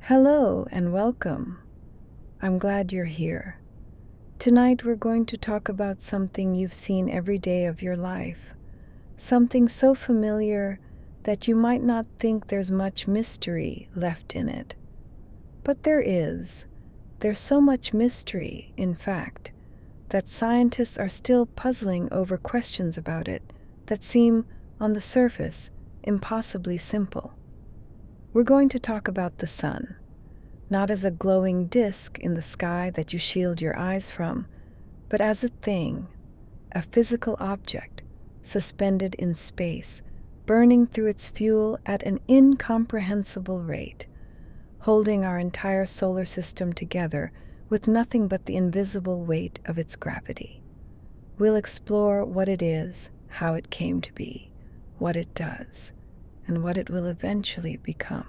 Hello and welcome. I'm glad you're here. Tonight we're going to talk about something you've seen every day of your life, something so familiar that you might not think there's much mystery left in it. But there is. There's so much mystery, in fact, that scientists are still puzzling over questions about it that seem, on the surface, impossibly simple. We're going to talk about the sun. Not as a glowing disk in the sky that you shield your eyes from, but as a thing, a physical object, suspended in space, burning through its fuel at an incomprehensible rate, holding our entire solar system together with nothing but the invisible weight of its gravity. We'll explore what it is, how it came to be, what it does, and what it will eventually become.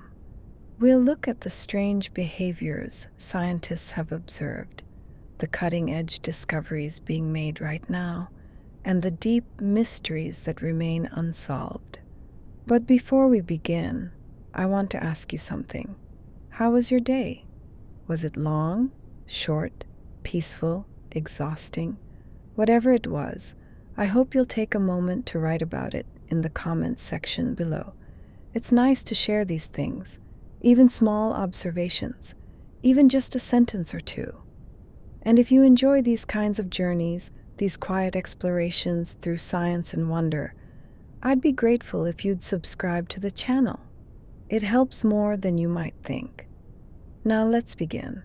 We'll look at the strange behaviors scientists have observed, the cutting-edge discoveries being made right now, and the deep mysteries that remain unsolved. But before we begin, I want to ask you something. How was your day? Was it long, short, peaceful, exhausting? Whatever it was, I hope you'll take a moment to write about it in the comments section below. It's nice to share these things. Even small observations, even just a sentence or two. And if you enjoy these kinds of journeys, these quiet explorations through science and wonder, I'd be grateful if you'd subscribe to the channel. It helps more than you might think. Now let's begin.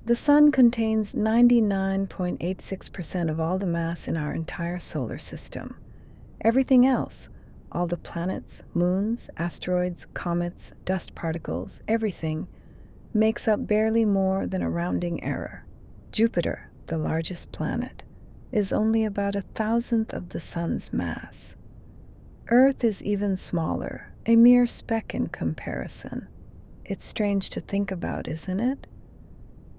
The sun contains 99.86% of all the mass in our entire solar system. Everything else, all the planets, moons, asteroids, comets, dust particles, everything, makes up barely more than a rounding error. Jupiter, the largest planet, is only about 1,000th of the sun's mass. Earth is even smaller, a mere speck in comparison. It's strange to think about, isn't it?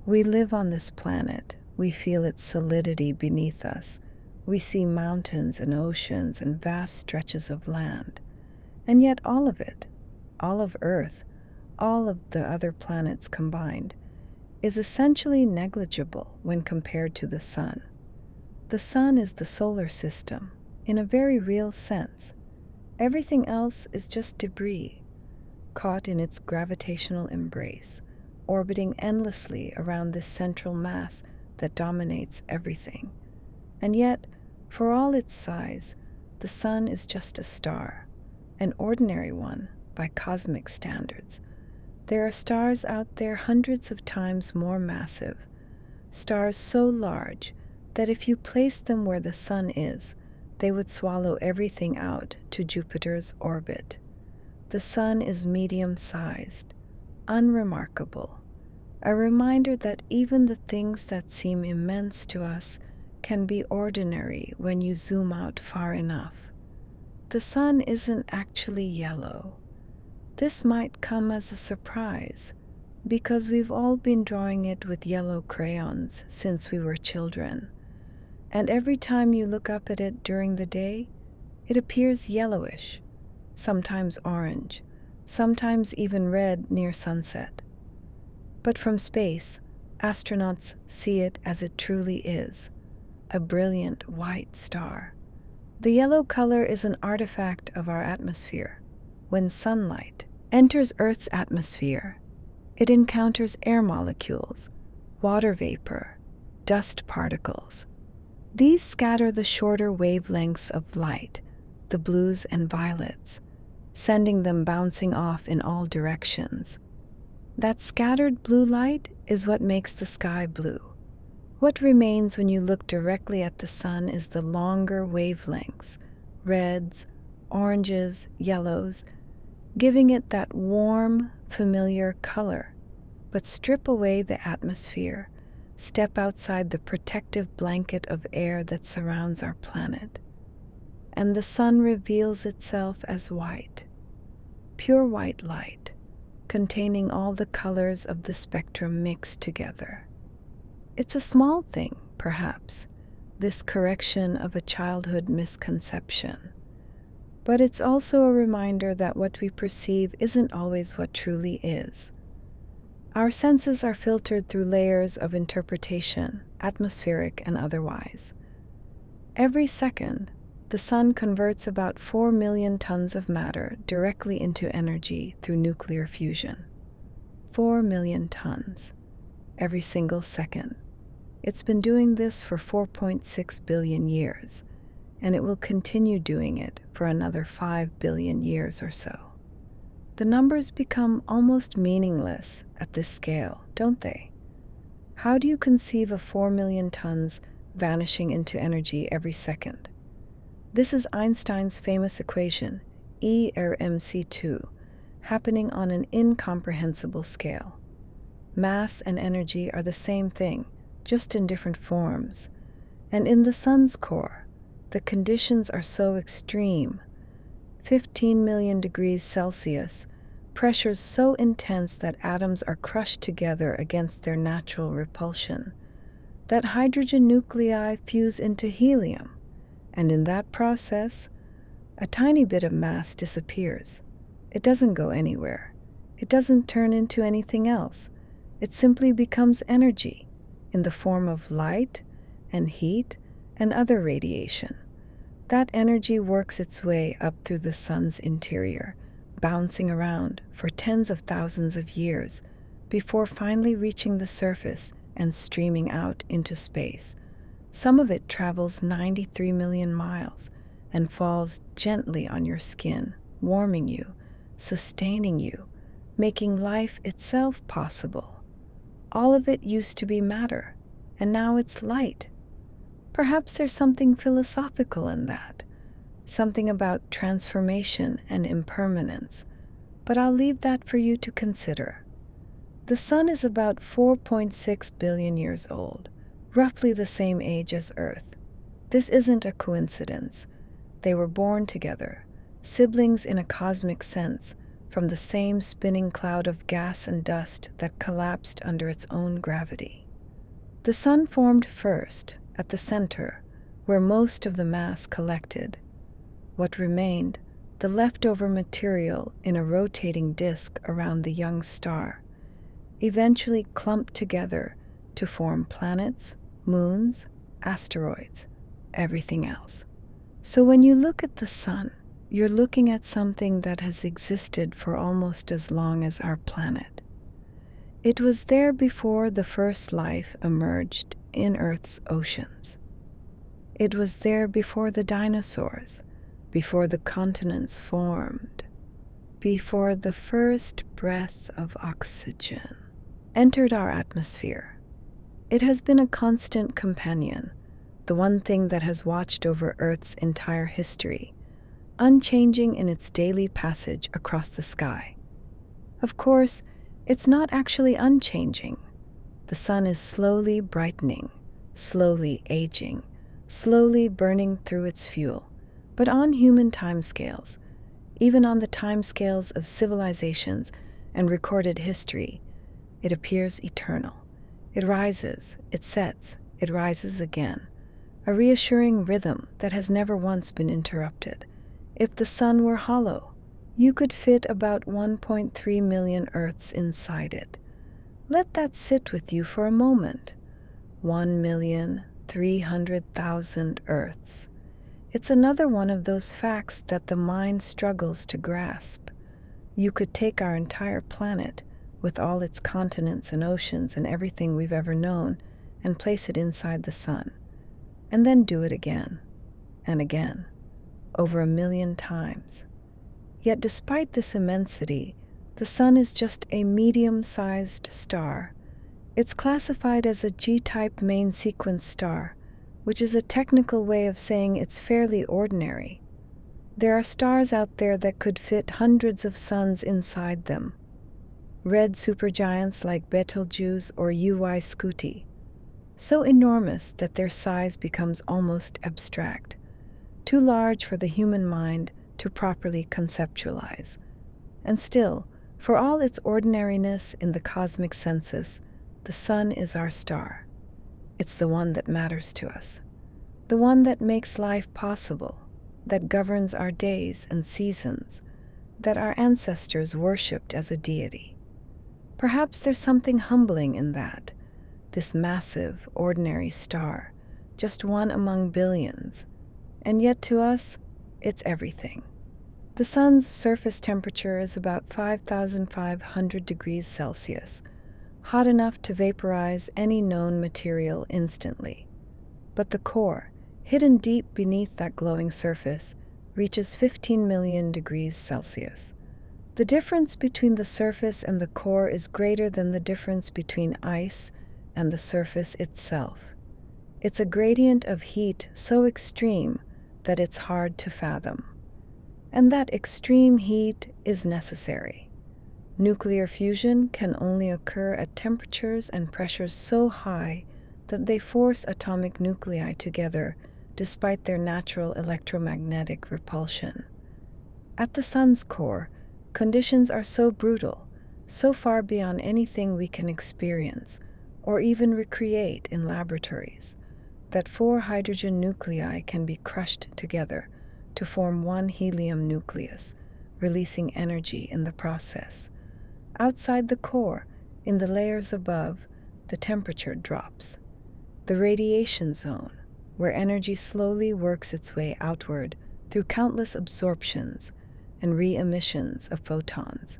We live on this planet. We feel its solidity beneath us. We see mountains and oceans and vast stretches of land. And yet all of it, all of Earth, all of the other planets combined, is essentially negligible when compared to the sun. The sun is the solar system, in a very real sense. Everything else is just debris, caught in its gravitational embrace, orbiting endlessly around this central mass that dominates everything. And yet, for all its size, the sun is just a star, an ordinary one by cosmic standards. There are stars out there hundreds of times more massive, stars so large that if you placed them where the sun is, they would swallow everything out to Jupiter's orbit. The sun is medium-sized, unremarkable, a reminder that even the things that seem immense to us can be ordinary when you zoom out far enough. The sun isn't actually yellow. This might come as a surprise, because we've all been drawing it with yellow crayons since we were children, and every time you look up at it during the day, it appears yellowish, sometimes orange, sometimes even red near sunset. But from space, astronauts see it as it truly is, a brilliant white star. The yellow color is an artifact of our atmosphere. When sunlight enters Earth's atmosphere, it encounters air molecules, water vapor, dust particles. These scatter the shorter wavelengths of light, the blues and violets, sending them bouncing off in all directions. That scattered blue light is what makes the sky blue. What remains when you look directly at the sun is the longer wavelengths, reds, oranges, yellows, giving it that warm, familiar color. But strip away the atmosphere, step outside the protective blanket of air that surrounds our planet, and the sun reveals itself as white, pure white light, containing all the colors of the spectrum mixed together. It's a small thing, perhaps, this correction of a childhood misconception. But it's also a reminder that what we perceive isn't always what truly is. Our senses are filtered through layers of interpretation, atmospheric and otherwise. Every second, the sun converts about 4 million tons of matter directly into energy through nuclear fusion. 4 million tons. Every single second. It's been doing this for 4.6 billion years, and it will continue doing it for another 5 billion years or so. The numbers become almost meaningless at this scale, don't they? How do you conceive of 4 million tons vanishing into energy every second? This is Einstein's famous equation, E = mc2, happening on an incomprehensible scale. Mass and energy are the same thing, just in different forms. And in the sun's core, the conditions are so extreme. 15 million degrees Celsius, pressures so intense that atoms are crushed together against their natural repulsion, that hydrogen nuclei fuse into helium, and in that process, a tiny bit of mass disappears. It doesn't go anywhere. It doesn't turn into anything else. It simply becomes energy in the form of light and heat and other radiation. That energy works its way up through the sun's interior, bouncing around for tens of thousands of years before finally reaching the surface and streaming out into space. Some of it travels 93 million miles and falls gently on your skin, warming you, sustaining you, making life itself possible. All of it used to be matter, and now it's light. Perhaps there's something philosophical in that, something about transformation and impermanence, but I'll leave that for you to consider. The sun is about 4.6 billion years old, roughly the same age as Earth. This isn't a coincidence. They were born together, siblings in a cosmic sense, from the same spinning cloud of gas and dust that collapsed under its own gravity. The sun formed first, at the center, where most of the mass collected. What remained, the leftover material in a rotating disk around the young star, eventually clumped together to form planets, moons, asteroids, everything else. So when you look at the sun, you're looking at something that has existed for almost as long as our planet. It was there before the first life emerged in Earth's oceans. It was there before the dinosaurs, before the continents formed, before the first breath of oxygen entered our atmosphere. It has been a constant companion, the one thing that has watched over Earth's entire history, unchanging in its daily passage across the sky. Of course, it's not actually unchanging. The sun is slowly brightening, slowly aging, slowly burning through its fuel, but on human timescales, even on the timescales of civilizations and recorded history, it appears eternal. It rises, it sets, it rises again, a reassuring rhythm that has never once been interrupted. If the sun were hollow, you could fit about 1.3 million Earths inside it. Let that sit with you for a moment. 1,300,000 Earths. It's another one of those facts that the mind struggles to grasp. You could take our entire planet, with all its continents and oceans and everything we've ever known, and place it inside the sun. And then do it again, and again, over 1 million times. Yet despite this immensity, the sun is just a medium-sized star. It's classified as a G-type main sequence star, which is a technical way of saying it's fairly ordinary. There are stars out there that could fit hundreds of suns inside them. Red supergiants like Betelgeuse or UY Scuti, so enormous that their size becomes almost abstract, too large for the human mind to properly conceptualize. And still, for all its ordinariness in the cosmic census, the sun is our star. It's the one that matters to us, the one that makes life possible, that governs our days and seasons, that our ancestors worshipped as a deity. Perhaps there's something humbling in that. This massive, ordinary star, just one among billions, and yet to us, it's everything. The sun's surface temperature is about 5,500 degrees Celsius, hot enough to vaporize any known material instantly. But the core, hidden deep beneath that glowing surface, reaches 15 million degrees Celsius. The difference between the surface and the core is greater than the difference between ice and the surface itself. It's a gradient of heat so extreme that it's hard to fathom. And that extreme heat is necessary. Nuclear fusion can only occur at temperatures and pressures so high that they force atomic nuclei together despite their natural electromagnetic repulsion. At the sun's core, conditions are so brutal, so far beyond anything we can experience or even recreate in laboratories, that 4 hydrogen nuclei can be crushed together to form one helium nucleus, releasing energy in the process. Outside the core, in the layers above, the temperature drops. The radiation zone, where energy slowly works its way outward through countless absorptions and re-emissions of photons.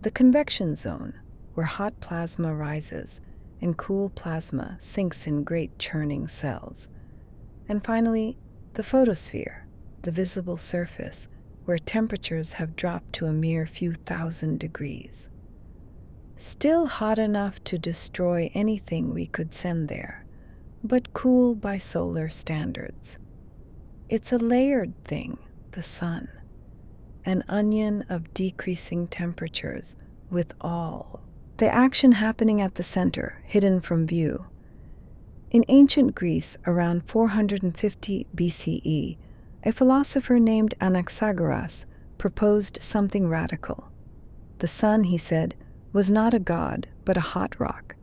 The convection zone, where hot plasma rises and cool plasma sinks in great churning cells. And finally, the photosphere, the visible surface, where temperatures have dropped to a mere few thousand degrees. Still hot enough to destroy anything we could send there, but cool by solar standards. It's a layered thing, the sun, an onion of decreasing temperatures with all the action happening at the center, hidden from view. In ancient Greece, around 450 BCE, a philosopher named Anaxagoras proposed something radical. The sun, he said, was not a god, but a hot rock,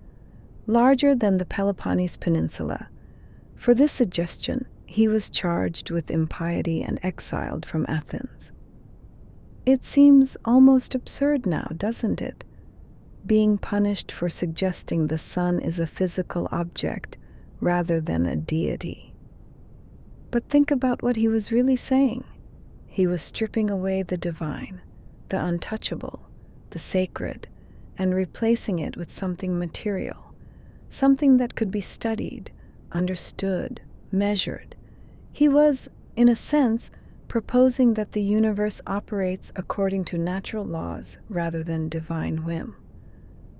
larger than the Peloponnese Peninsula. For this suggestion, he was charged with impiety and exiled from Athens. It seems almost absurd now, doesn't it? Being punished for suggesting the sun is a physical object rather than a deity. But think about what he was really saying. He was stripping away the divine, the untouchable, the sacred, and replacing it with something material, something that could be studied, understood, measured. He was, in a sense, proposing that the universe operates according to natural laws rather than divine whim.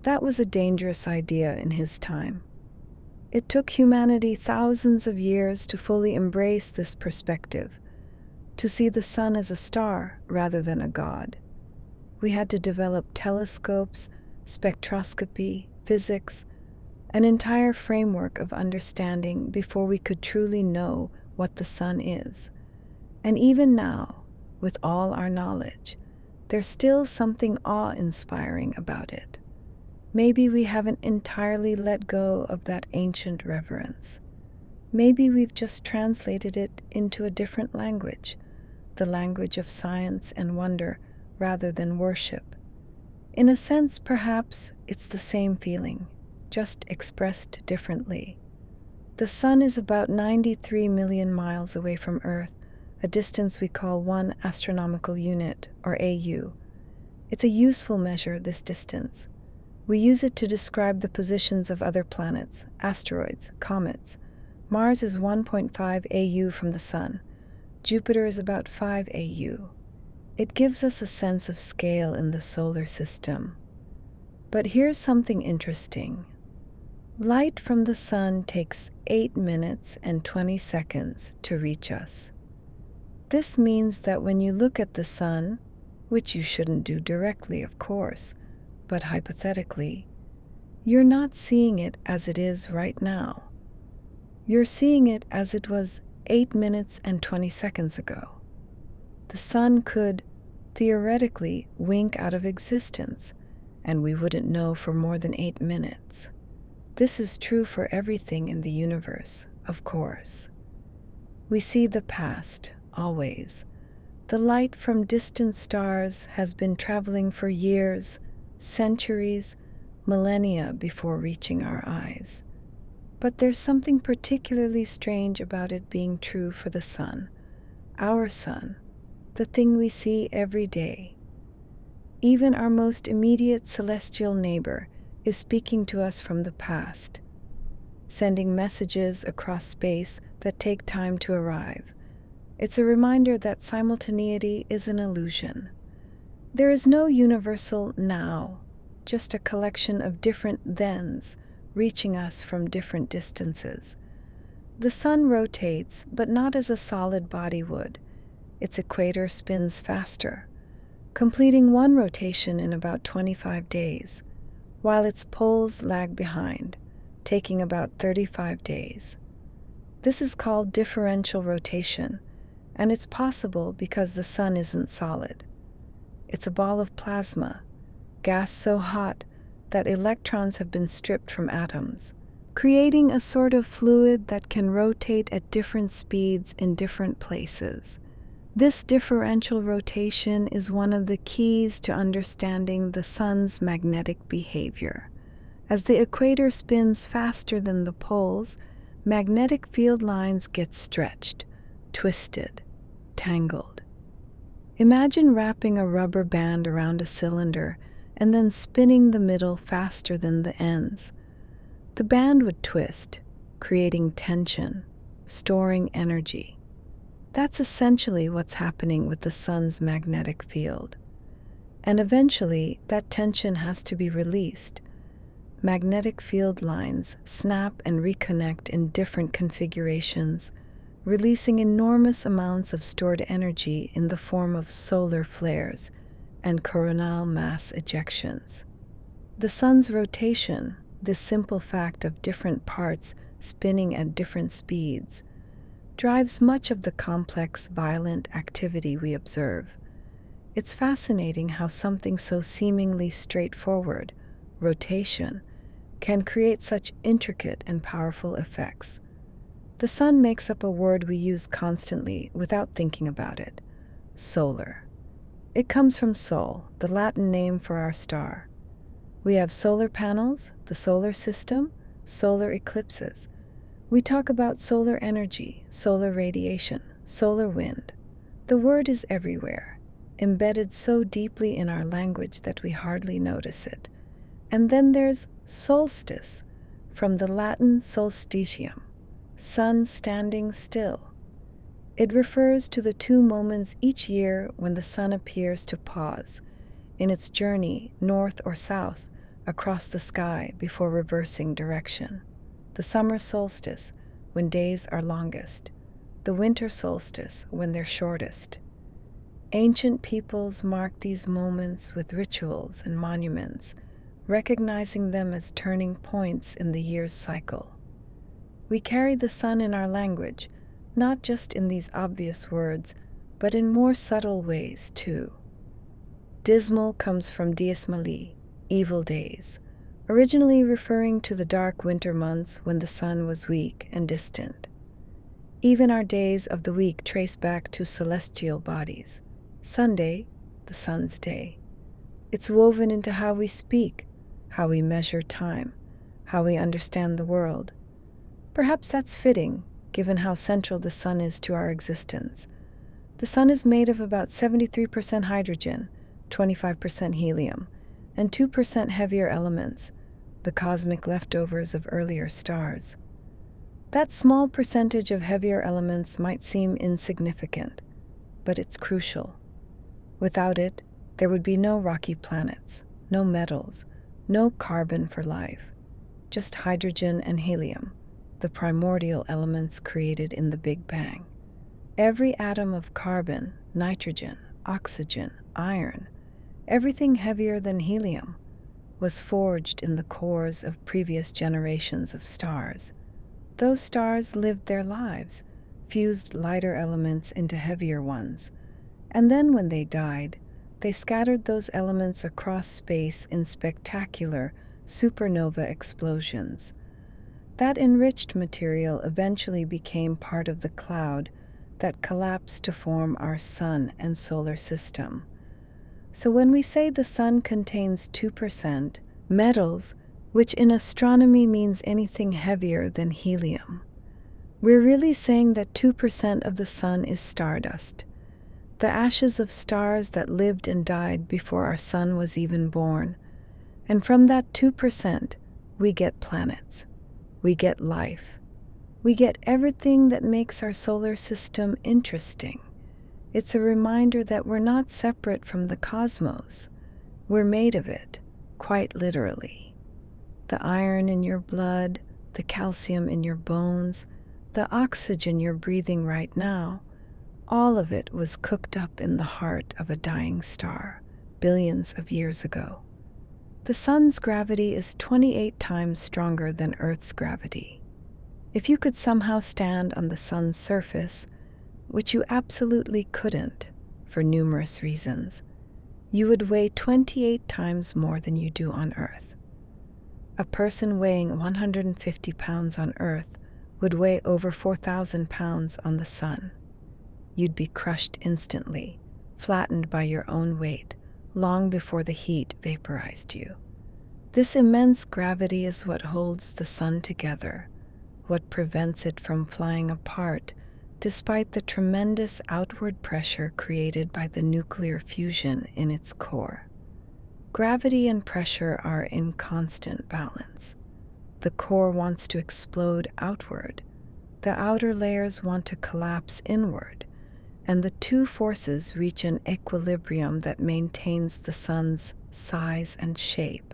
That was a dangerous idea in his time. It took humanity thousands of years to fully embrace this perspective, to see the sun as a star rather than a god. We had to develop telescopes, spectroscopy, physics, an entire framework of understanding before we could truly know what the sun is. And even now, with all our knowledge, there's still something awe-inspiring about it. Maybe we haven't entirely let go of that ancient reverence. Maybe we've just translated it into a different language, the language of science and wonder rather than worship. In a sense, perhaps it's the same feeling, just expressed differently. The sun is about 93 million miles away from Earth, a distance we call 1 astronomical unit, or AU. It's a useful measure, this distance. We use it to describe the positions of other planets, asteroids, comets. Mars is 1.5 AU from the Sun. Jupiter is about 5 AU. It gives us a sense of scale in the solar system. But here's something interesting. Light from the Sun takes 8 minutes and 20 seconds to reach us. This means that when you look at the Sun, which you shouldn't do directly, of course, but hypothetically, you're not seeing it as it is right now. You're seeing it as it was 8 minutes and 20 seconds ago. The sun could, theoretically, wink out of existence, and we wouldn't know for more than 8 minutes. This is true for everything in the universe, of course. We see the past, always. The light from distant stars has been traveling for years, centuries, millennia before reaching our eyes. But there's something particularly strange about it being true for the sun, our sun, the thing we see every day. Even our most immediate celestial neighbor is speaking to us from the past, sending messages across space that take time to arrive. It's a reminder that simultaneity is an illusion. There is no universal now, just a collection of different thens reaching us from different distances. The sun rotates, but not as a solid body would. Its equator spins faster, completing one rotation in about 25 days, while its poles lag behind, taking about 35 days. This is called differential rotation, and it's possible because the sun isn't solid. It's a ball of plasma, gas so hot that electrons have been stripped from atoms, creating a sort of fluid that can rotate at different speeds in different places. This differential rotation is one of the keys to understanding the sun's magnetic behavior. As the equator spins faster than the poles, magnetic field lines get stretched, twisted, tangled. Imagine wrapping a rubber band around a cylinder and then spinning the middle faster than the ends. The band would twist, creating tension, storing energy. That's essentially what's happening with the sun's magnetic field. And eventually, that tension has to be released. Magnetic field lines snap and reconnect in different configurations, releasing enormous amounts of stored energy in the form of solar flares and coronal mass ejections. The sun's rotation, this simple fact of different parts spinning at different speeds, drives much of the complex, violent activity we observe. It's fascinating how something so seemingly straightforward, rotation, can create such intricate and powerful effects. The sun makes up a word we use constantly without thinking about it: solar. It comes from sol, the Latin name for our star. We have solar panels, the solar system, solar eclipses. We talk about solar energy, solar radiation, solar wind. The word is everywhere, embedded so deeply in our language that we hardly notice it. And then there's solstice, from the Latin solstitium, sun standing still. It refers to the 2 moments each year when the sun appears to pause in its journey north or south across the sky before reversing direction. The summer solstice, when days are longest. The winter solstice, when they're shortest. Ancient peoples marked these moments with rituals and monuments, recognizing them as turning points in the year's cycle. We carry the sun in our language, not just in these obvious words, but in more subtle ways too. Dismal comes from dies mali, evil days, originally referring to the dark winter months when the sun was weak and distant. Even our days of the week trace back to celestial bodies. Sunday, the sun's day. It's woven into how we speak, how we measure time, how we understand the world. Perhaps that's fitting, given how central the sun is to our existence. The sun is made of about 73% hydrogen, 25% helium, and 2% heavier elements, the cosmic leftovers of earlier stars. That small percentage of heavier elements might seem insignificant, but it's crucial. Without it, there would be no rocky planets, no metals, no carbon for life, just hydrogen and helium, the primordial elements created in the Big Bang. Every atom of carbon, nitrogen, oxygen, iron, everything heavier than helium, was forged in the cores of previous generations of stars. Those stars lived their lives, fused lighter elements into heavier ones, and then when they died, they scattered those elements across space in spectacular supernova explosions. That enriched material eventually became part of the cloud that collapsed to form our sun and solar system. So when we say the sun contains 2% metals, which in astronomy means anything heavier than helium, we're really saying that 2% of the sun is stardust, the ashes of stars that lived and died before our sun was even born. And from that 2%, we get planets, we get life, we get everything that makes our solar system interesting. It's a reminder that we're not separate from the cosmos. We're made of it, quite literally. The iron in your blood, the calcium in your bones, the oxygen you're breathing right now, all of it was cooked up in the heart of a dying star, billions of years ago. The sun's gravity is 28 times stronger than Earth's gravity. If you could somehow stand on the sun's surface, which you absolutely couldn't for numerous reasons, you would weigh 28 times more than you do on Earth. A person weighing 150 pounds on Earth would weigh over 4,000 pounds on the sun. You'd be crushed instantly, flattened by your own weight, long before the heat vaporized you. This immense gravity is what holds the sun together, what prevents it from flying apart, despite the tremendous outward pressure created by the nuclear fusion in its core. Gravity and pressure are in constant balance. The core wants to explode outward, the outer layers want to collapse inward, and the two forces reach an equilibrium that maintains the sun's size and shape.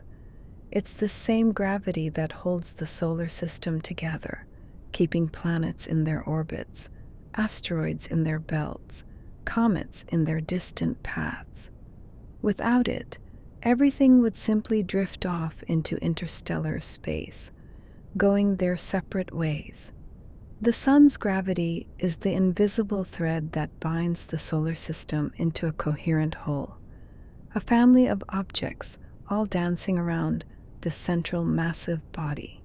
It's the same gravity that holds the solar system together, keeping planets in their orbits, asteroids in their belts, comets in their distant paths. Without it, everything would simply drift off into interstellar space, going their separate ways. The sun's gravity is the invisible thread that binds the solar system into a coherent whole, a family of objects all dancing around this central massive body.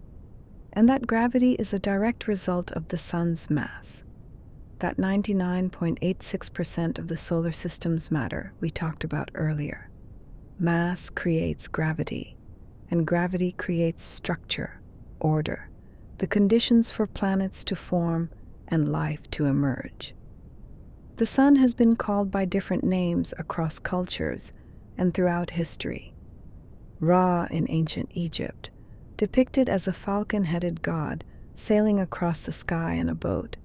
And that gravity is a direct result of the sun's mass. That 99.86% of the solar system's matter we talked about earlier. Mass creates gravity, and gravity creates structure, order, the conditions for planets to form and life to emerge. The sun has been called by different names across cultures and throughout history. Ra in ancient Egypt, depicted as a falcon-headed god sailing across the sky in a boat.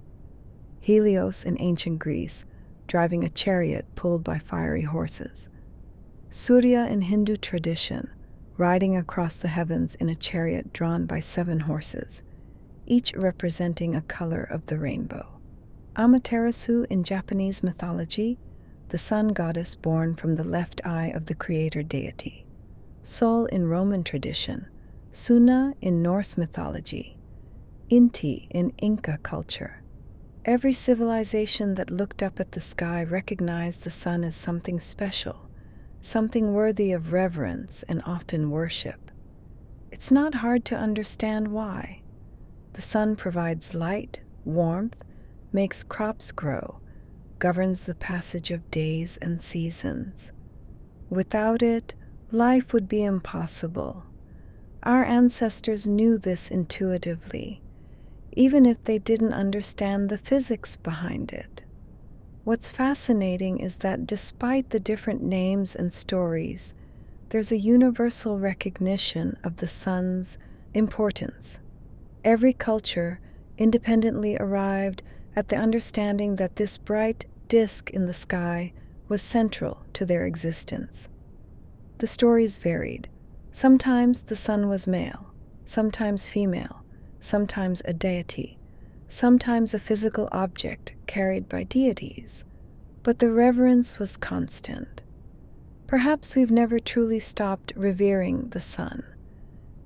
Helios in ancient Greece, driving a chariot pulled by fiery horses. Surya in Hindu tradition, riding across the heavens in a chariot drawn by 7 horses, each representing a color of the rainbow. Amaterasu in Japanese mythology, the sun goddess born from the left eye of the creator deity. Sol in Roman tradition, Suna in Norse mythology, Inti in Inca culture. Every civilization that looked up at the sky recognized the sun as something special, something worthy of reverence and often worship. It's not hard to understand why. The sun provides light, warmth, makes crops grow, governs the passage of days and seasons. Without it, life would be impossible. Our ancestors knew this intuitively, even if they didn't understand the physics behind it. What's fascinating is that despite the different names and stories, there's a universal recognition of the sun's importance. Every culture independently arrived at the understanding that this bright disk in the sky was central to their existence. The stories varied. Sometimes the sun was male, sometimes female, sometimes a deity, sometimes a physical object carried by deities, but the reverence was constant. Perhaps we've never truly stopped revering the sun.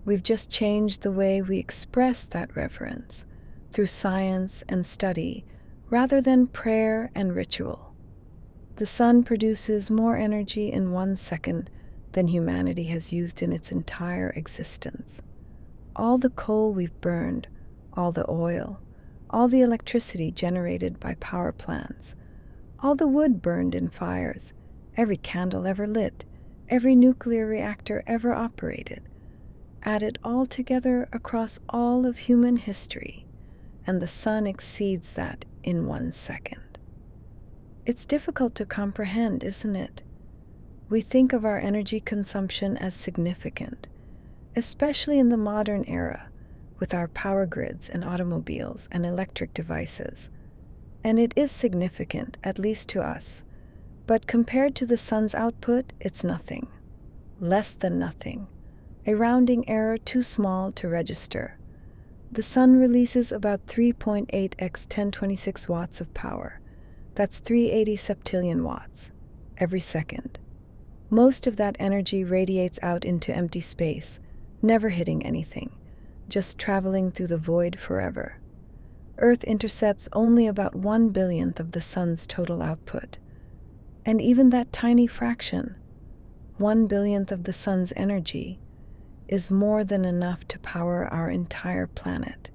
We've just changed the way we express that reverence through science and study rather than prayer and ritual. The sun produces more energy in 1 second than humanity has used in its entire existence. All the coal we've burned, all the oil, all the electricity generated by power plants, all the wood burned in fires, every candle ever lit, every nuclear reactor ever operated. Add it all together across all of human history, and the sun exceeds that in 1 second. It's difficult to comprehend, isn't it? We think of our energy consumption as significant, especially in the modern era, with our power grids and automobiles and electric devices. And it is significant, at least to us. But compared to the sun's output, it's nothing. Less than nothing. A rounding error too small to register. The sun releases about 3.8 x 1026 watts of power. That's 380 septillion watts every second. Most of that energy radiates out into empty space, never hitting anything, just traveling through the void forever. Earth intercepts only about 1/1000th of the sun's total output. And even that tiny fraction, 1/1000th of the sun's energy, is more than enough to power our entire planet.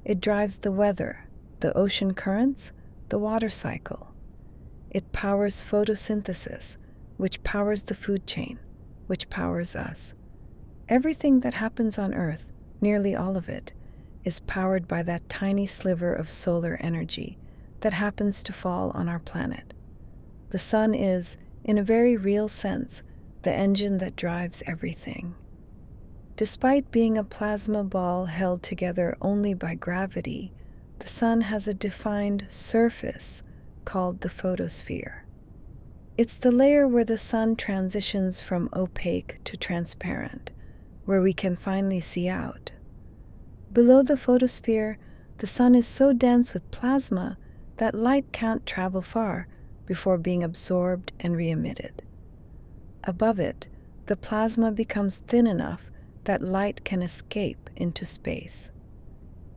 It drives the weather, the ocean currents, the water cycle. It powers photosynthesis, which powers the food chain, which powers us. Everything that happens on Earth, nearly all of it, is powered by that tiny sliver of solar energy that happens to fall on our planet. The sun is, in a very real sense, the engine that drives everything. Despite being a plasma ball held together only by gravity, the sun has a defined surface called the photosphere. It's the layer where the sun transitions from opaque to transparent, where we can finally see out. Below the photosphere, the sun is so dense with plasma that light can't travel far before being absorbed and re-emitted. Above it, the plasma becomes thin enough that light can escape into space.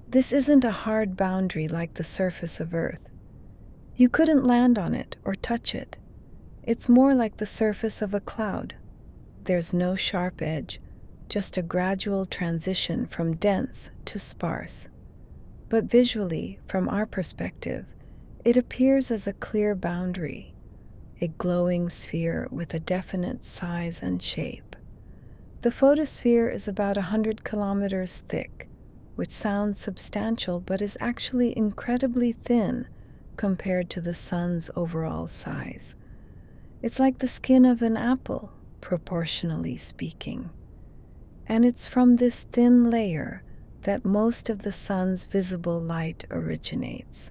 This isn't a hard boundary like the surface of Earth. You couldn't land on it or touch it. It's more like the surface of a cloud. There's no sharp edge, just a gradual transition from dense to sparse. But visually, from our perspective, it appears as a clear boundary, a glowing sphere with a definite size and shape. The photosphere is about 100 kilometers thick, which sounds substantial but is actually incredibly thin compared to the sun's overall size. It's like the skin of an apple, proportionally speaking. And it's from this thin layer that most of the sun's visible light originates.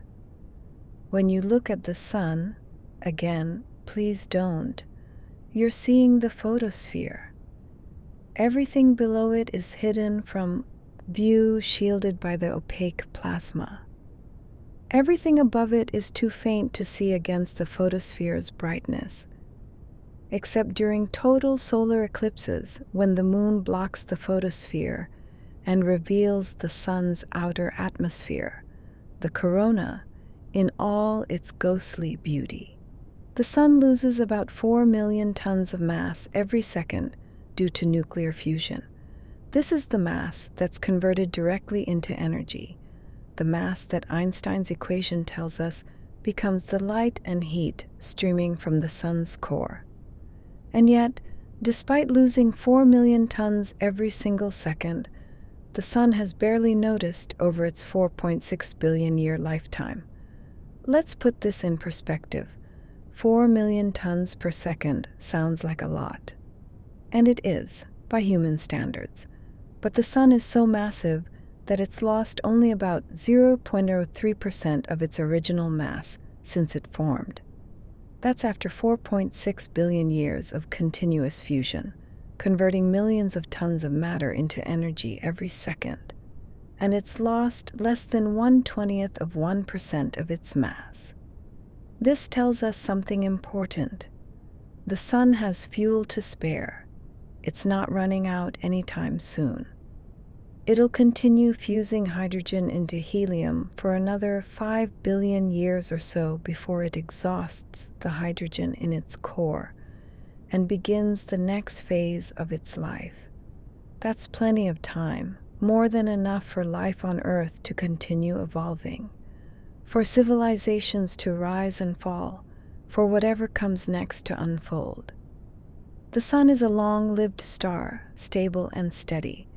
When you look at the sun, again, please don't, you're seeing the photosphere. Everything below it is hidden from view, shielded by the opaque plasma. Everything above it is too faint to see against the photosphere's brightness. Except during total solar eclipses, when the moon blocks the photosphere and reveals the sun's outer atmosphere, the corona, in all its ghostly beauty. The sun loses about 4 million tons of mass every second due to nuclear fusion. This is the mass that's converted directly into energy, the mass that Einstein's equation tells us becomes the light and heat streaming from the sun's core. And yet, despite losing 4 million tons every single second, the sun has barely noticed over its 4.6 billion year lifetime. Let's put this in perspective. 4 million tons per second sounds like a lot. And it is, by human standards. But the sun is so massive that it's lost only about 0.03% of its original mass since it formed. That's after 4.6 billion years of continuous fusion, converting millions of tons of matter into energy every second. And it's lost less than 1/20th of 1% of its mass. This tells us something important. The sun has fuel to spare. It's not running out anytime soon. It'll continue fusing hydrogen into helium for another 5 billion years or so before it exhausts the hydrogen in its core and begins the next phase of its life. That's plenty of time, more than enough for life on Earth to continue evolving, for civilizations to rise and fall, for whatever comes next to unfold. The Sun is a long-lived star, stable and steady,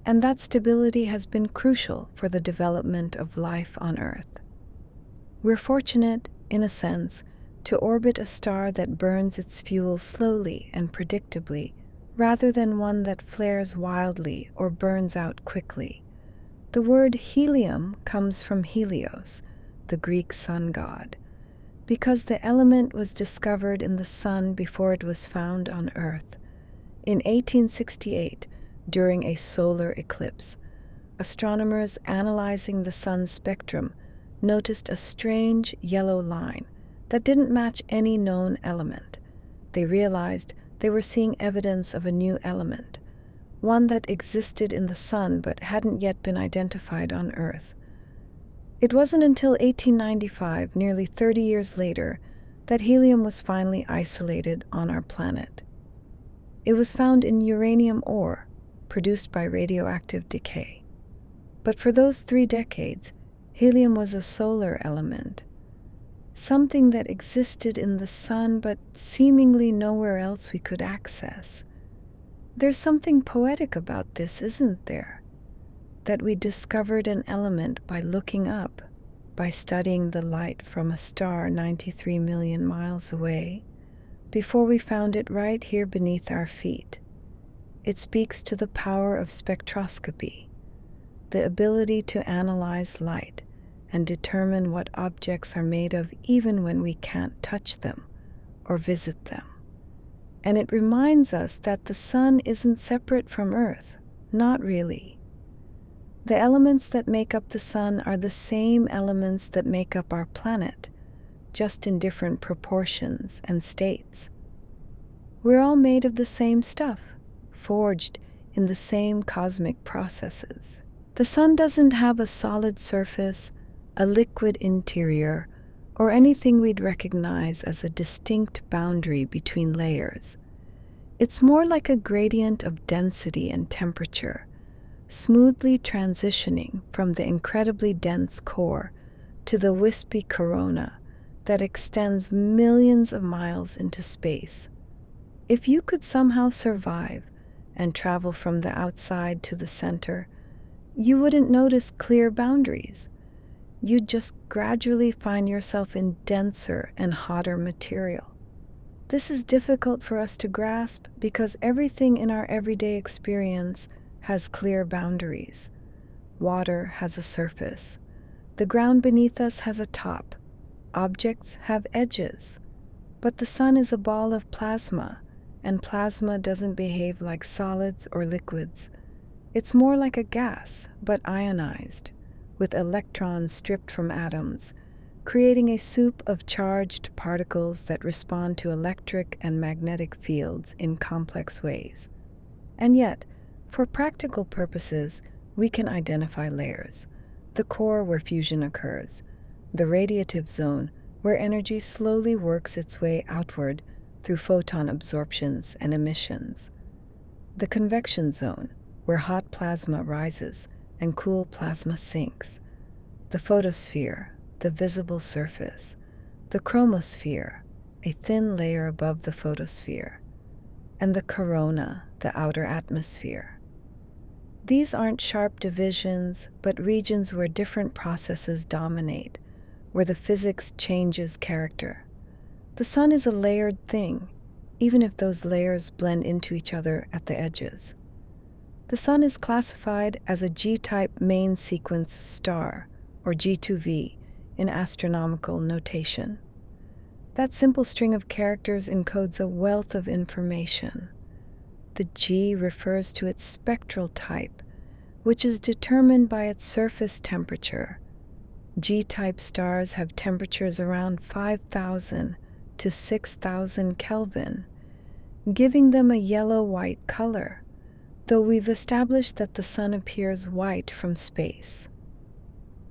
and that stability has been crucial for the development of life on Earth. We're fortunate, in a sense, to orbit a star that burns its fuel slowly and predictably, rather than one that flares wildly or burns out quickly. The word helium comes from Helios, the Greek sun god, because the element was discovered in the sun before it was found on Earth. In 1868, during a solar eclipse, astronomers analyzing the sun's spectrum noticed a strange yellow line that didn't match any known element. They realized they were seeing evidence of a new element, one that existed in the sun but hadn't yet been identified on Earth. It wasn't until 1895, nearly 30 years later, that helium was finally isolated on our planet. It was found in uranium ore, produced by radioactive decay. But for those 3 decades, helium was a solar element, something that existed in the sun but seemingly nowhere else we could access. There's something poetic about this, isn't there? That we discovered an element by looking up, by studying the light from a star 93 million miles away, before we found it right here beneath our feet. It speaks to the power of spectroscopy, the ability to analyze light and determine what objects are made of even when we can't touch them or visit them. And it reminds us that the sun isn't separate from Earth, not really. The elements that make up the sun are the same elements that make up our planet, just in different proportions and states. We're all made of the same stuff, forged in the same cosmic processes. The sun doesn't have a solid surface, a liquid interior, or anything we'd recognize as a distinct boundary between layers. It's more like a gradient of density and temperature, smoothly transitioning from the incredibly dense core to the wispy corona that extends millions of miles into space. If you could somehow survive and travel from the outside to the center, you wouldn't notice clear boundaries. You'd just gradually find yourself in denser and hotter material. This is difficult for us to grasp because everything in our everyday experience has clear boundaries. Water has a surface. The ground beneath us has a top. Objects have edges. But the sun is a ball of plasma, and plasma doesn't behave like solids or liquids. It's more like a gas, but ionized, with electrons stripped from atoms, creating a soup of charged particles that respond to electric and magnetic fields in complex ways. And yet, for practical purposes, we can identify layers: the core where fusion occurs, the radiative zone where energy slowly works its way outward through photon absorptions and emissions, the convection zone where hot plasma rises and cool plasma sinks, the photosphere, the visible surface, the chromosphere, a thin layer above the photosphere, and the corona, the outer atmosphere. These aren't sharp divisions, but regions where different processes dominate, where the physics changes character. The sun is a layered thing, even if those layers blend into each other at the edges. The sun is classified as a G-type main sequence star, or G2V, in astronomical notation. That simple string of characters encodes a wealth of information. The G refers to its spectral type, which is determined by its surface temperature. G-type stars have temperatures around 5,000 to 6,000 Kelvin, giving them a yellow-white color, though we've established that the sun appears white from space.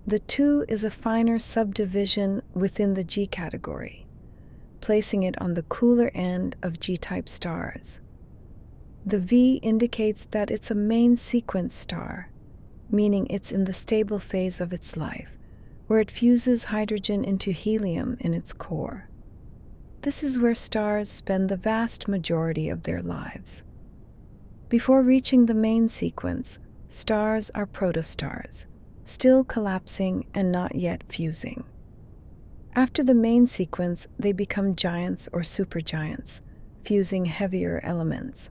The 2 is a finer subdivision within the G category, placing it on the cooler end of G-type stars. The V indicates that it's a main sequence star, meaning it's in the stable phase of its life, where it fuses hydrogen into helium in its core. This is where stars spend the vast majority of their lives. Before reaching the main sequence, stars are protostars, still collapsing and not yet fusing. After the main sequence, they become giants or supergiants, fusing heavier elements.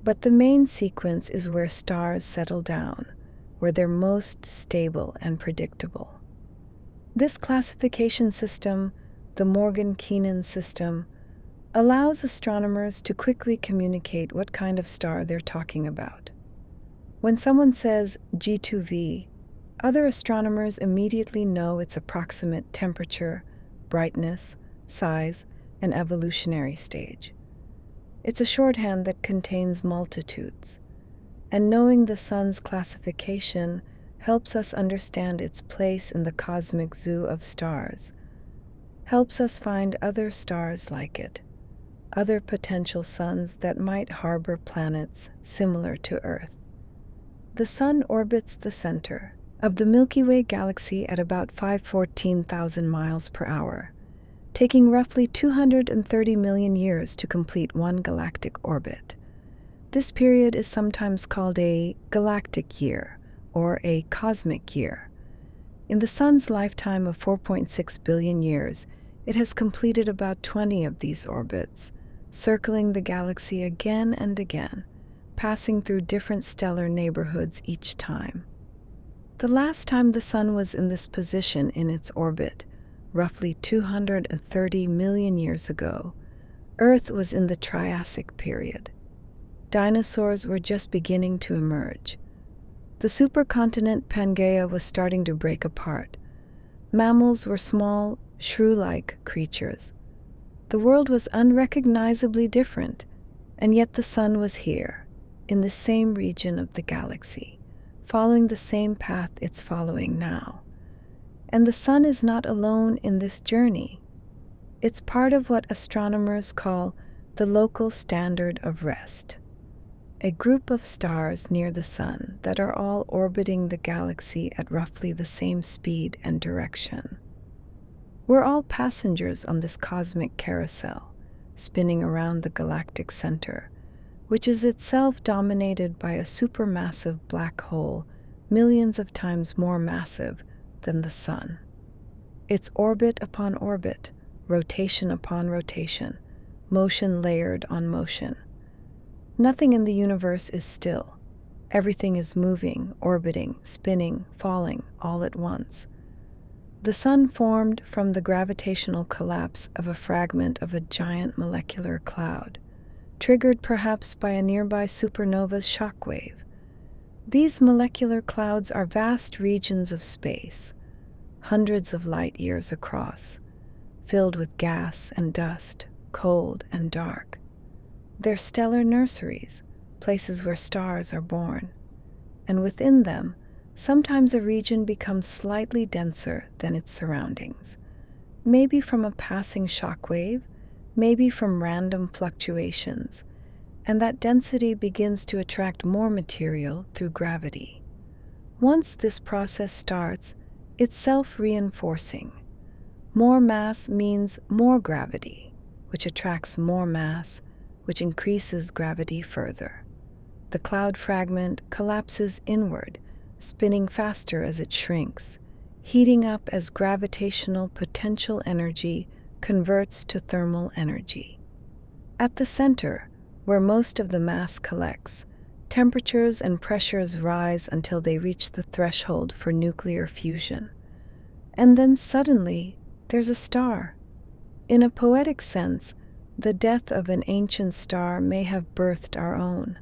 But the main sequence is where stars settle down, where they're most stable and predictable. This classification system, the Morgan-Keenan system, allows astronomers to quickly communicate what kind of star they're talking about. When someone says G2V, other astronomers immediately know its approximate temperature, brightness, size, and evolutionary stage. It's a shorthand that contains multitudes, and knowing the sun's classification helps us understand its place in the cosmic zoo of stars, helps us find other stars like it, other potential suns that might harbor planets similar to Earth. The sun orbits the center of the Milky Way galaxy at about 514,000 miles per hour, taking roughly 230 million years to complete one galactic orbit. This period is sometimes called a galactic year or a cosmic year. In the sun's lifetime of 4.6 billion years, it has completed about 20 of these orbits, circling the galaxy again and again, passing through different stellar neighborhoods each time. The last time the sun was in this position in its orbit, roughly 230 million years ago, Earth was in the Triassic period. Dinosaurs were just beginning to emerge. The supercontinent Pangaea was starting to break apart. Mammals were small, shrew-like creatures. The world was unrecognizably different, and yet the sun was here, in the same region of the galaxy, following the same path it's following now. And the sun is not alone in this journey. It's part of what astronomers call the local standard of rest, a group of stars near the sun that are all orbiting the galaxy at roughly the same speed and direction. We're all passengers on this cosmic carousel, spinning around the galactic center, which is itself dominated by a supermassive black hole millions of times more massive than the sun. It's orbit upon orbit, rotation upon rotation, motion layered on motion. Nothing in the universe is still. Everything is moving, orbiting, spinning, falling, all at once. The sun formed from the gravitational collapse of a fragment of a giant molecular cloud, triggered perhaps by a nearby supernova's shockwave. These molecular clouds are vast regions of space, hundreds of light years across, filled with gas and dust, cold and dark. They're stellar nurseries, places where stars are born, and within them, sometimes a region becomes slightly denser than its surroundings, maybe from a passing shockwave, maybe from random fluctuations, and that density begins to attract more material through gravity. Once this process starts, it's self-reinforcing. More mass means more gravity, which attracts more mass, which increases gravity further. The cloud fragment collapses inward, spinning faster as it shrinks, heating up as gravitational potential energy converts to thermal energy. At the center, where most of the mass collects, temperatures and pressures rise until they reach the threshold for nuclear fusion. And then suddenly, there's a star. In a poetic sense, the death of an ancient star may have birthed our own.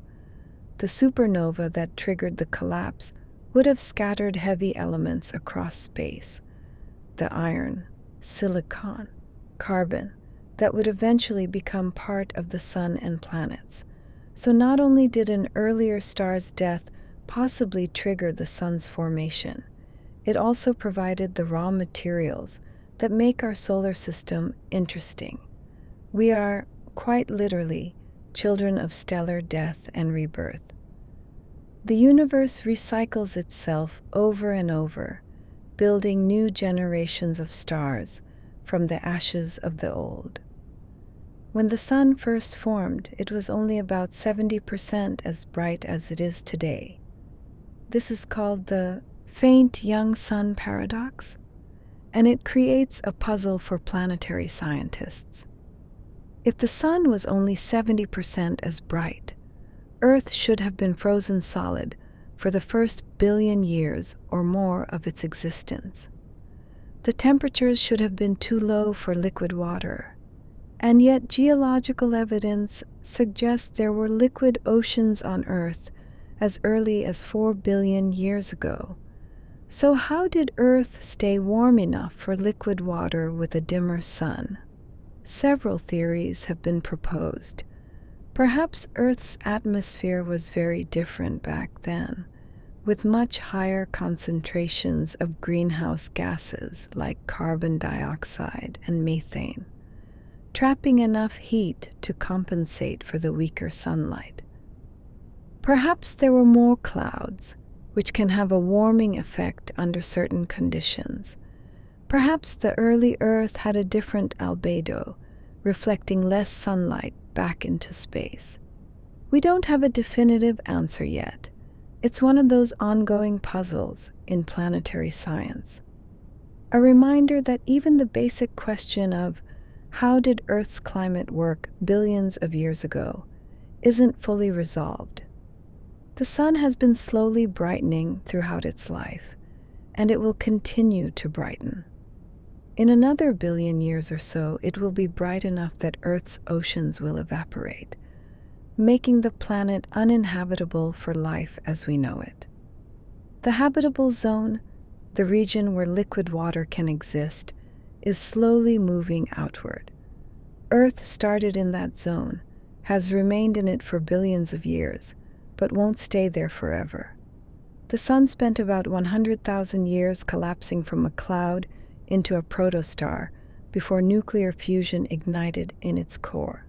The supernova that triggered the collapse would have scattered heavy elements across space, the iron, silicon, carbon, that would eventually become part of the sun and planets. So not only did an earlier star's death possibly trigger the sun's formation, it also provided the raw materials that make our solar system interesting. We are, quite literally, children of stellar death and rebirth. The universe recycles itself over and over, building new generations of stars from the ashes of the old. When the sun first formed, it was only about 70% as bright as it is today. This is called the faint young sun paradox, and it creates a puzzle for planetary scientists. If the sun was only 70% as bright, Earth should have been frozen solid for the first billion years or more of its existence. The temperatures should have been too low for liquid water, and yet geological evidence suggests there were liquid oceans on Earth as early as 4 billion years ago. So how did Earth stay warm enough for liquid water with a dimmer sun? Several theories have been proposed. Perhaps Earth's atmosphere was very different back then, with much higher concentrations of greenhouse gases like carbon dioxide and methane, trapping enough heat to compensate for the weaker sunlight. Perhaps there were more clouds, which can have a warming effect under certain conditions. Perhaps the early Earth had a different albedo, reflecting less sunlight back into space. We don't have a definitive answer yet. It's one of those ongoing puzzles in planetary science. A reminder that even the basic question of how did Earth's climate work billions of years ago isn't fully resolved. The sun has been slowly brightening throughout its life, and it will continue to brighten. In another billion years or so, it will be bright enough that Earth's oceans will evaporate, making the planet uninhabitable for life as we know it. The habitable zone, the region where liquid water can exist, is slowly moving outward. Earth started in that zone, has remained in it for billions of years, but won't stay there forever. The sun spent about 100,000 years collapsing from a cloud into a protostar before nuclear fusion ignited in its core.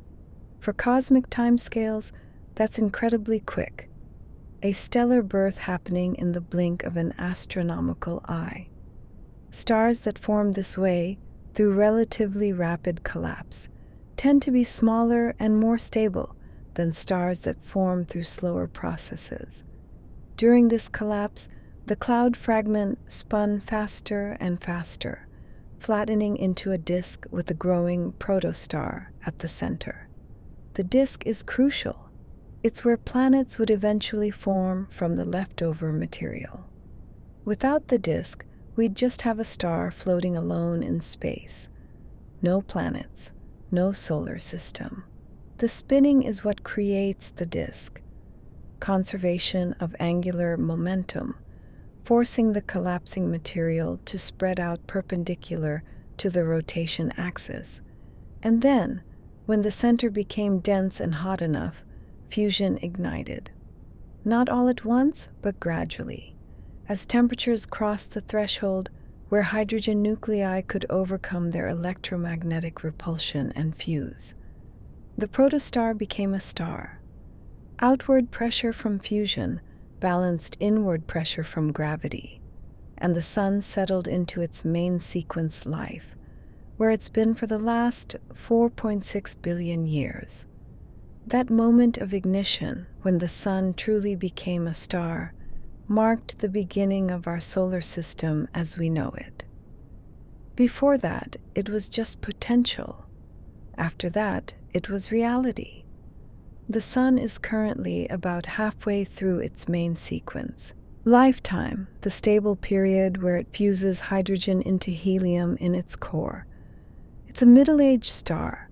For cosmic timescales, that's incredibly quick, a stellar birth happening in the blink of an astronomical eye. Stars that form this way, through relatively rapid collapse, tend to be smaller and more stable than stars that form through slower processes. During this collapse, the cloud fragment spun faster and faster, flattening into a disk with a growing protostar at the center. The disk is crucial. It's where planets would eventually form from the leftover material. Without the disk, we'd just have a star floating alone in space. No planets, no solar system. The spinning is what creates the disk. Conservation of angular momentum, forcing the collapsing material to spread out perpendicular to the rotation axis. And then, when the center became dense and hot enough, fusion ignited. Not all at once, but gradually, as temperatures crossed the threshold where hydrogen nuclei could overcome their electromagnetic repulsion and fuse. The protostar became a star. Outward pressure from fusion balanced inward pressure from gravity, and the sun settled into its main sequence life, where it's been for the last 4.6 billion years. That moment of ignition, when the sun truly became a star, marked the beginning of our solar system as we know it. Before that, it was just potential. After that, it was reality. The sun is currently about halfway through its main sequence. Lifetime, the stable period where it fuses hydrogen into helium in its core. It's a middle-aged star,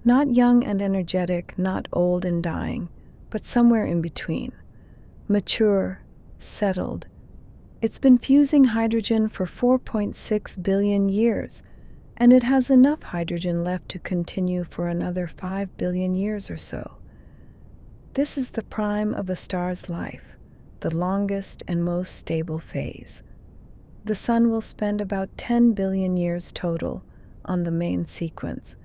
not young and energetic, not old and dying, but somewhere in between. Mature, settled. It's been fusing hydrogen for 4.6 billion years, and it has enough hydrogen left to continue for another 5 billion years or so. This is the prime of a star's life, the longest and most stable phase. The sun will spend about 10 billion years total on the main sequence,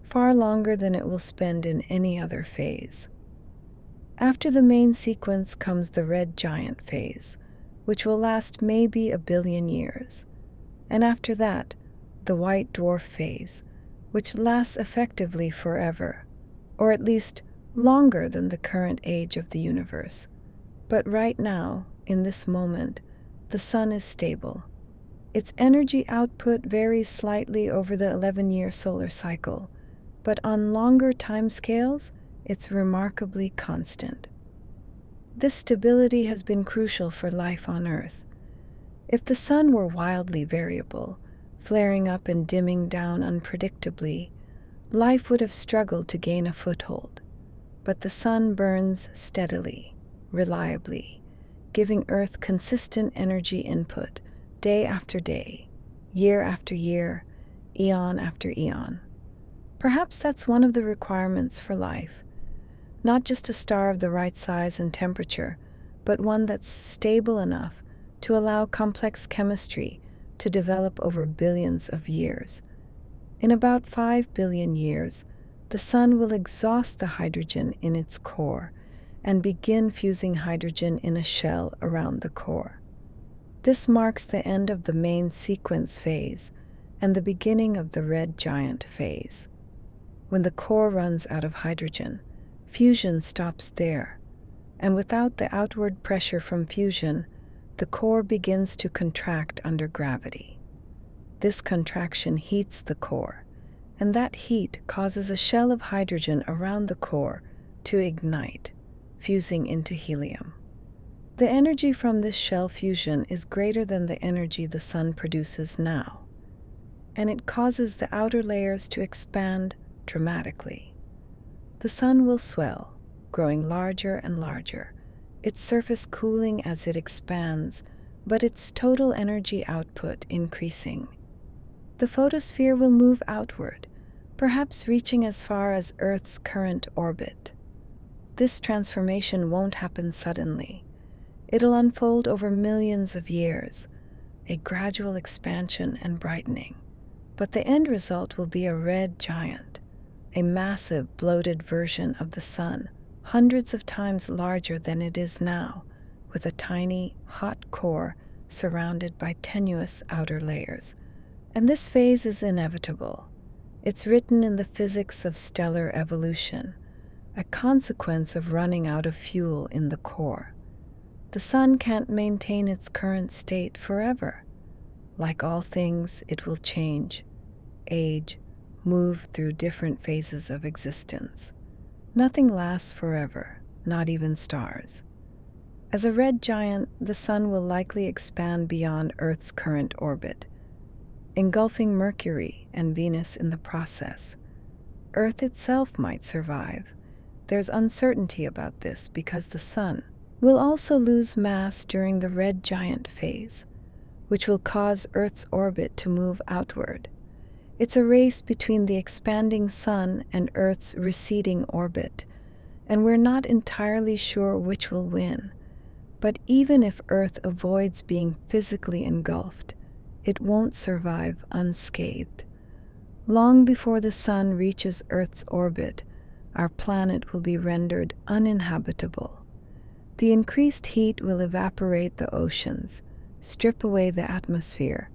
far longer than it will spend in any other phase. After the main sequence comes the red giant phase, which will last maybe 1 billion years. And after that, the white dwarf phase, which lasts effectively forever, or at least longer than the current age of the universe. But right now, in this moment, the sun is stable. Its energy output varies slightly over the 11-year solar cycle, but on longer timescales, it's remarkably constant. This stability has been crucial for life on Earth. If the sun were wildly variable, flaring up and dimming down unpredictably, life would have struggled to gain a foothold. But the sun burns steadily, reliably, giving Earth consistent energy input day after day, year after year, eon after eon. Perhaps that's one of the requirements for life. Not just a star of the right size and temperature, but one that's stable enough to allow complex chemistry to develop over billions of years. In about 5 billion years, the sun will exhaust the hydrogen in its core and begin fusing hydrogen in a shell around the core. This marks the end of the main sequence phase and the beginning of the red giant phase. When the core runs out of hydrogen, fusion stops there, and without the outward pressure from fusion, the core begins to contract under gravity. This contraction heats the core, and that heat causes a shell of hydrogen around the core to ignite, fusing into helium. The energy from this shell fusion is greater than the energy the sun produces now, and it causes the outer layers to expand dramatically. The sun will swell, growing larger and larger, its surface cooling as it expands, but its total energy output increasing. The photosphere will move outward, perhaps reaching as far as Earth's current orbit. This transformation won't happen suddenly. It'll unfold over millions of years, a gradual expansion and brightening. But the end result will be a red giant, a massive, bloated version of the sun, hundreds of times larger than it is now, with a tiny, hot core surrounded by tenuous outer layers. And this phase is inevitable. It's written in the physics of stellar evolution, a consequence of running out of fuel in the core. The sun can't maintain its current state forever. Like all things, it will change, age, move through different phases of existence. Nothing lasts forever, not even stars. As a red giant, the sun will likely expand beyond Earth's current orbit, engulfing Mercury and Venus in the process. Earth itself might survive. There's uncertainty about this because the sun will also lose mass during the red giant phase, which will cause Earth's orbit to move outward. It's a race between the expanding sun and Earth's receding orbit, and we're not entirely sure which will win. But even if Earth avoids being physically engulfed, it won't survive unscathed. Long before the sun reaches Earth's orbit, our planet will be rendered uninhabitable. The increased heat will evaporate the oceans, strip away the atmosphere,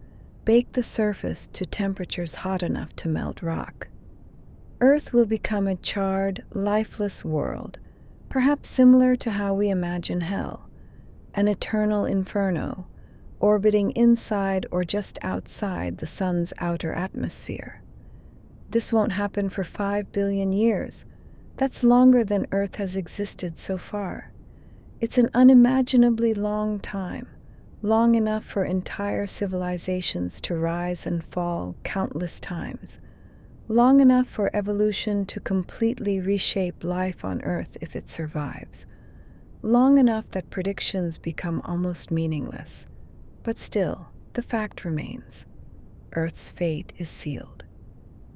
bake the surface to temperatures hot enough to melt rock. Earth will become a charred, lifeless world, perhaps similar to how we imagine hell, an eternal inferno, orbiting inside or just outside the sun's outer atmosphere. This won't happen for 5 billion years. That's longer than Earth has existed so far. It's an unimaginably long time, long enough for entire civilizations to rise and fall countless times, long enough for evolution to completely reshape life on Earth if it survives, long enough that predictions become almost meaningless. But still, the fact remains. Earth's fate is sealed.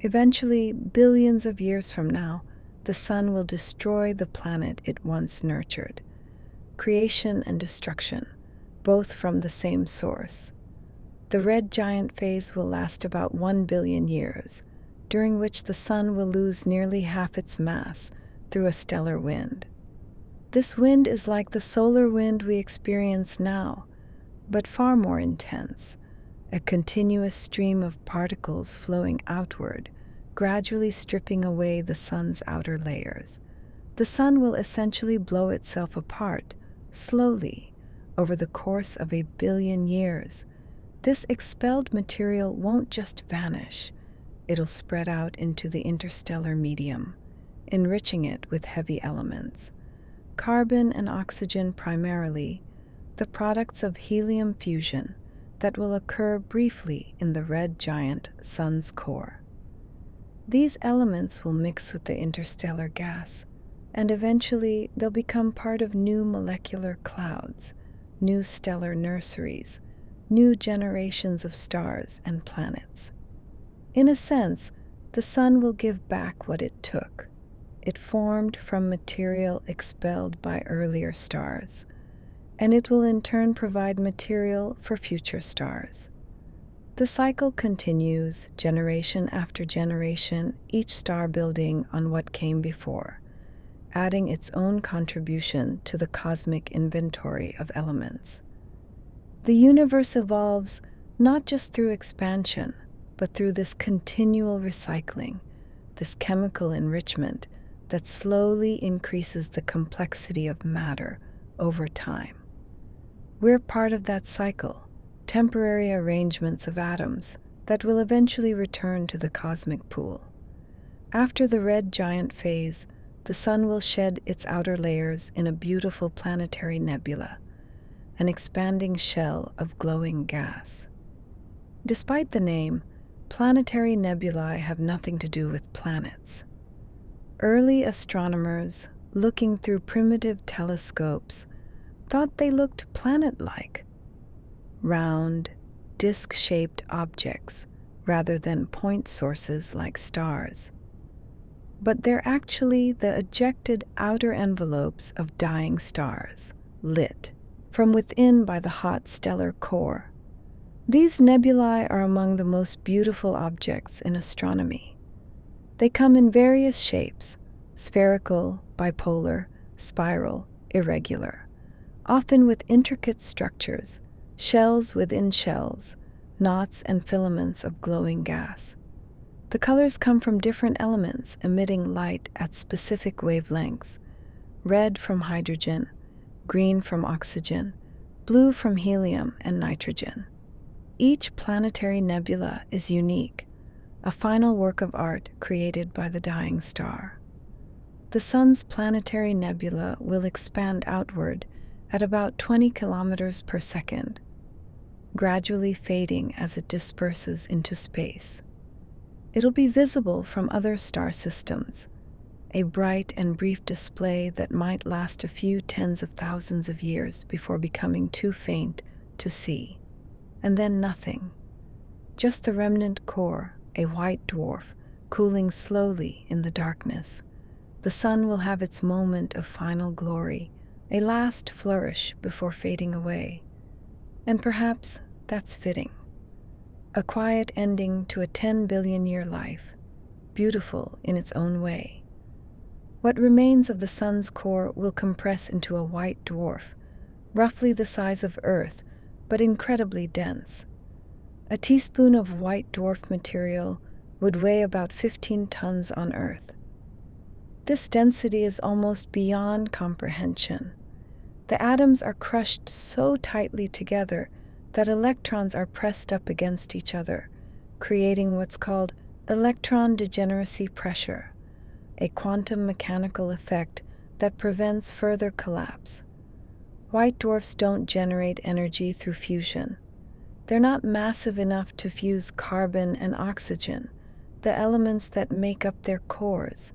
Eventually, billions of years from now, the sun will destroy the planet it once nurtured. Creation and destruction, both from the same source. The red giant phase will last about 1 billion years, during which the sun will lose nearly half its mass through a stellar wind. This wind is like the solar wind we experience now, but far more intense, a continuous stream of particles flowing outward, gradually stripping away the sun's outer layers. The sun will essentially blow itself apart, slowly, over the course of 1 billion years. This expelled material won't just vanish. It'll spread out into the interstellar medium, enriching it with heavy elements. Carbon and oxygen primarily, the products of helium fusion that will occur briefly in the red giant sun's core. These elements will mix with the interstellar gas, and eventually they'll become part of new molecular clouds, new stellar nurseries, new generations of stars and planets. In a sense, the sun will give back what it took. It formed from material expelled by earlier stars, and it will in turn provide material for future stars. The cycle continues generation after generation, each star building on what came before, adding its own contribution to the cosmic inventory of elements. The universe evolves not just through expansion, but through this continual recycling, this chemical enrichment that slowly increases the complexity of matter over time. We're part of that cycle, temporary arrangements of atoms that will eventually return to the cosmic pool. After the red giant phase, the sun will shed its outer layers in a beautiful planetary nebula, an expanding shell of glowing gas. Despite the name, planetary nebulae have nothing to do with planets. Early astronomers, looking through primitive telescopes, thought they looked planet-like, round, disc-shaped objects rather than point sources like stars. But they're actually the ejected outer envelopes of dying stars, lit from within by the hot stellar core. These nebulae are among the most beautiful objects in astronomy. They come in various shapes: spherical, bipolar, spiral, irregular, often with intricate structures, shells within shells, knots and filaments of glowing gas. The colors come from different elements emitting light at specific wavelengths: red from hydrogen, green from oxygen, blue from helium and nitrogen. Each planetary nebula is unique, a final work of art created by the dying star. The sun's planetary nebula will expand outward at about 20 kilometers per second, gradually fading as it disperses into space. It'll be visible from other star systems, a bright and brief display that might last a few tens of thousands of years before becoming too faint to see. And then nothing. Just the remnant core, a white dwarf, cooling slowly in the darkness. The sun will have its moment of final glory, a last flourish before fading away. And perhaps that's fitting. A quiet ending to a 10-billion-year life, beautiful in its own way. What remains of the sun's core will compress into a white dwarf, roughly the size of Earth, but incredibly dense. A teaspoon of white dwarf material would weigh about 15 tons on Earth. This density is almost beyond comprehension. The atoms are crushed so tightly together that electrons are pressed up against each other, creating what's called electron degeneracy pressure, a quantum mechanical effect that prevents further collapse. White dwarfs don't generate energy through fusion. They're not massive enough to fuse carbon and oxygen, the elements that make up their cores.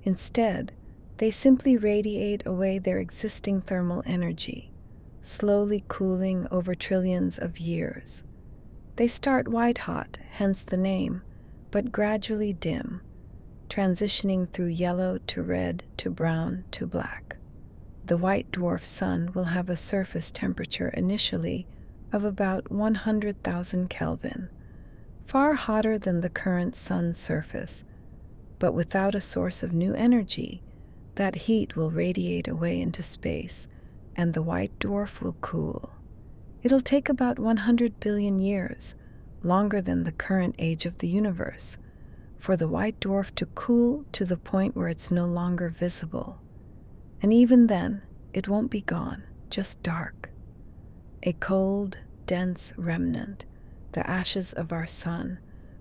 Instead, they simply radiate away their existing thermal energy, slowly cooling over trillions of years. They start white-hot, hence the name, but gradually dim, transitioning through yellow to red to brown to black. The white dwarf sun will have a surface temperature initially of about 100,000 Kelvin, far hotter than the current sun's surface, but without a source of new energy, that heat will radiate away into space, and the white dwarf will cool. It'll take about 100 billion years, longer than the current age of the universe, for the white dwarf to cool to the point where it's no longer visible. And even then, it won't be gone, just dark. A cold, dense remnant, the ashes of our sun,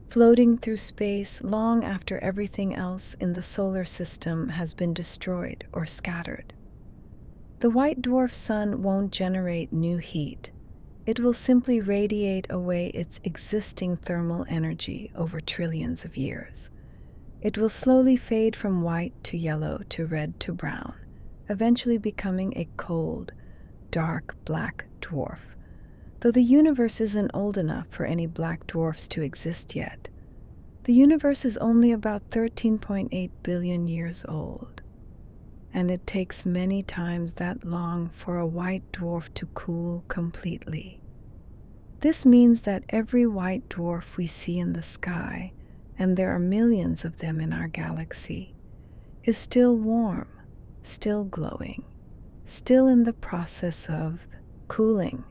floating through space long after everything else in the solar system has been destroyed or scattered. The white dwarf sun won't generate new heat. It will simply radiate away its existing thermal energy over trillions of years. It will slowly fade from white to yellow to red to brown, eventually becoming a cold, dark black dwarf. Though the universe isn't old enough for any black dwarfs to exist yet, the universe is only about 13.8 billion years old, and it takes many times that long for a white dwarf to cool completely. This means that every white dwarf we see in the sky, and there are millions of them in our galaxy, is still warm, still glowing, still in the process of cooling.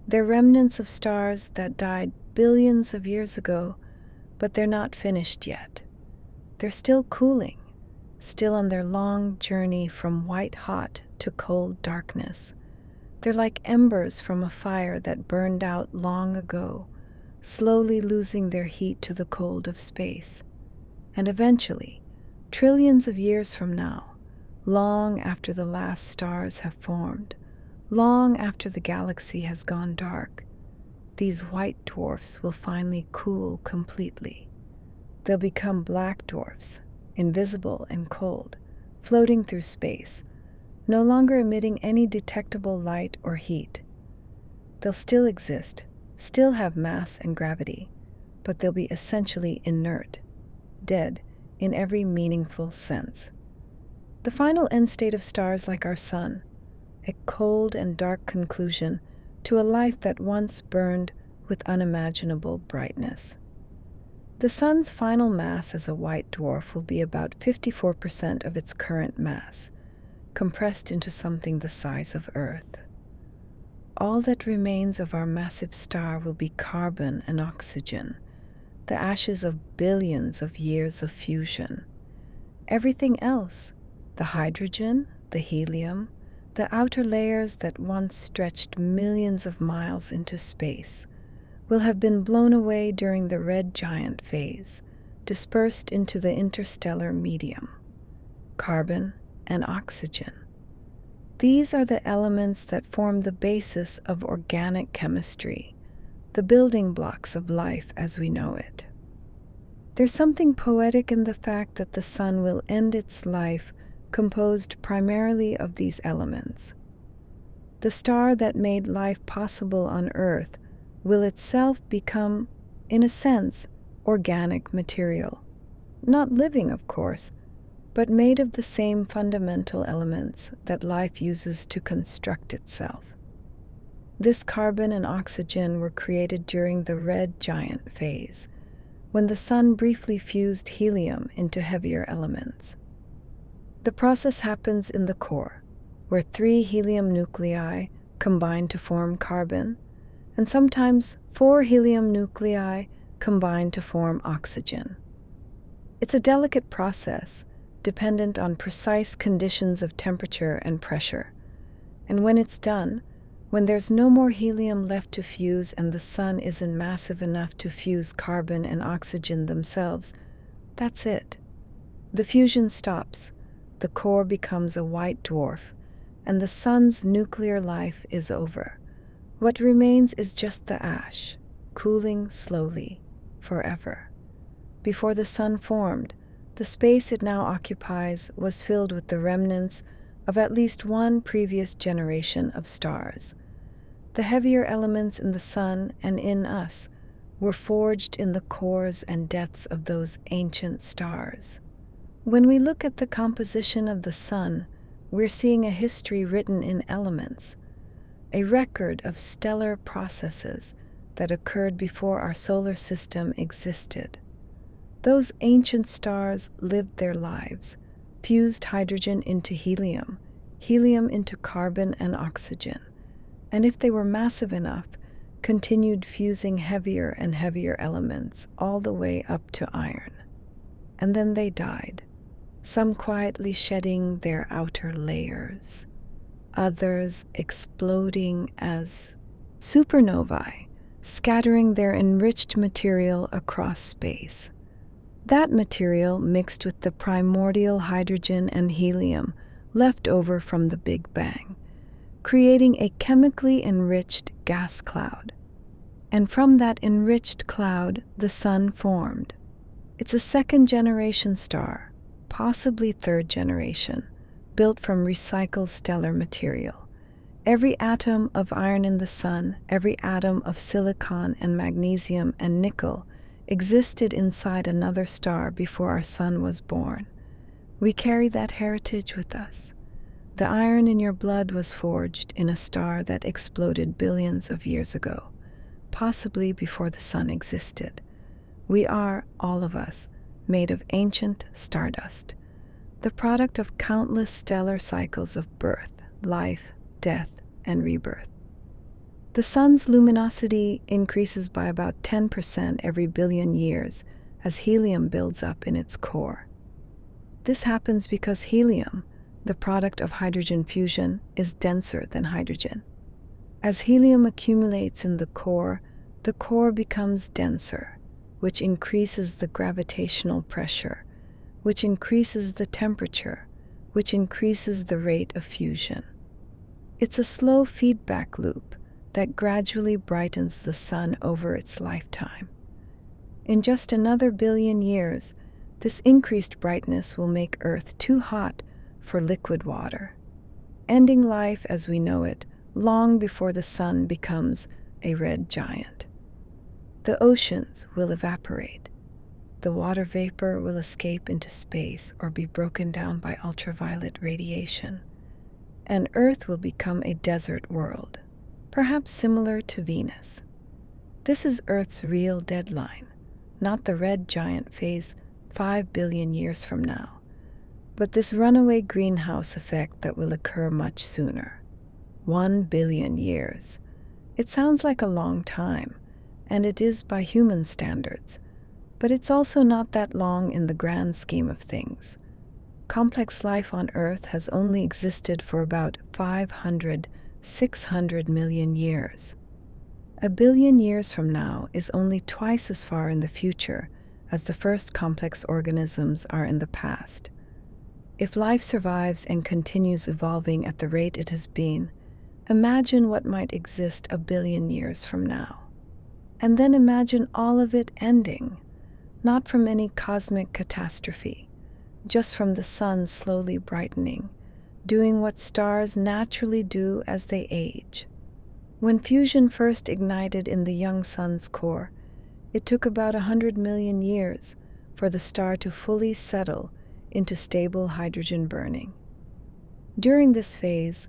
They're remnants of stars that died billions of years ago, but they're not finished yet. They're still cooling, still on their long journey from white hot to cold darkness. They're like embers from a fire that burned out long ago, slowly losing their heat to the cold of space. And eventually, trillions of years from now, long after the last stars have formed, long after the galaxy has gone dark, these white dwarfs will finally cool completely. They'll become black dwarfs, invisible and cold, floating through space, no longer emitting any detectable light or heat. They'll still exist, still have mass and gravity, but they'll be essentially inert, dead in every meaningful sense. The final end state of stars like our sun, a cold and dark conclusion to a life that once burned with unimaginable brightness. The sun's final mass as a white dwarf will be about 54% of its current mass, compressed into something the size of Earth. All that remains of our massive star will be carbon and oxygen, the ashes of billions of years of fusion. Everything else, the hydrogen, the helium, the outer layers that once stretched millions of miles into space, will have been blown away during the red giant phase, dispersed into the interstellar medium, carbon and oxygen. These are the elements that form the basis of organic chemistry, the building blocks of life as we know it. There's something poetic in the fact that the sun will end its life composed primarily of these elements. The star that made life possible on Earth will itself become, in a sense, organic material. Not living, of course, but made of the same fundamental elements that life uses to construct itself. This carbon and oxygen were created during the red giant phase, when the sun briefly fused helium into heavier elements. The process happens in the core, where 3 helium nuclei combine to form carbon, and sometimes 4 helium nuclei combine to form oxygen. It's a delicate process, dependent on precise conditions of temperature and pressure. And when it's done, when there's no more helium left to fuse and the sun isn't massive enough to fuse carbon and oxygen themselves, that's it. The fusion stops, the core becomes a white dwarf, and the sun's nuclear life is over. What remains is just the ash, cooling slowly, forever. Before the sun formed, the space it now occupies was filled with the remnants of at least one previous generation of stars. The heavier elements in the sun and in us were forged in the cores and deaths of those ancient stars. When we look at the composition of the sun, we're seeing a history written in elements, a record of stellar processes that occurred before our solar system existed. Those ancient stars lived their lives, fused hydrogen into helium, helium into carbon and oxygen, and if they were massive enough, continued fusing heavier and heavier elements all the way up to iron. and then they died, some quietly shedding their outer layers, others exploding as supernovae, scattering their enriched material across space. That material mixed with the primordial hydrogen and helium left over from the Big Bang, creating a chemically enriched gas cloud. And from that enriched cloud, the sun formed. It's a second-generation star, possibly third generation, built from recycled stellar material. Every atom of iron in the sun, every atom of silicon and magnesium and nickel existed inside another star before our sun was born. We carry that heritage with us. The iron in your blood was forged in a star that exploded billions of years ago, possibly before the sun existed. We are, all of us, made of ancient stardust, the product of countless stellar cycles of birth, life, death, and rebirth. The sun's luminosity increases by about 10% every billion years as helium builds up in its core. This happens because helium, the product of hydrogen fusion, is denser than hydrogen. As helium accumulates in the core becomes denser, which increases the gravitational pressure, which increases the temperature, which increases the rate of fusion. It's a slow feedback loop that gradually brightens the sun over its lifetime. In just another billion years, this increased brightness will make Earth too hot for liquid water, ending life as we know it long before the sun becomes a red giant. The oceans will evaporate. The water vapor will escape into space or be broken down by ultraviolet radiation, and Earth will become a desert world, perhaps similar to Venus. This is Earth's real deadline, not the red giant phase 5 billion years from now, but this runaway greenhouse effect that will occur much sooner. 1 billion years. It sounds like a long time, and it is by human standards, but it's also not that long in the grand scheme of things. Complex life on Earth has only existed for about 600 million years. A billion years from now is only twice as far in the future as the first complex organisms are in the past. If life survives and continues evolving at the rate it has been, imagine what might exist a billion years from now. And then imagine all of it ending, not from any cosmic catastrophe, just from the sun slowly brightening, doing what stars naturally do as they age. When fusion first ignited in the young sun's core, it took about 100 million years for the star to fully settle into stable hydrogen burning. During this phase,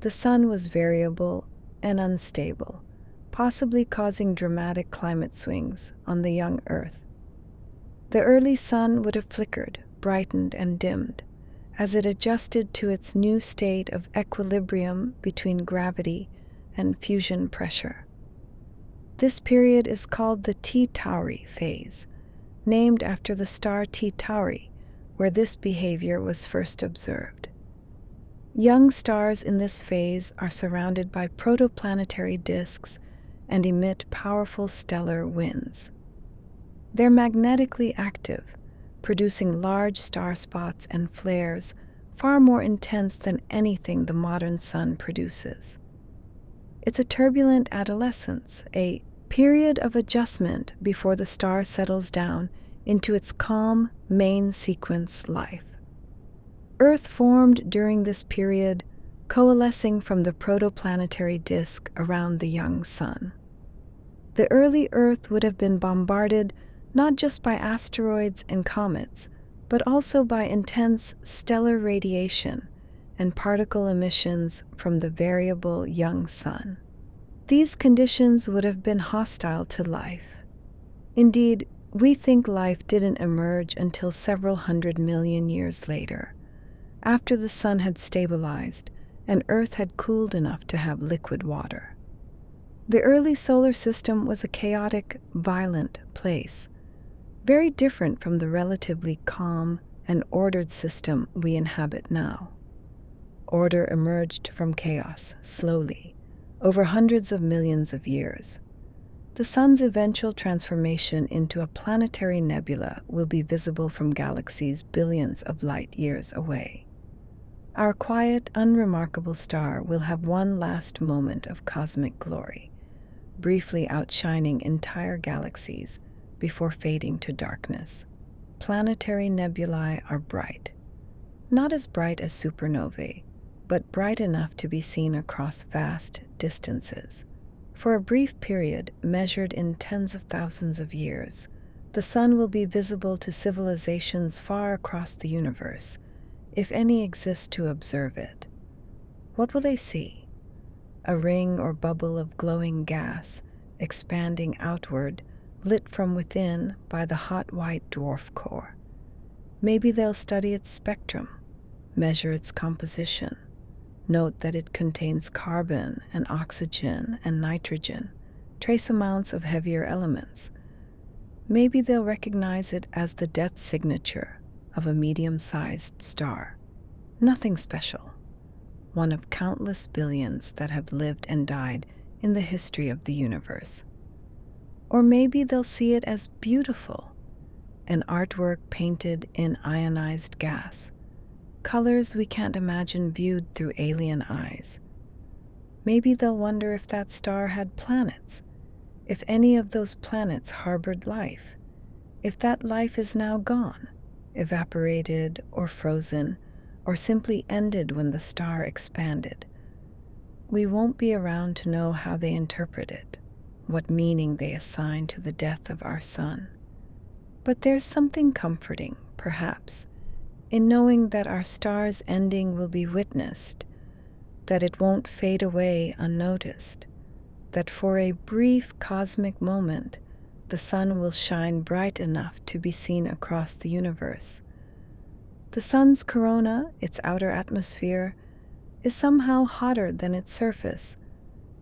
the sun was variable and unstable, possibly causing dramatic climate swings on the young Earth. The early sun would have flickered, brightened, and dimmed as it adjusted to its new state of equilibrium between gravity and fusion pressure. This period is called the T Tauri phase, named after the star T Tauri, where this behavior was first observed. Young stars in this phase are surrounded by protoplanetary disks and emit powerful stellar winds. They're magnetically active, producing large star spots and flares far more intense than anything the modern sun produces. It's a turbulent adolescence, a period of adjustment before the star settles down into its calm main sequence life. Earth formed during this period, coalescing from the protoplanetary disk around the young sun. The early Earth would have been bombarded not just by asteroids and comets, but also by intense stellar radiation and particle emissions from the variable young sun. These conditions would have been hostile to life. Indeed, we think life didn't emerge until several 100 million years later, after the sun had stabilized and Earth had cooled enough to have liquid water. The early solar system was a chaotic, violent place. very different from the relatively calm and ordered system we inhabit now. Order emerged from chaos slowly, over hundreds of millions of years. The Sun's eventual transformation into a planetary nebula will be visible from galaxies billions of light years away. Our quiet, unremarkable star will have one last moment of cosmic glory, briefly outshining entire galaxies before fading to darkness. Planetary nebulae are bright, not as bright as supernovae, but bright enough to be seen across vast distances. For a brief period, measured in tens of thousands of years, the Sun will be visible to civilizations far across the universe, if any exist to observe it. What will they see? A ring or bubble of glowing gas, expanding outward, lit from within by the hot white dwarf core. Maybe they'll study its spectrum, measure its composition, note that it contains carbon and oxygen and nitrogen, trace amounts of heavier elements. Maybe they'll recognize it as the death signature of a medium-sized star. Nothing special, one of countless billions that have lived and died in the history of the universe. Or maybe they'll see it as beautiful, an artwork painted in ionized gas, colors we can't imagine viewed through alien eyes. Maybe they'll wonder if that star had planets, if any of those planets harbored life, if that life is now gone, evaporated or frozen, or simply ended when the star expanded. We won't be around to know how they interpret it, what meaning they assign to the death of our sun. But there's something comforting, perhaps, in knowing that our star's ending will be witnessed, that it won't fade away unnoticed, that for a brief cosmic moment, the sun will shine bright enough to be seen across the universe. The sun's corona, its outer atmosphere, is somehow hotter than its surface,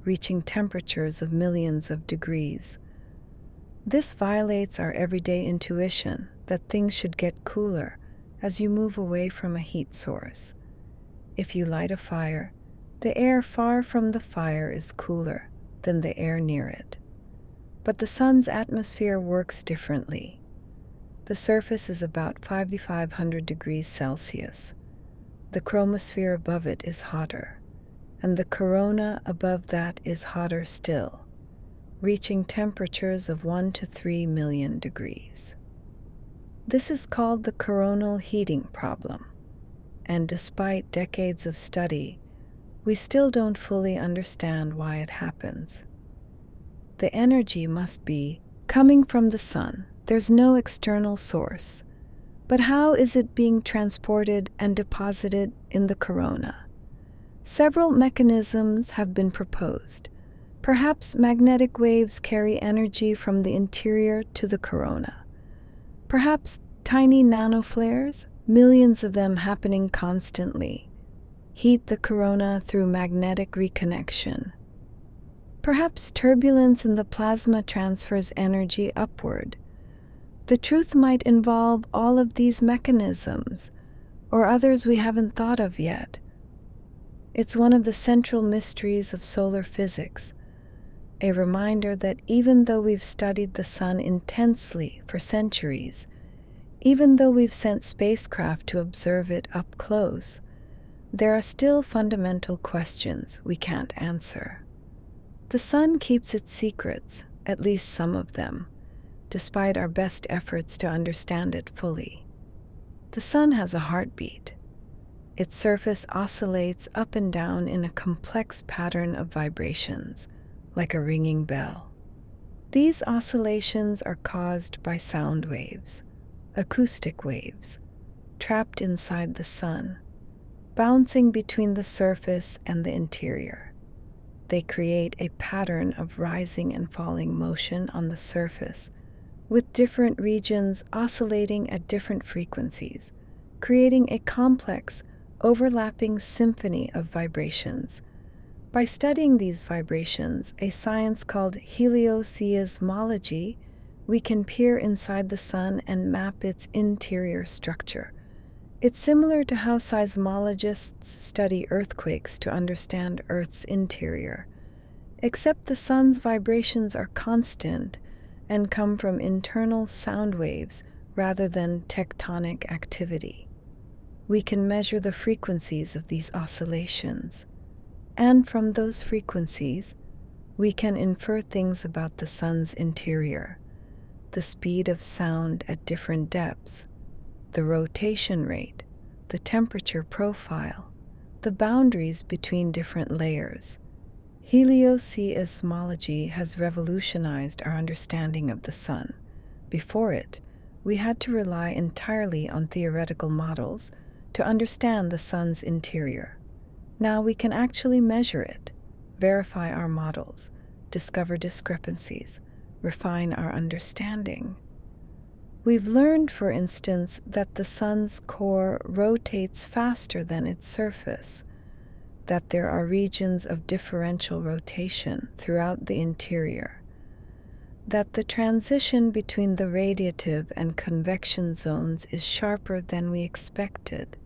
reaching temperatures of millions of degrees. This violates our everyday intuition that things should get cooler as you move away from a heat source. If you light a fire, the air far from the fire is cooler than the air near it. But the sun's atmosphere works differently. The surface is about 5,500 degrees Celsius. The chromosphere above it is hotter, and the corona above that is hotter still, reaching temperatures of 1 to 3 million degrees. This is called the coronal heating problem, and despite decades of study, we still don't fully understand why it happens. The energy must be coming from the sun. There's no external source. But how is it being transported and deposited in the corona? Several mechanisms have been proposed. Perhaps magnetic waves carry energy from the interior to the corona. Perhaps tiny nanoflares, millions of them happening constantly, heat the corona through magnetic reconnection. Perhaps turbulence in the plasma transfers energy upward. The truth might involve all of these mechanisms, or others we haven't thought of yet. It's one of the central mysteries of solar physics, a reminder that even though we've studied the sun intensely for centuries, even though we've sent spacecraft to observe it up close, there are still fundamental questions we can't answer. The sun keeps its secrets, at least some of them, despite our best efforts to understand it fully. The sun has a heartbeat. Its surface oscillates up and down in a complex pattern of vibrations, like a ringing bell. These oscillations are caused by sound waves, acoustic waves, trapped inside the sun, bouncing between the surface and the interior. They create a pattern of rising and falling motion on the surface, with different regions oscillating at different frequencies, creating a complex, overlapping symphony of vibrations. By studying these vibrations, a science called helioseismology we can peer inside the sun and map its interior structure. It's similar to how seismologists study earthquakes to understand Earth's interior, except the sun's vibrations are constant and come from internal sound waves rather than tectonic activity. We can measure the frequencies of these oscillations, and from those frequencies, we can infer things about the sun's interior, the speed of sound at different depths, the rotation rate, the temperature profile, the boundaries between different layers. Helioseismology has revolutionized our understanding of the sun. Before it, we had to rely entirely on theoretical models to understand the sun's interior. Now we can actually measure it, verify our models, discover discrepancies, refine our understanding. We've learned, for instance, that the sun's core rotates faster than its surface, that there are regions of differential rotation throughout the interior, that the transition between the radiative and convection zones is sharper than we expected.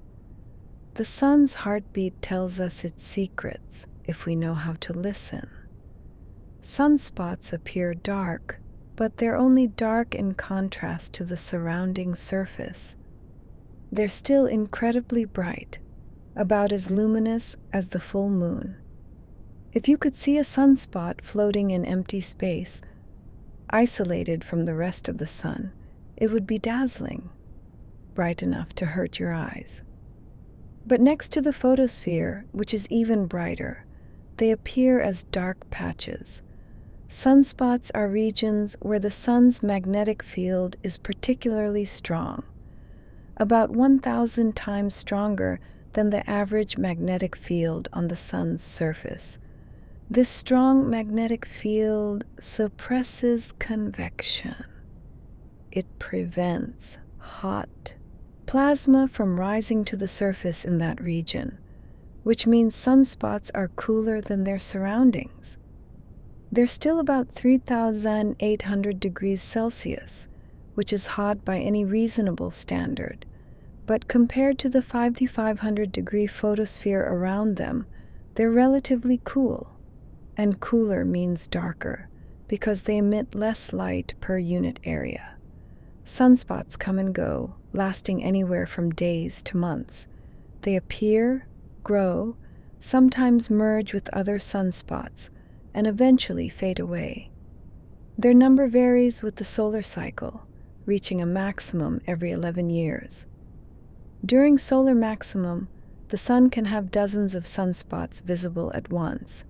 The sun's heartbeat tells us its secrets if we know how to listen. Sunspots appear dark, but they're only dark in contrast to the surrounding surface. They're still incredibly bright, about as luminous as the full moon. If you could see a sunspot floating in empty space, isolated from the rest of the sun, it would be dazzling, bright enough to hurt your eyes. But next to the photosphere, which is even brighter, they appear as dark patches. Sunspots are regions where the sun's magnetic field is particularly strong, about 1,000 times stronger than the average magnetic field on the sun's surface. This strong magnetic field suppresses convection. It prevents hot plasma from rising to the surface in that region, which means sunspots are cooler than their surroundings. They're still about 3,800 degrees Celsius, which is hot by any reasonable standard, but compared to the 5,500-degree photosphere around them, they're relatively cool. And cooler means darker, because they emit less light per unit area. Sunspots come and go, lasting anywhere from days to months. They appear, grow, sometimes merge with other sunspots, and eventually fade away. Their number varies with the solar cycle, reaching a maximum every 11 years. During solar maximum, the sun can have dozens of sunspots visible at once,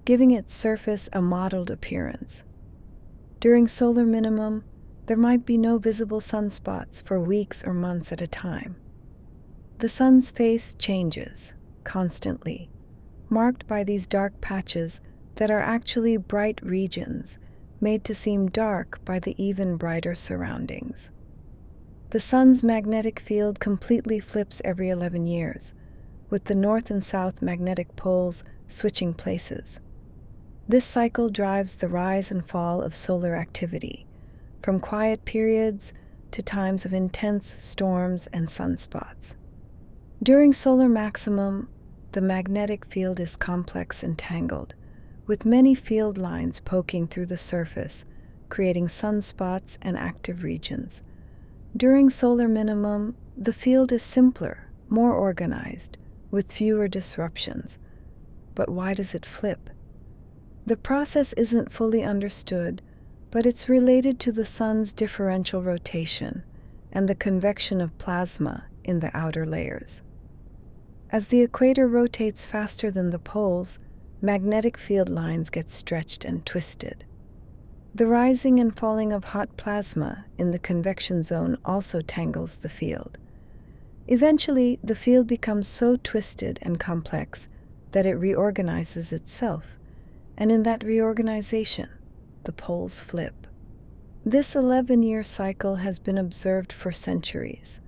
giving its surface a mottled appearance. During solar minimum, there might be no visible sunspots for weeks or months at a time. The sun's face changes constantly, marked by these dark patches that are actually bright regions, made to seem dark by the even brighter surroundings. The sun's magnetic field completely flips every 11 years, with the north and south magnetic poles switching places. This cycle drives the rise and fall of solar activity, from quiet periods to times of intense storms and sunspots. During solar maximum, the magnetic field is complex and tangled, with many field lines poking through the surface, creating sunspots and active regions. During solar minimum, the field is simpler, more organized, with fewer disruptions. But why does it flip? The process isn't fully understood, but it's related to the sun's differential rotation and the convection of plasma in the outer layers. As the equator rotates faster than the poles, magnetic field lines get stretched and twisted. The rising and falling of hot plasma in the convection zone also tangles the field. Eventually, the field becomes so twisted and complex that it reorganizes itself, and in that reorganization, the poles flip. This 11-year cycle has been observed for centuries.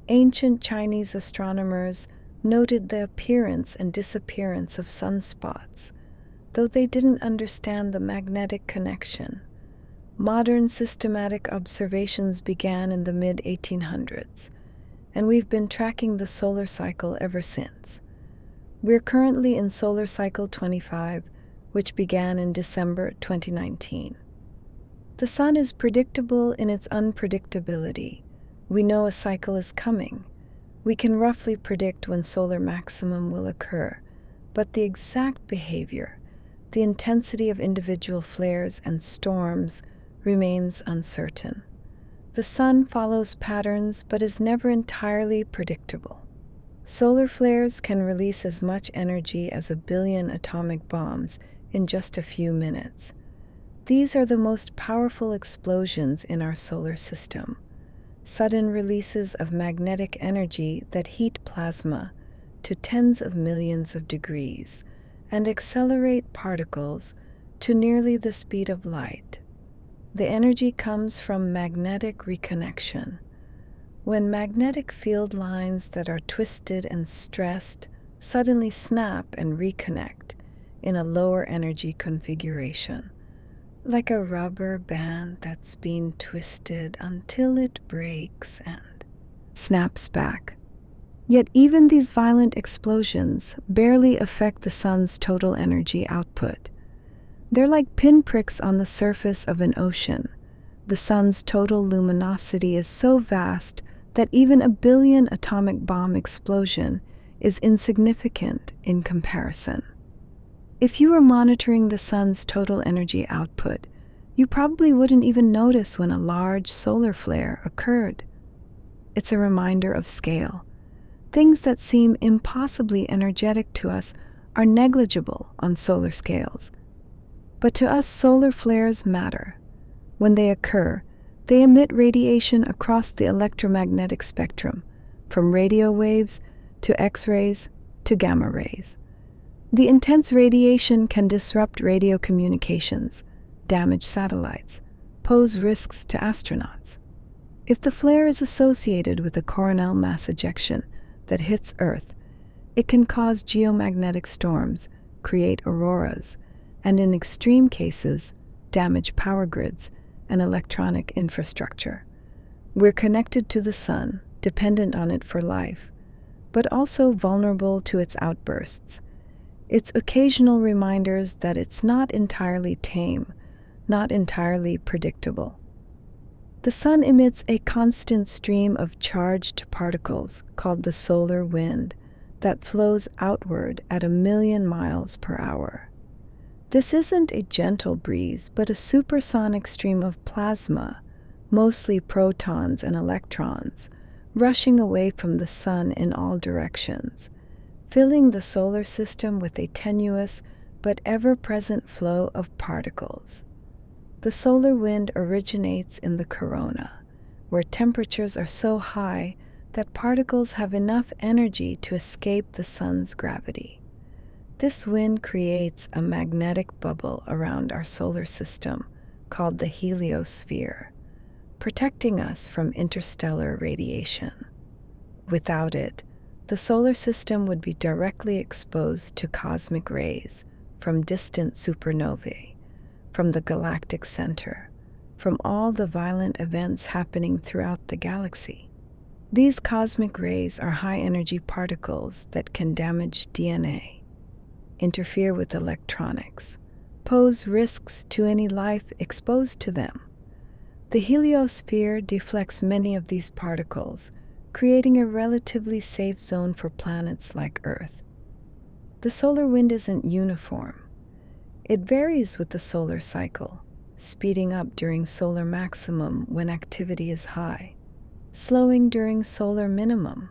Ancient Chinese astronomers noted the appearance and disappearance of sunspots, though they didn't understand the magnetic connection. Modern systematic observations began in the mid-1800s, and we've been tracking the solar cycle ever since. We're currently in solar cycle 25, which began in December 2019. The sun is predictable in its unpredictability. We know a cycle is coming. We can roughly predict when solar maximum will occur, but the exact behavior, the intensity of individual flares and storms remains uncertain. The sun follows patterns but is never entirely predictable. Solar flares can release as much energy as 1 billion atomic bombs in just a few minutes. These are the most powerful explosions in our solar system, sudden releases of magnetic energy that heat plasma to tens of millions of degrees and accelerate particles to nearly the speed of light. The energy comes from magnetic reconnection. When magnetic field lines that are twisted and stressed suddenly snap and reconnect in a lower energy configuration, like a rubber band that's been twisted until it breaks and snaps back. Yet even these violent explosions barely affect the sun's total energy output. They're like pinpricks on the surface of an ocean. The sun's total luminosity is so vast that even 1 billion atomic bomb explosion is insignificant in comparison. If you were monitoring the sun's total energy output, you probably wouldn't even notice when a large solar flare occurred. It's a reminder of scale. Things that seem impossibly energetic to us are negligible on solar scales. But to us, solar flares matter. When they occur, they emit radiation across the electromagnetic spectrum, from radio waves to X-rays to gamma rays. The intense radiation can disrupt radio communications, damage satellites, pose risks to astronauts. If the flare is associated with a coronal mass ejection that hits Earth, it can cause geomagnetic storms, create auroras, and in extreme cases, damage power grids and electronic infrastructure. We're connected to the sun, dependent on it for life, but also vulnerable to its outbursts. Its occasional reminders that it's not entirely tame, not entirely predictable. The sun emits a constant stream of charged particles called the solar wind that flows outward at 1 million miles per hour. This isn't a gentle breeze, but a supersonic stream of plasma, mostly protons and electrons, rushing away from the sun in all directions, filling the solar system with a tenuous but ever-present flow of particles. The solar wind originates in the corona, where temperatures are so high that particles have enough energy to escape the sun's gravity. This wind creates a magnetic bubble around our solar system called the heliosphere, protecting us from interstellar radiation. Without it, the solar system would be directly exposed to cosmic rays from distant supernovae, from the galactic center, from all the violent events happening throughout the galaxy. These cosmic rays are high-energy particles that can damage DNA, interfere with electronics, pose risks to any life exposed to them. The heliosphere deflects many of these particles, creating a relatively safe zone for planets like Earth. The solar wind isn't uniform. It varies with the solar cycle, speeding up during solar maximum when activity is high, slowing during solar minimum.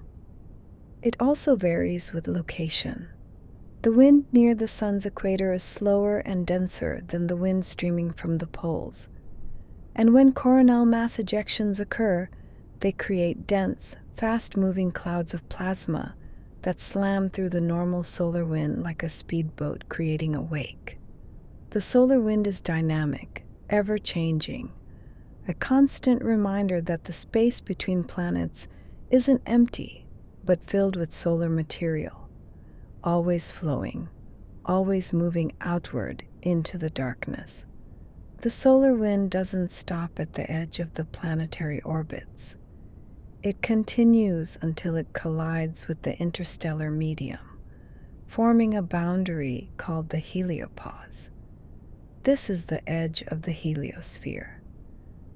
It also varies with location. The wind near the sun's equator is slower and denser than the wind streaming from the poles. And when coronal mass ejections occur, they create dense, fast-moving clouds of plasma that slam through the normal solar wind like a speedboat creating a wake. The solar wind is dynamic, ever-changing, a constant reminder that the space between planets isn't empty, but filled with solar material, always flowing, always moving outward into the darkness. The solar wind doesn't stop at the edge of the planetary orbits. It continues until it collides with the interstellar medium, forming a boundary called the heliopause. This is the edge of the heliosphere,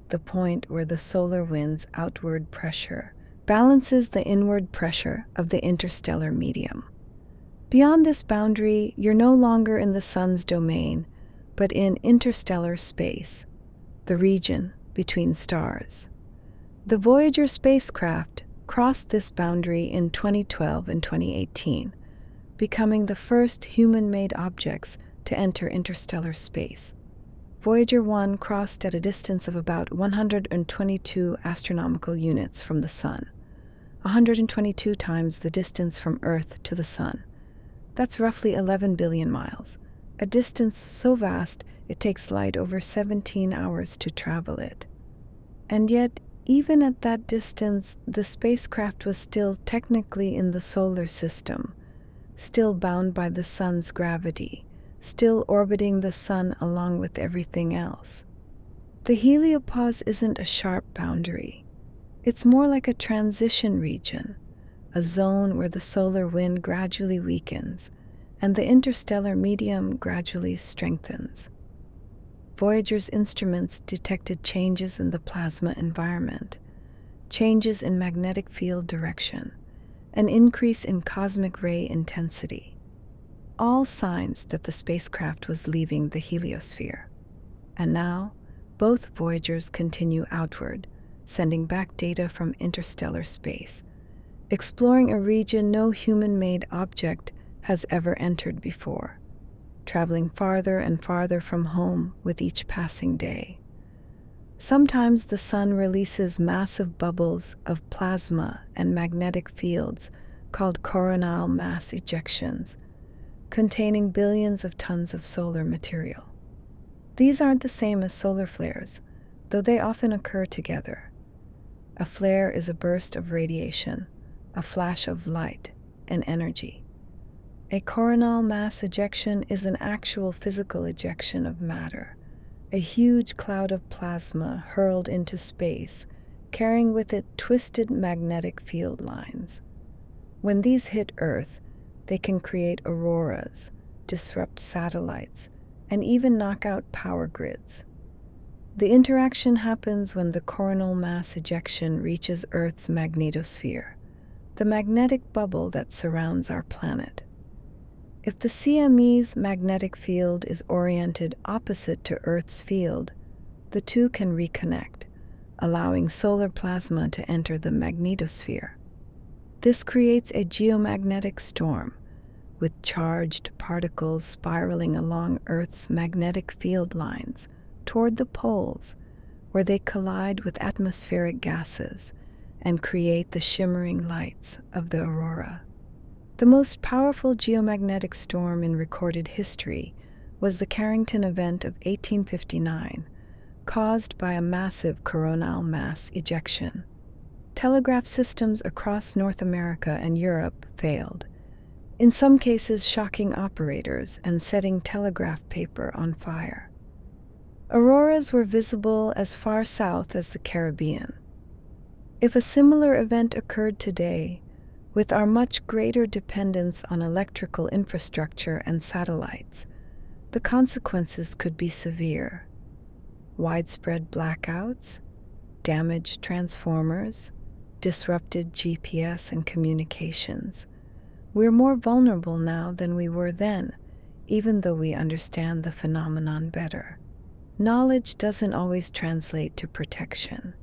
the point where the solar wind's outward pressure balances the inward pressure of the interstellar medium. Beyond this boundary, you're no longer in the sun's domain, but in interstellar space, the region between stars. The Voyager spacecraft crossed this boundary in 2012 and 2018, becoming the first human-made objects to enter interstellar space. Voyager 1 crossed at a distance of about 122 astronomical units from the Sun, 122 times the distance from Earth to the Sun. That's roughly 11 billion miles, a distance so vast it takes light over 17 hours to travel it. And yet, even at that distance, the spacecraft was still technically in the solar system, still bound by the Sun's gravity, still orbiting the Sun along with everything else. The heliopause isn't a sharp boundary. It's more like a transition region, a zone where the solar wind gradually weakens and the interstellar medium gradually strengthens. Voyager's instruments detected changes in the plasma environment, changes in magnetic field direction, an increase in cosmic ray intensity, all signs that the spacecraft was leaving the heliosphere. And now, both Voyagers continue outward, sending back data from interstellar space, exploring a region no human-made object has ever entered before, traveling farther and farther from home with each passing day. Sometimes the Sun releases massive bubbles of plasma and magnetic fields called coronal mass ejections, containing billions of tons of solar material. These aren't the same as solar flares, though they often occur together. A flare is a burst of radiation, a flash of light and energy. A coronal mass ejection is an actual physical ejection of matter, a huge cloud of plasma hurled into space, carrying with it twisted magnetic field lines. When these hit Earth, they can create auroras, disrupt satellites, and even knock out power grids. The interaction happens when the coronal mass ejection reaches Earth's magnetosphere, the magnetic bubble that surrounds our planet. If the CME's magnetic field is oriented opposite to Earth's field, the two can reconnect, allowing solar plasma to enter the magnetosphere. This creates a geomagnetic storm, with charged particles spiraling along Earth's magnetic field lines toward the poles, where they collide with atmospheric gases and create the shimmering lights of the aurora. The most powerful geomagnetic storm in recorded history was the Carrington event of 1859, caused by a massive coronal mass ejection. Telegraph systems across North America and Europe failed, in some cases shocking operators and setting telegraph paper on fire. Auroras were visible as far south as the Caribbean. If a similar event occurred today, with our much greater dependence on electrical infrastructure and satellites, the consequences could be severe. Widespread blackouts, damaged transformers, disrupted GPS and communications. We're more vulnerable now than we were then, even though we understand the phenomenon better. Knowledge doesn't always translate to protection.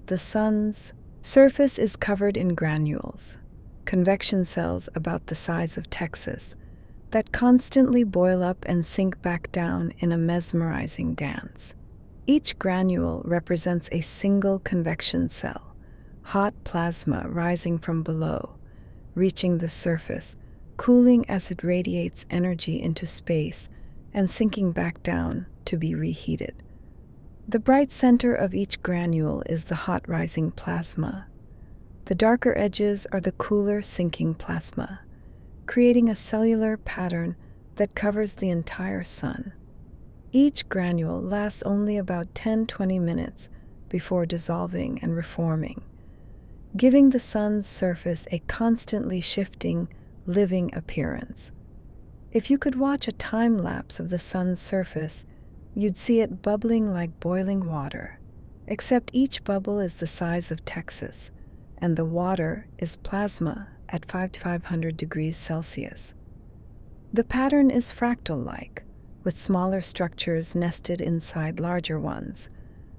The Sun's surface is covered in granules, convection cells about the size of Texas, that constantly boil up and sink back down in a mesmerizing dance. Each granule represents a single convection cell, hot plasma rising from below, reaching the surface, cooling as it radiates energy into space, and sinking back down to be reheated. The bright center of each granule is the hot rising plasma. The darker edges are the cooler sinking plasma, creating a cellular pattern that covers the entire Sun. Each granule lasts only about 10-20 minutes before dissolving and reforming, giving the sun's surface a constantly shifting, living appearance. If you could watch a time lapse of the sun's surface, you'd see it bubbling like boiling water, except each bubble is the size of Texas, and the water is plasma at 500 degrees Celsius. The pattern is fractal-like, with smaller structures nested inside larger ones,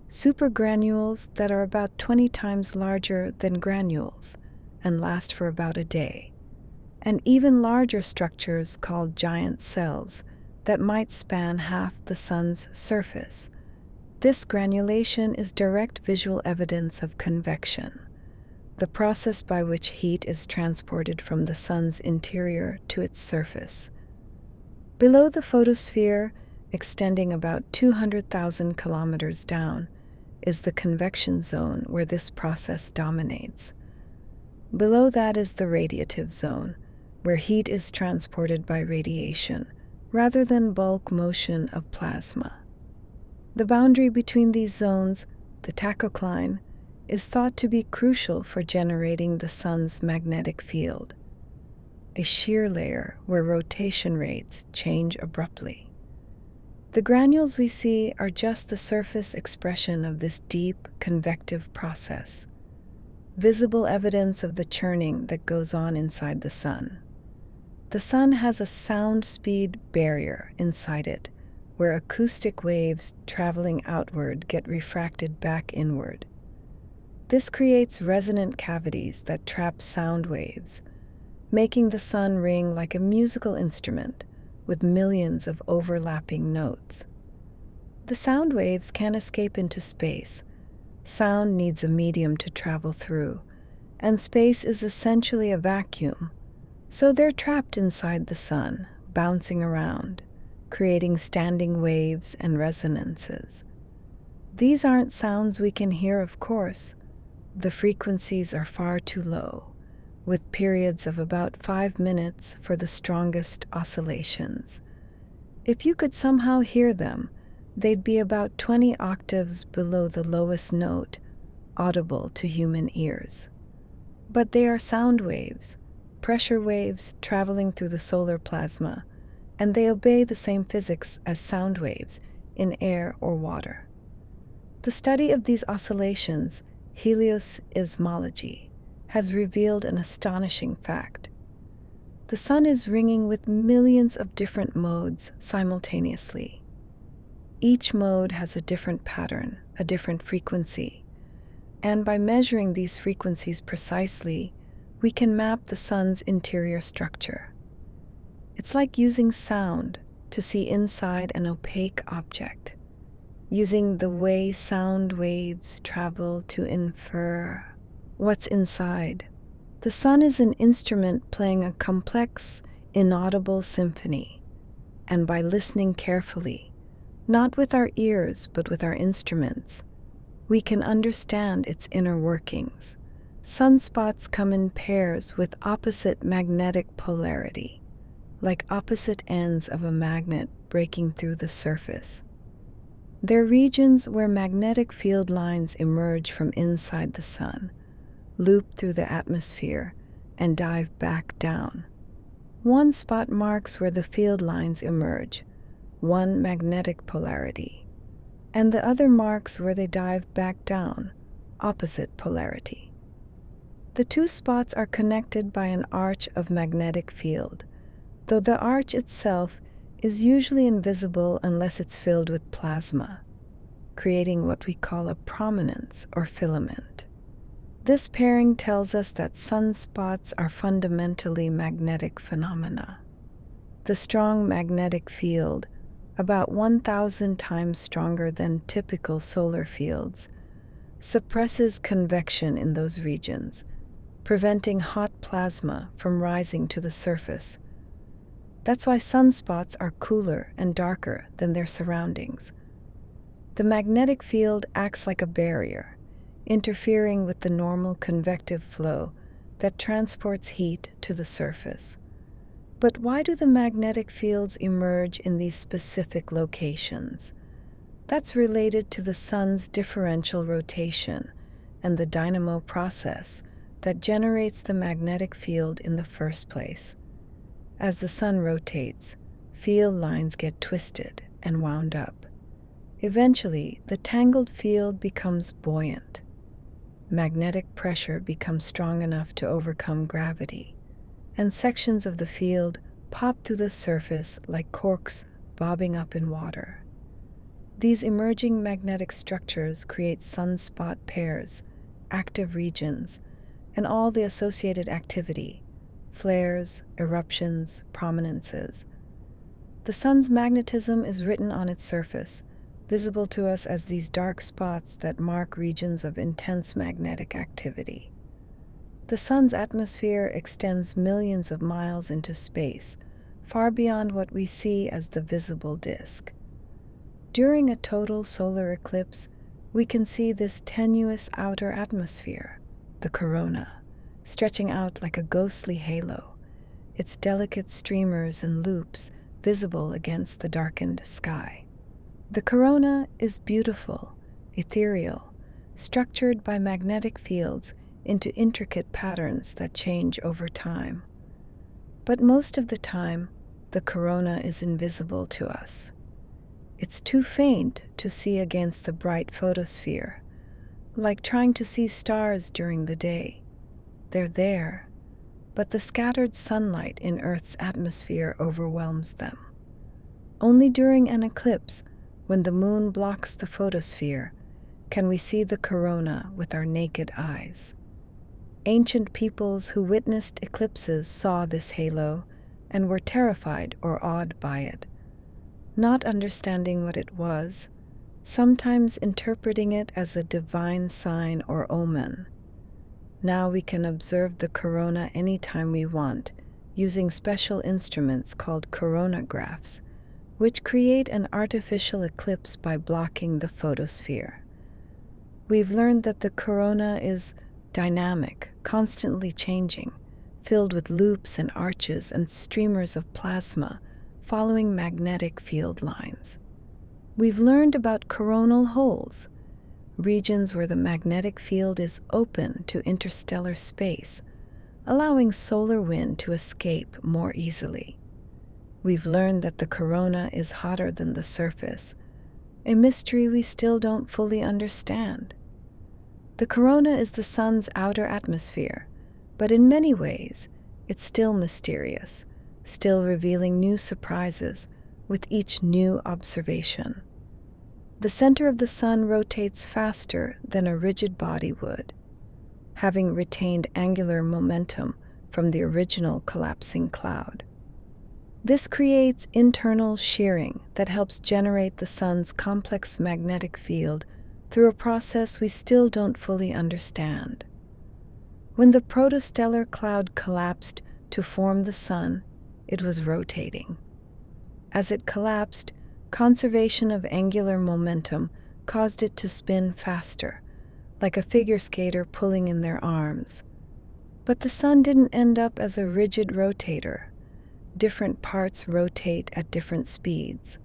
supergranules that are about 20 times larger than granules and last for about a day, and even larger structures called giant cells that might span half the sun's surface. This granulation is direct visual evidence of convection, the process by which heat is transported from the sun's interior to its surface. Below the photosphere, extending about 200,000 kilometers down, is the convection zone where this process dominates. Below that is the radiative zone, where heat is transported by radiation rather than bulk motion of plasma. The boundary between these zones, the tachocline, is thought to be crucial for generating the sun's magnetic field, a shear layer where rotation rates change abruptly. The granules we see are just the surface expression of this deep convective process, visible evidence of the churning that goes on inside the sun. The sun has a sound speed barrier inside it, where acoustic waves traveling outward get refracted back inward. This creates resonant cavities that trap sound waves, making the sun ring like a musical instrument with millions of overlapping notes. The sound waves can't escape into space. Sound needs a medium to travel through, and space is essentially a vacuum, so they're trapped inside the sun, bouncing around, creating standing waves and resonances. These aren't sounds we can hear, of course. The frequencies are far too low, with periods of about 5 minutes for the strongest oscillations. If you could somehow hear them, they'd be about 20 octaves below the lowest note, audible to human ears. But they are sound waves, pressure waves traveling through the solar plasma, and they obey the same physics as sound waves in air or water. The study of these oscillations, heliosismology, has revealed an astonishing fact. The sun is ringing with millions of different modes simultaneously. Each mode has a different pattern, a different frequency, and by measuring these frequencies precisely, we can map the sun's interior structure. It's like using sound to see inside an opaque object, using the way sound waves travel to infer what's inside. The sun is an instrument playing a complex, inaudible symphony, and by listening carefully, not with our ears but with our instruments, we can understand its inner workings. Sunspots come in pairs with opposite magnetic polarity, like opposite ends of a magnet breaking through the surface. They're regions where magnetic field lines emerge from inside the sun, loop through the atmosphere, and dive back down. One spot marks where the field lines emerge, one magnetic polarity, and the other marks where they dive back down, opposite polarity. The two spots are connected by an arch of magnetic field, though the arch itself is usually invisible unless it's filled with plasma, creating what we call a prominence or filament. This pairing tells us that sunspots are fundamentally magnetic phenomena. The strong magnetic field, about 1,000 times stronger than typical solar fields, suppresses convection in those regions, preventing hot plasma from rising to the surface. That's why sunspots are cooler and darker than their surroundings. The magnetic field acts like a barrier, interfering with the normal convective flow that transports heat to the surface. But why do the magnetic fields emerge in these specific locations? That's related to the sun's differential rotation and the dynamo process that generates the magnetic field in the first place. As the sun rotates, field lines get twisted and wound up. Eventually, the tangled field becomes buoyant. Magnetic pressure becomes strong enough to overcome gravity, and sections of the field pop through the surface like corks bobbing up in water. These emerging magnetic structures create sunspot pairs, active regions, and all the associated activity, flares, eruptions, prominences. The sun's magnetism is written on its surface, visible to us as these dark spots that mark regions of intense magnetic activity. The sun's atmosphere extends millions of miles into space, far beyond what we see as the visible disk. During a total solar eclipse, we can see this tenuous outer atmosphere, the corona, stretching out like a ghostly halo, its delicate streamers and loops visible against the darkened sky. The corona is beautiful, ethereal, structured by magnetic fields into intricate patterns that change over time. But most of the time, the corona is invisible to us. It's too faint to see against the bright photosphere, like trying to see stars during the day. They're there, but the scattered sunlight in Earth's atmosphere overwhelms them. Only during an eclipse, when the moon blocks the photosphere, can we see the corona with our naked eyes. Ancient peoples who witnessed eclipses saw this halo and were terrified or awed by it, not understanding what it was, sometimes interpreting it as a divine sign or omen. Now we can observe the corona anytime we want, using special instruments called coronagraphs, which create an artificial eclipse by blocking the photosphere. We've learned that the corona is dynamic, constantly changing, filled with loops and arches and streamers of plasma following magnetic field lines. We've learned about coronal holes, regions where the magnetic field is open to interstellar space, allowing solar wind to escape more easily. We've learned that the corona is hotter than the surface, a mystery we still don't fully understand. The corona is the sun's outer atmosphere, but in many ways, it's still mysterious, still revealing new surprises with each new observation. The center of the sun rotates faster than a rigid body would, having retained angular momentum from the original collapsing cloud. This creates internal shearing that helps generate the sun's complex magnetic field through a process we still don't fully understand. When the protostellar cloud collapsed to form the sun, it was rotating. As it collapsed, conservation of angular momentum caused it to spin faster, like a figure skater pulling in their arms. But the sun didn't end up as a rigid rotator. Different parts rotate at different speeds.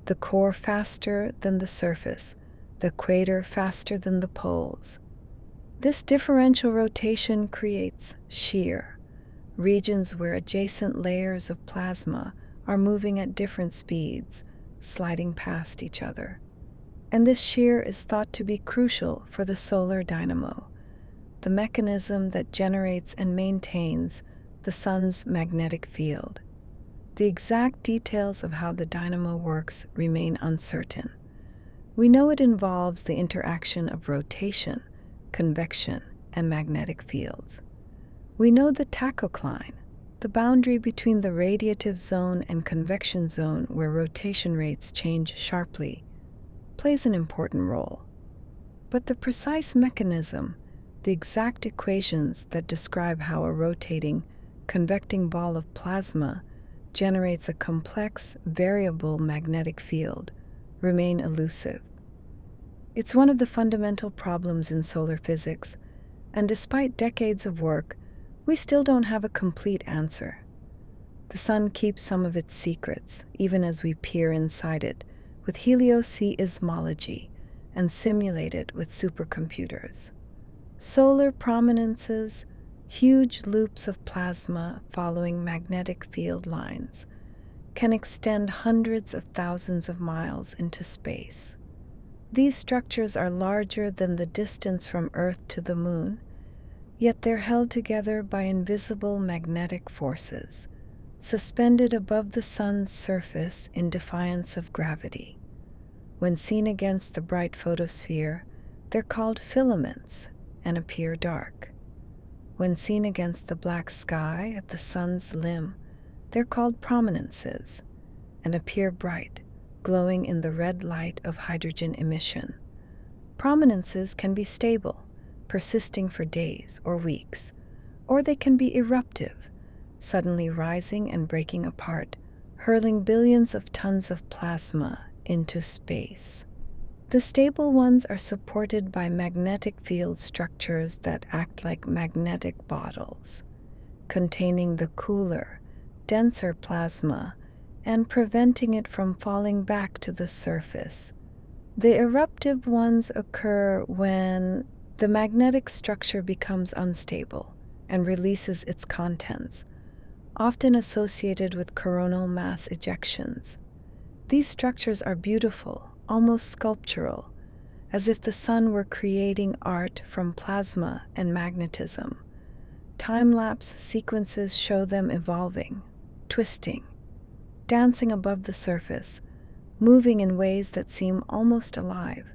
The core faster than the surface, the equator faster than the poles. This differential rotation creates shear, regions where adjacent layers of plasma are moving at different speeds, sliding past each other. And this shear is thought to be crucial for the solar dynamo, the mechanism that generates and maintains the sun's magnetic field. The exact details of how the dynamo works remain uncertain. We know it involves the interaction of rotation, convection, and magnetic fields. We know the tachocline, the boundary between the radiative zone and convection zone where rotation rates change sharply, plays an important role. But the precise mechanism, the exact equations that describe how a rotating, convecting ball of plasma generates a complex, variable magnetic field, remain elusive. It's one of the fundamental problems in solar physics, and despite decades of work, we still don't have a complete answer. The sun keeps some of its secrets, even as we peer inside it, with helioseismology and simulate it with supercomputers. Solar prominences, huge loops of plasma following magnetic field lines, can extend hundreds of thousands of miles into space. These structures are larger than the distance from Earth to the Moon, yet they're held together by invisible magnetic forces, suspended above the sun's surface in defiance of gravity. When seen against the bright photosphere, they're called filaments and appear dark. When seen against the black sky at the sun's limb, they're called prominences and appear bright, glowing in the red light of hydrogen emission. Prominences can be stable, persisting for days or weeks, or they can be eruptive, suddenly rising and breaking apart, hurling billions of tons of plasma into space. The stable ones are supported by magnetic field structures that act like magnetic bottles, containing the cooler, denser plasma and preventing it from falling back to the surface. The eruptive ones occur when the magnetic structure becomes unstable and releases its contents, often associated with coronal mass ejections. These structures are beautiful, almost sculptural, as if the sun were creating art from plasma and magnetism. Time-lapse sequences show them evolving, twisting, dancing above the surface, moving in ways that seem almost alive.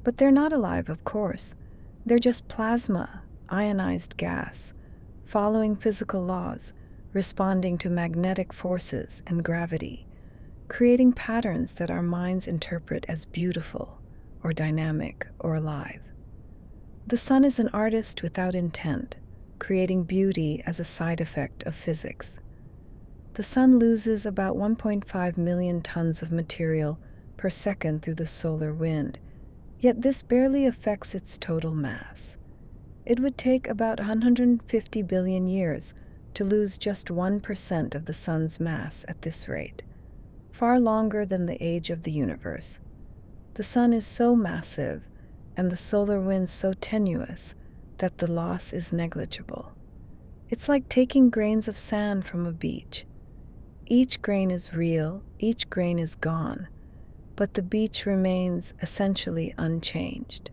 But they're not alive, of course. They're just plasma, ionized gas, following physical laws, responding to magnetic forces and gravity, creating patterns that our minds interpret as beautiful or dynamic or alive. The sun is an artist without intent, creating beauty as a side effect of physics. The sun loses about 1.5 million tons of material per second through the solar wind, yet this barely affects its total mass. It would take about 150 billion years to lose just 1% of the sun's mass at this rate, far longer than the age of the universe. The sun is so massive and the solar wind so tenuous that the loss is negligible. It's like taking grains of sand from a beach. Each grain is real, each grain is gone, but the beach remains essentially unchanged.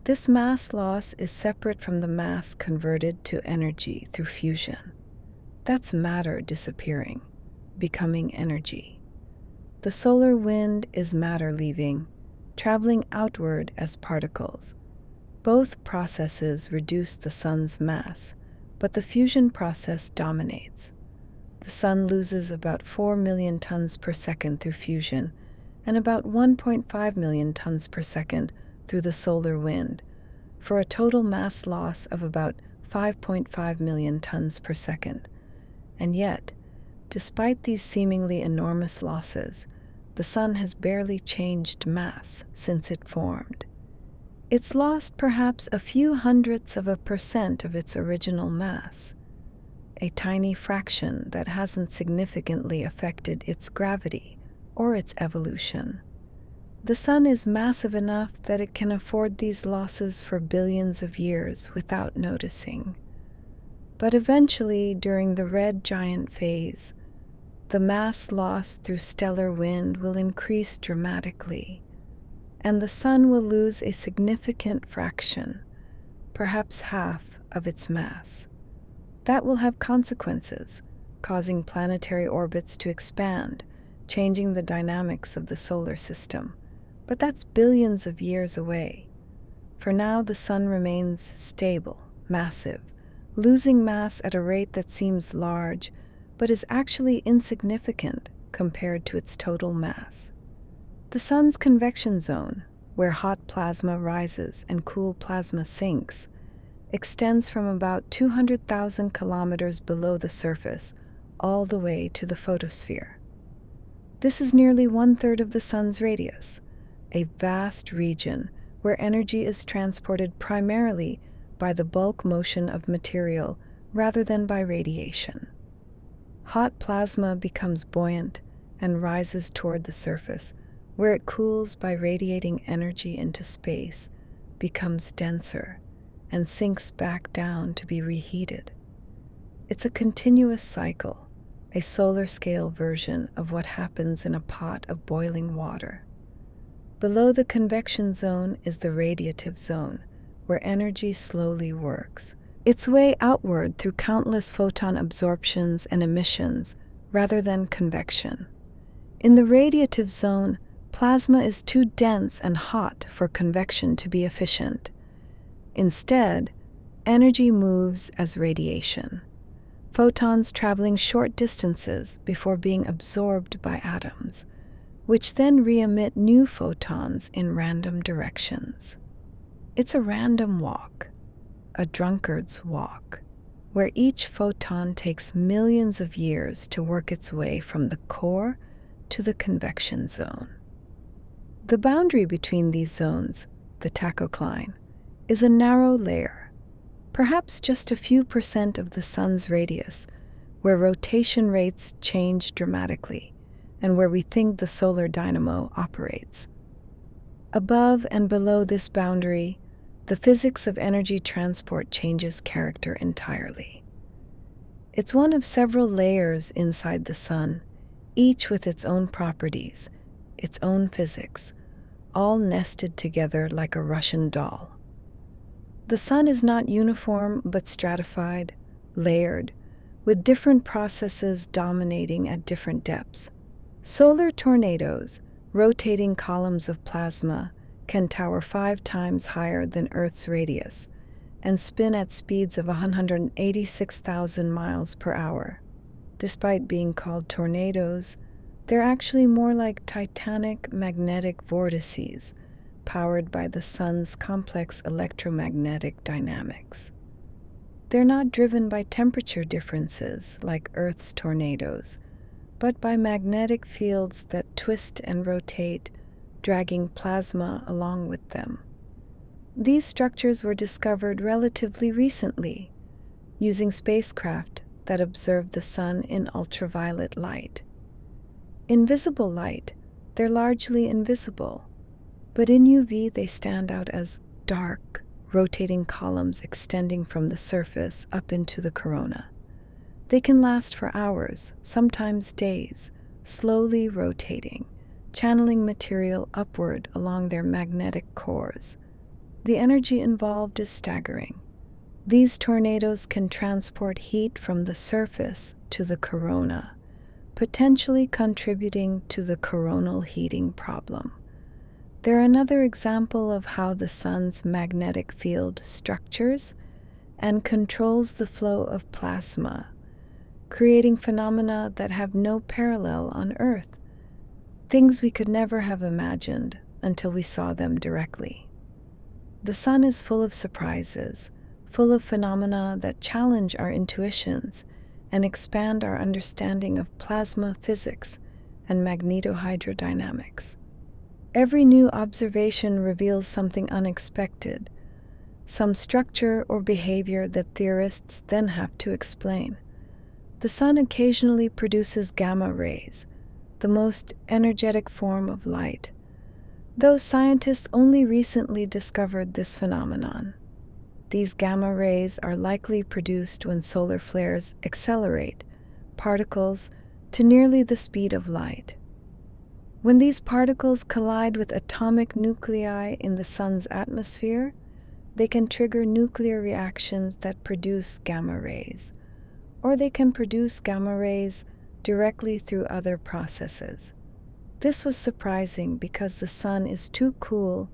This mass loss is separate from the mass converted to energy through fusion. That's matter disappearing, becoming energy. The solar wind is matter leaving, traveling outward as particles. Both processes reduce the sun's mass, but the fusion process dominates. The sun loses about 4 million tons per second through fusion and about 1.5 million tons per second through the solar wind, for a total mass loss of about 5.5 million tons per second. And yet, despite these seemingly enormous losses, the sun has barely changed mass since it formed. It's lost perhaps a few hundredths of a percent of its original mass, a tiny fraction that hasn't significantly affected its gravity or its evolution. The sun is massive enough that it can afford these losses for billions of years without noticing. But eventually, during the red giant phase, the mass loss through stellar wind will increase dramatically, and the sun will lose a significant fraction, perhaps half of its mass. That will have consequences, causing planetary orbits to expand, changing the dynamics of the solar system. But that's billions of years away. For now, the sun remains stable, massive, losing mass at a rate that seems large, but is actually insignificant compared to its total mass. The sun's convection zone, where hot plasma rises and cool plasma sinks, extends from about 200,000 kilometers below the surface all the way to the photosphere. This is nearly 1/3 of the sun's radius, a vast region where energy is transported primarily by the bulk motion of material rather than by radiation. hot plasma becomes buoyant and rises toward the surface, where it cools by radiating energy into space, becomes denser, and sinks back down to be reheated. It's a continuous cycle, a solar-scale version of what happens in a pot of boiling water. Below the convection zone is the radiative zone, where energy slowly works its way outward through countless photon absorptions and emissions rather than convection. In the radiative zone, plasma is too dense and hot for convection to be efficient. Instead, energy moves as radiation, photons traveling short distances before being absorbed by atoms, which then re-emit new photons in random directions. It's a random walk, a drunkard's walk, where each photon takes millions of years to work its way from the core to the convection zone. The boundary between these zones, the tachocline, is a narrow layer, perhaps just a few % of the sun's radius, where rotation rates change dramatically and where we think the solar dynamo operates. Above and below this boundary, the physics of energy transport changes character entirely. It's one of several layers inside the sun, each with its own properties, its own physics, all nested together like a Russian doll. The sun is not uniform but stratified, layered, with different processes dominating at different depths. Solar tornadoes, rotating columns of plasma, can tower 5 times higher than Earth's radius and spin at speeds of 186,000 miles per hour. Despite being called tornadoes, they're actually more like titanic magnetic vortices powered by the sun's complex electromagnetic dynamics. They're not driven by temperature differences like Earth's tornadoes, but by magnetic fields that twist and rotate, dragging plasma along with them. These structures were discovered relatively recently, using spacecraft that observed the sun in ultraviolet light. In visible light, they're largely invisible, but in UV they stand out as dark, rotating columns extending from the surface up into the corona. They can last for hours, sometimes days, slowly rotating, channeling material upward along their magnetic cores. The energy involved is staggering. These tornadoes can transport heat from the surface to the corona, potentially contributing to the coronal heating problem. They're another example of how the sun's magnetic field structures and controls the flow of plasma, creating phenomena that have no parallel on Earth, things we could never have imagined until we saw them directly. The sun is full of surprises, full of phenomena that challenge our intuitions and expand our understanding of plasma physics and magnetohydrodynamics. Every new observation reveals something unexpected, some structure or behavior that theorists then have to explain. The sun occasionally produces gamma rays, the most energetic form of light, though scientists only recently discovered this phenomenon. These gamma rays are likely produced when solar flares accelerate particles to nearly the speed of light. When these particles collide with atomic nuclei in the sun's atmosphere, they can trigger nuclear reactions that produce gamma rays, or they can produce gamma rays directly through other processes. This was surprising because the sun is too cool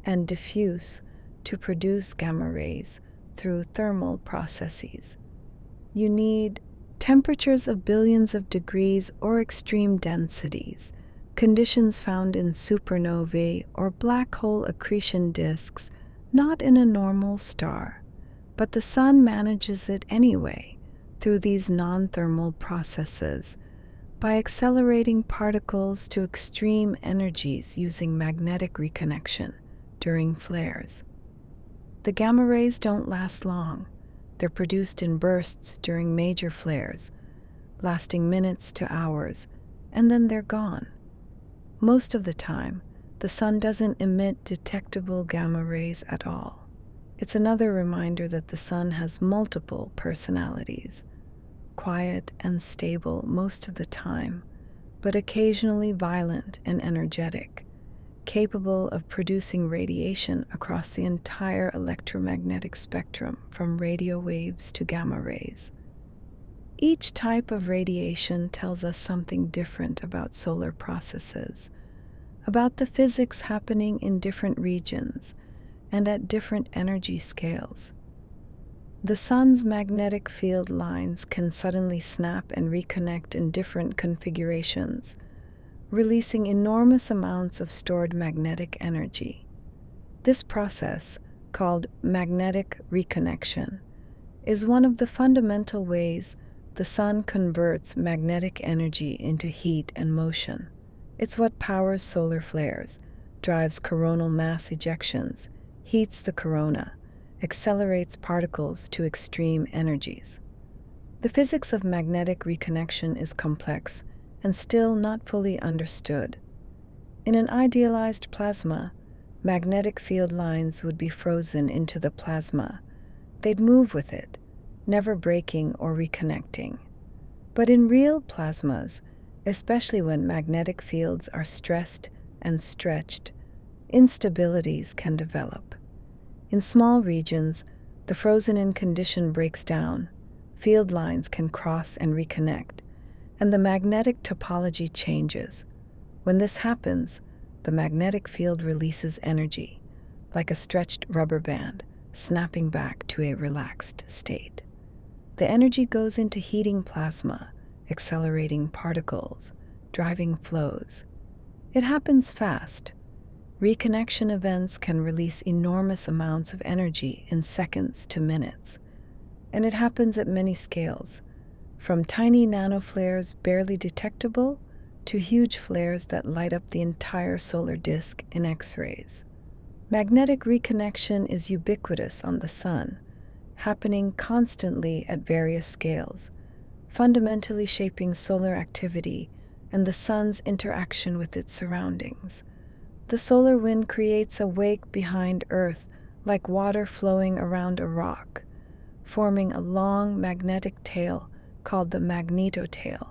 and diffuse to produce gamma rays through thermal processes. You need temperatures of billions of degrees or extreme densities, conditions found in supernovae or black hole accretion disks, not in a normal star. But the sun manages it anyway through these non-thermal processes by accelerating particles to extreme energies using magnetic reconnection during flares. The gamma rays don't last long. They're produced in bursts during major flares, lasting minutes to hours, and then they're gone. Most of the time, the sun doesn't emit detectable gamma rays at all. It's another reminder that the sun has multiple personalities, quiet and stable most of the time, but occasionally violent and energetic, capable of producing radiation across the entire electromagnetic spectrum from radio waves to gamma rays. Each type of radiation tells us something different about solar processes, about the physics happening in different regions and at different energy scales. The sun's magnetic field lines can suddenly snap and reconnect in different configurations, releasing enormous amounts of stored magnetic energy. This process, called magnetic reconnection, is one of the fundamental ways the sun converts magnetic energy into heat and motion. It's what powers solar flares, drives coronal mass ejections, heats the corona, accelerates particles to extreme energies. The physics of magnetic reconnection is complex and still not fully understood. In an idealized plasma, magnetic field lines would be frozen into the plasma. They'd move with it, never breaking or reconnecting. But in real plasmas, especially when magnetic fields are stressed and stretched, instabilities can develop. In small regions, the frozen-in condition breaks down, field lines can cross and reconnect, and the magnetic topology changes. When this happens, the magnetic field releases energy, like a stretched rubber band, snapping back to a relaxed state. The energy goes into heating plasma, accelerating particles, driving flows. It happens fast. Reconnection events can release enormous amounts of energy in seconds to minutes, and it happens at many scales, from tiny nanoflares barely detectable to huge flares that light up the entire solar disk in X-rays. Magnetic reconnection is ubiquitous on the sun, happening constantly at various scales, fundamentally shaping solar activity and the sun's interaction with its surroundings. The solar wind creates a wake behind Earth like water flowing around a rock, forming a long magnetic tail called the magnetotail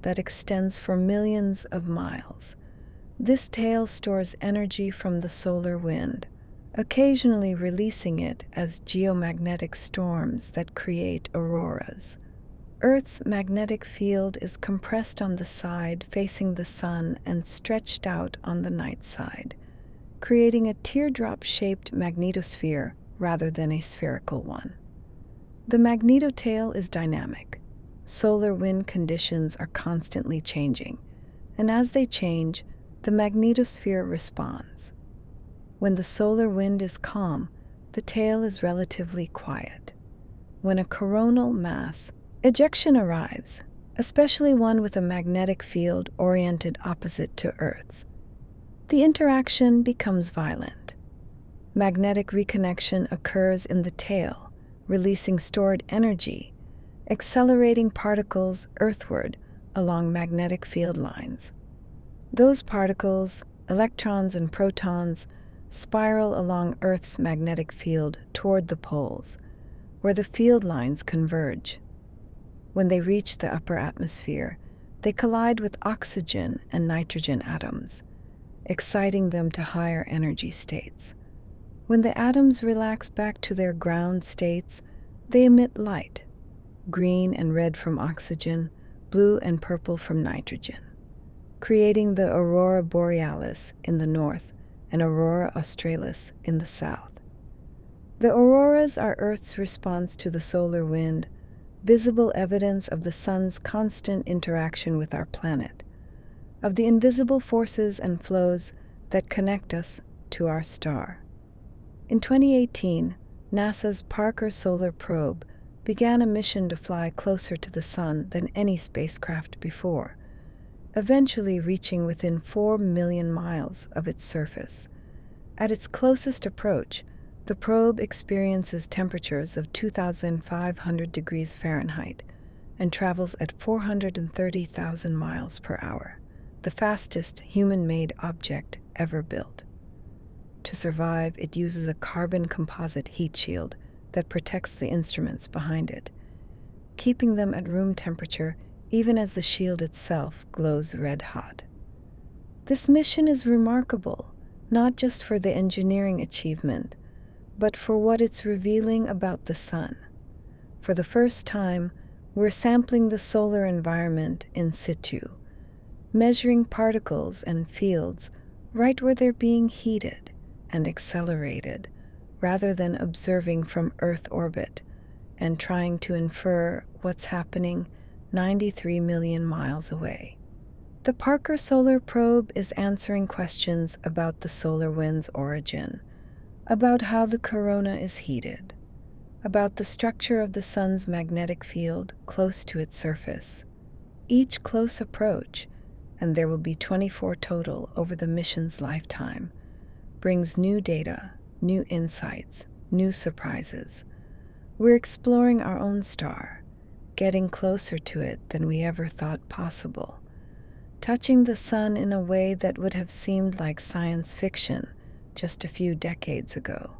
that extends for millions of miles. This tail stores energy from the solar wind, occasionally releasing it as geomagnetic storms that create auroras. Earth's magnetic field is compressed on the side facing the sun and stretched out on the night side, creating a teardrop-shaped magnetosphere rather than a spherical one. The magnetotail is dynamic. Solar wind conditions are constantly changing, and as they change, the magnetosphere responds. When the solar wind is calm, the tail is relatively quiet. When a coronal mass ejection arrives, especially one with a magnetic field oriented opposite to Earth's, the interaction becomes violent. Magnetic reconnection occurs in the tail, releasing stored energy, accelerating particles earthward along magnetic field lines. Those particles, electrons and protons, spiral along Earth's magnetic field toward the poles, where the field lines converge. When they reach the upper atmosphere, they collide with oxygen and nitrogen atoms, exciting them to higher energy states. When the atoms relax back to their ground states, they emit light, green and red from oxygen, blue and purple from nitrogen, creating the aurora borealis in the north and aurora australis in the south. The auroras are Earth's response to the solar wind, visible evidence of the sun's constant interaction with our planet, of the invisible forces and flows that connect us to our star. In 2018, NASA's Parker Solar Probe began a mission to fly closer to the sun than any spacecraft before, eventually reaching within 4 million miles of its surface. At its closest approach, the probe experiences temperatures of 2,500 degrees Fahrenheit and travels at 430,000 miles per hour, the fastest human-made object ever built. To survive, it uses a carbon composite heat shield that protects the instruments behind it, keeping them at room temperature even as the shield itself glows red hot. This mission is remarkable, not just for the engineering achievement, but for what it's revealing about the sun. For the first time, we're sampling the solar environment in situ, measuring particles and fields right where they're being heated and accelerated, rather than observing from Earth orbit and trying to infer what's happening 93 million miles away. The Parker Solar Probe is answering questions about the solar wind's origin, about how the corona is heated, about the structure of the sun's magnetic field close to its surface. Each close approach, and there will be 24 total over the mission's lifetime, brings new data, new insights, new surprises. We're exploring our own star, getting closer to it than we ever thought possible, touching the sun in a way that would have seemed like science fiction just a few decades ago.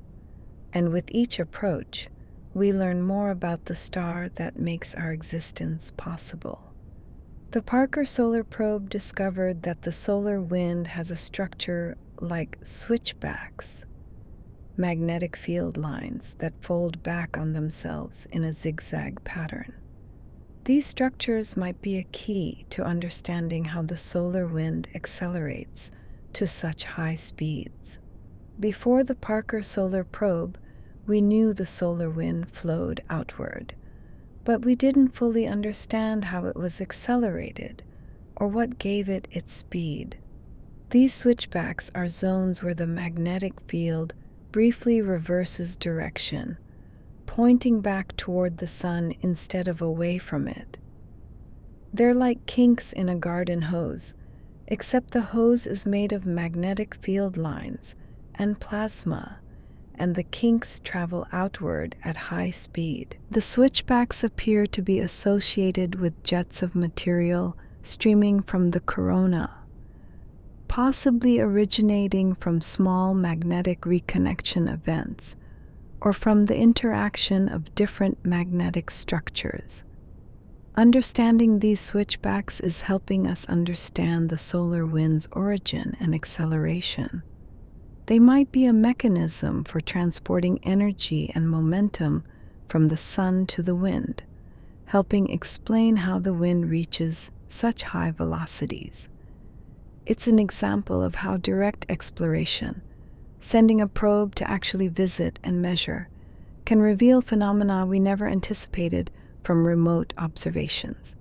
And with each approach, we learn more about the star that makes our existence possible. The Parker Solar Probe discovered that the solar wind has a structure like switchbacks, magnetic field lines that fold back on themselves in a zigzag pattern. These structures might be a key to understanding how the solar wind accelerates to such high speeds. Before the Parker Solar Probe, we knew the solar wind flowed outward, but we didn't fully understand how it was accelerated or what gave it its speed. These switchbacks are zones where the magnetic field briefly reverses direction, pointing back toward the sun instead of away from it. They're like kinks in a garden hose, except the hose is made of magnetic field lines and plasma, and the kinks travel outward at high speed. The switchbacks appear to be associated with jets of material streaming from the corona, possibly originating from small magnetic reconnection events, or from the interaction of different magnetic structures. Understanding these switchbacks is helping us understand the solar wind's origin and acceleration. They might be a mechanism for transporting energy and momentum from the sun to the wind, helping explain how the wind reaches such high velocities. It's an example of how direct exploration, sending a probe to actually visit and measure, can reveal phenomena we never anticipated from remote observations.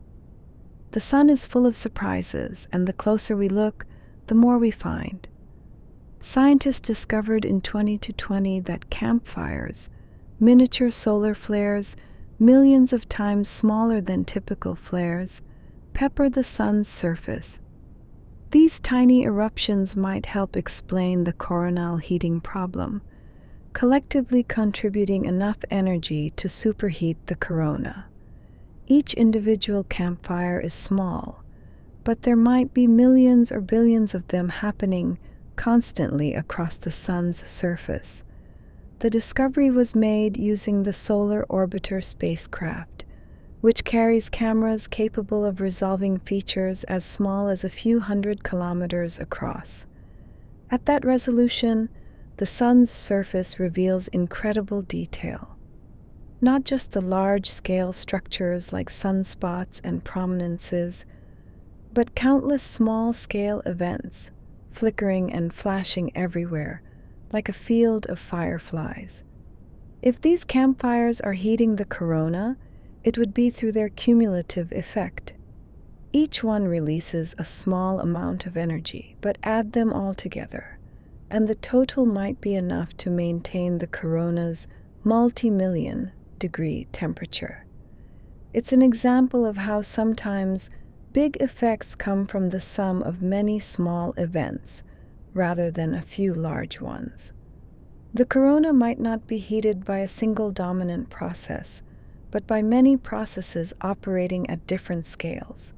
The sun is full of surprises, and the closer we look, the more we find. Scientists discovered in 2020 that campfires, miniature solar flares, millions of times smaller than typical flares, pepper the sun's surface. These tiny eruptions might help explain the coronal heating problem, collectively contributing enough energy to superheat the corona. Each individual campfire is small, but there might be millions or billions of them happening constantly across the sun's surface. The discovery was made using the Solar Orbiter spacecraft, which carries cameras capable of resolving features as small as a few hundred kilometers across. At that resolution, the sun's surface reveals incredible detail. Not just the large-scale structures like sunspots and prominences, but countless small-scale events, flickering and flashing everywhere, like a field of fireflies. If these campfires are heating the corona, it would be through their cumulative effect. Each one releases a small amount of energy, but add them all together, and the total might be enough to maintain the corona's multi-million degree temperature. It's an example of how sometimes big effects come from the sum of many small events, rather than a few large ones. The corona might not be heated by a single dominant process, but by many processes operating at different scales,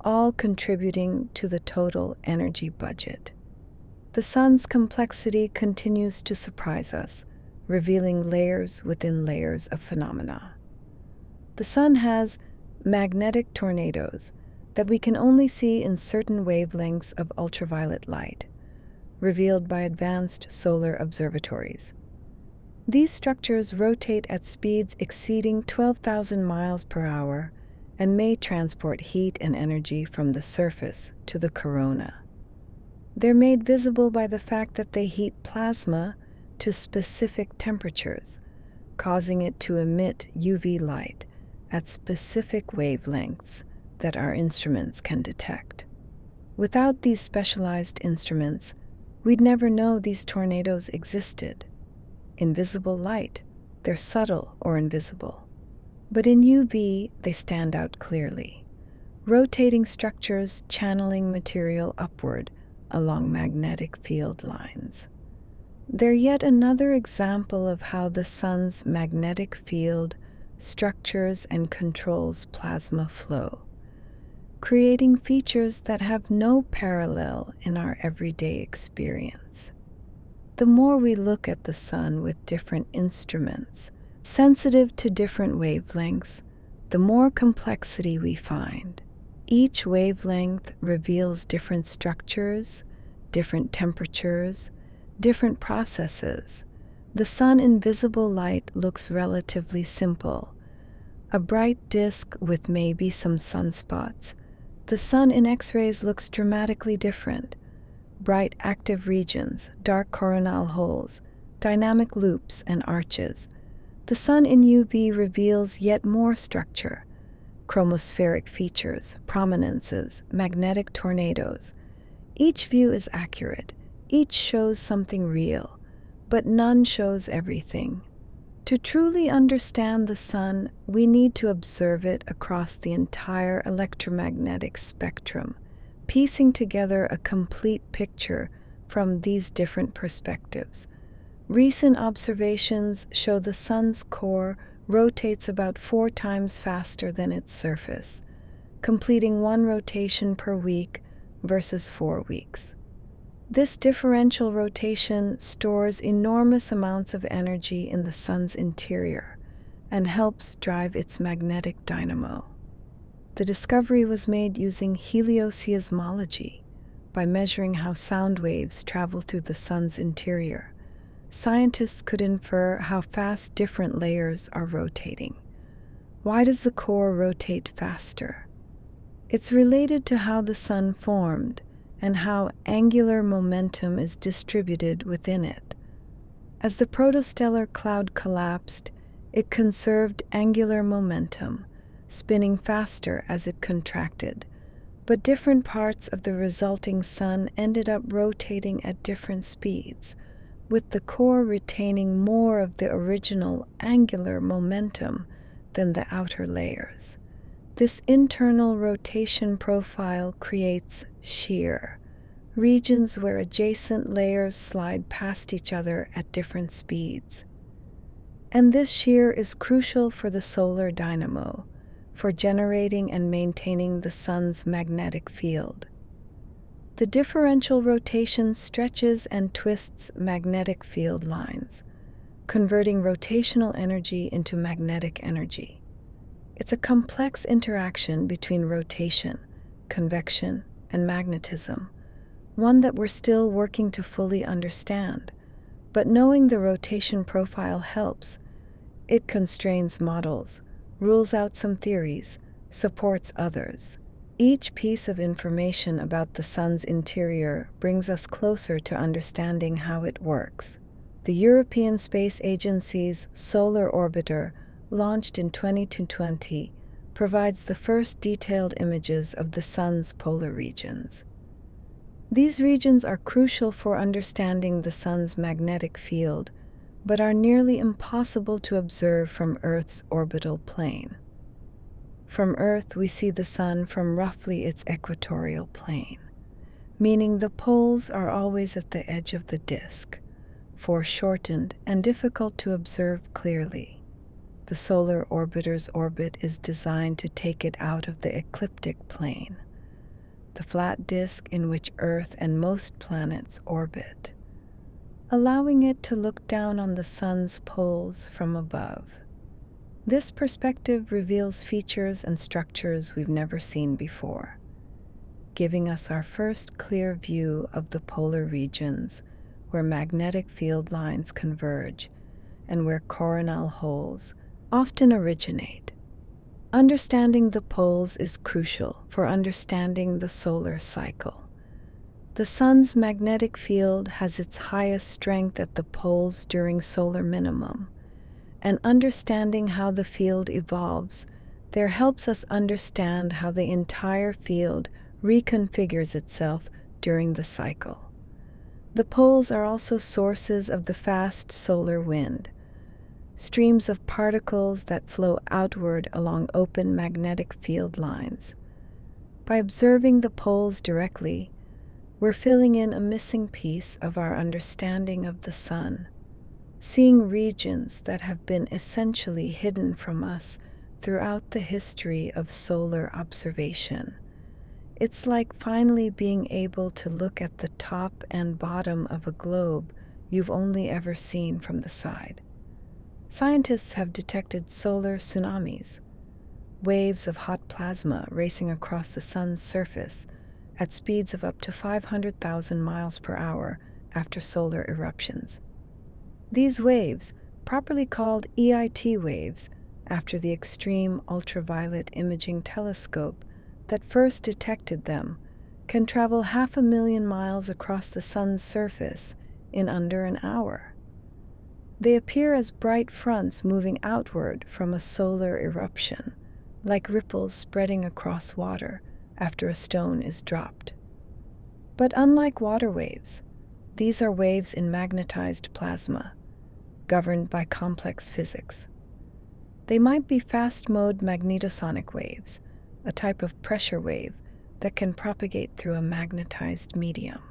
all contributing to the total energy budget. The sun's complexity continues to surprise us, revealing layers within layers of phenomena. The sun has magnetic tornadoes that we can only see in certain wavelengths of ultraviolet light, revealed by advanced solar observatories. These structures rotate at speeds exceeding 12,000 miles per hour and may transport heat and energy from the surface to the corona. They're made visible by the fact that they heat plasma to specific temperatures, causing it to emit UV light at specific wavelengths that our instruments can detect. Without these specialized instruments, we'd never know these tornadoes existed. In visible light, they're subtle or invisible. But in UV, they stand out clearly, rotating structures channeling material upward along magnetic field lines. They're yet another example of how the sun's magnetic field structures and controls plasma flow, creating features that have no parallel in our everyday experience. The more we look at the sun with different instruments, sensitive to different wavelengths, the more complexity we find. Each wavelength reveals different structures, different temperatures, different processes. The sun in visible light looks relatively simple, a bright disk with maybe some sunspots. The sun in X-rays looks dramatically different. Bright active regions, dark coronal holes, dynamic loops and arches. The sun in UV reveals yet more structure, chromospheric features, prominences, magnetic tornadoes. Each view is accurate, each shows something real, but none shows everything. To truly understand the sun, we need to observe it across the entire electromagnetic spectrum, piecing together a complete picture from these different perspectives. Recent observations show the sun's core rotates about 4 times faster than its surface, completing 1 rotation per week versus 4 weeks. This differential rotation stores enormous amounts of energy in the sun's interior and helps drive its magnetic dynamo. The discovery was made using helioseismology by measuring how sound waves travel through the sun's interior. Scientists could infer how fast different layers are rotating. Why does the core rotate faster? It's related to how the sun formed and how angular momentum is distributed within it. As the protostellar cloud collapsed, it conserved angular momentum, spinning faster as it contracted, but different parts of the resulting sun ended up rotating at different speeds, with the core retaining more of the original angular momentum than the outer layers. This internal rotation profile creates shear, regions where adjacent layers slide past each other at different speeds. And this shear is crucial for the solar dynamo, for generating and maintaining the sun's magnetic field. The differential rotation stretches and twists magnetic field lines, converting rotational energy into magnetic energy. It's a complex interaction between rotation, convection, and magnetism, one that we're still working to fully understand. But knowing the rotation profile helps. It constrains models, rules out some theories, supports others. Each piece of information about the sun's interior brings us closer to understanding how it works. The European Space Agency's Solar Orbiter, launched in 2020, provides the first detailed images of the sun's polar regions. These regions are crucial for understanding the sun's magnetic field, but are nearly impossible to observe from Earth's orbital plane. From Earth, we see the sun from roughly its equatorial plane, meaning the poles are always at the edge of the disk, foreshortened and difficult to observe clearly. The solar orbiter's orbit is designed to take it out of the ecliptic plane, the flat disk in which Earth and most planets orbit, allowing it to look down on the sun's poles from above. This perspective reveals features and structures we've never seen before, giving us our first clear view of the polar regions where magnetic field lines converge and where coronal holes often originate. Understanding the poles is crucial for understanding the solar cycle. The sun's magnetic field has its highest strength at the poles during solar minimum, and understanding how the field evolves there helps us understand how the entire field reconfigures itself during the cycle. The poles are also sources of the fast solar wind, streams of particles that flow outward along open magnetic field lines. By observing the poles directly, we're filling in a missing piece of our understanding of the sun, seeing regions that have been essentially hidden from us throughout the history of solar observation. It's like finally being able to look at the top and bottom of a globe you've only ever seen from the side. Scientists have detected solar tsunamis, waves of hot plasma racing across the sun's surface at speeds of up to 500,000 miles per hour after solar eruptions. These waves, properly called EIT waves, after the Extreme Ultraviolet Imaging Telescope that first detected them, can travel 500,000 miles across the sun's surface in under an hour. They appear as bright fronts moving outward from a solar eruption, like ripples spreading across water after a stone is dropped. But unlike water waves, these are waves in magnetized plasma, governed by complex physics. They might be fast-mode magnetosonic waves, a type of pressure wave that can propagate through a magnetized medium.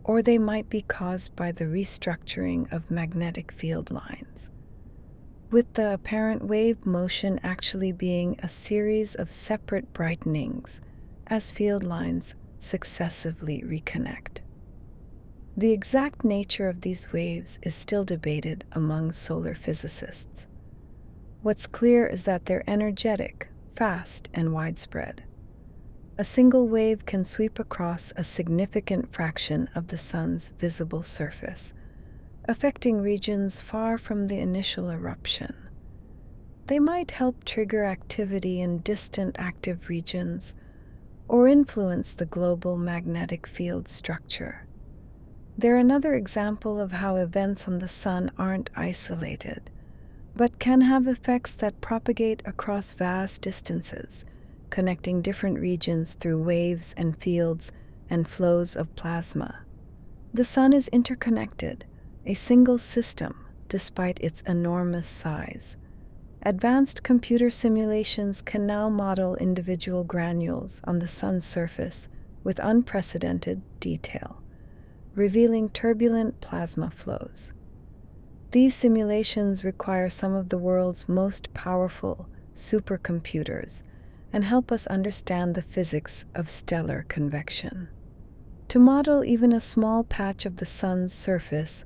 Or they might be caused by the restructuring of magnetic field lines, with the apparent wave motion actually being a series of separate brightenings as field lines successively reconnect. The exact nature of these waves is still debated among solar physicists. What's clear is that they're energetic, fast, and widespread. A single wave can sweep across a significant fraction of the sun's visible surface, affecting regions far from the initial eruption. They might help trigger activity in distant active regions or influence the global magnetic field structure. They're another example of how events on the sun aren't isolated, but can have effects that propagate across vast distances, connecting different regions through waves and fields and flows of plasma. The sun is interconnected, a single system, despite its enormous size. Advanced computer simulations can now model individual granules on the sun's surface with unprecedented detail, revealing turbulent plasma flows. These simulations require some of the world's most powerful supercomputers and help us understand the physics of stellar convection. To model even a small patch of the sun's surface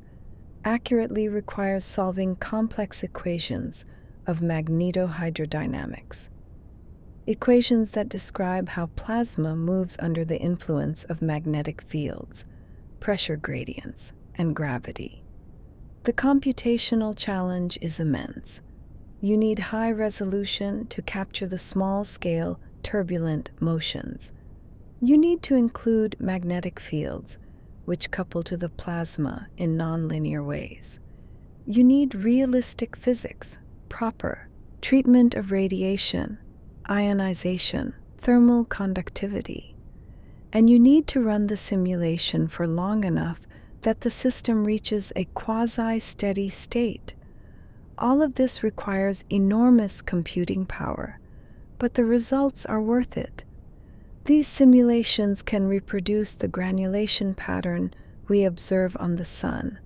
accurately requires solving complex equations of magnetohydrodynamics, equations that describe how plasma moves under the influence of magnetic fields, pressure gradients, and gravity. The computational challenge is immense. You need high resolution to capture the small-scale, turbulent motions. You need to include magnetic fields, which couple to the plasma in nonlinear ways. You need realistic physics, proper treatment of radiation, ionization, thermal conductivity. And you need to run the simulation for long enough that the system reaches a quasi-steady state. All of this requires enormous computing power, but the results are worth it. These simulations can reproduce the granulation pattern we observe on the sun.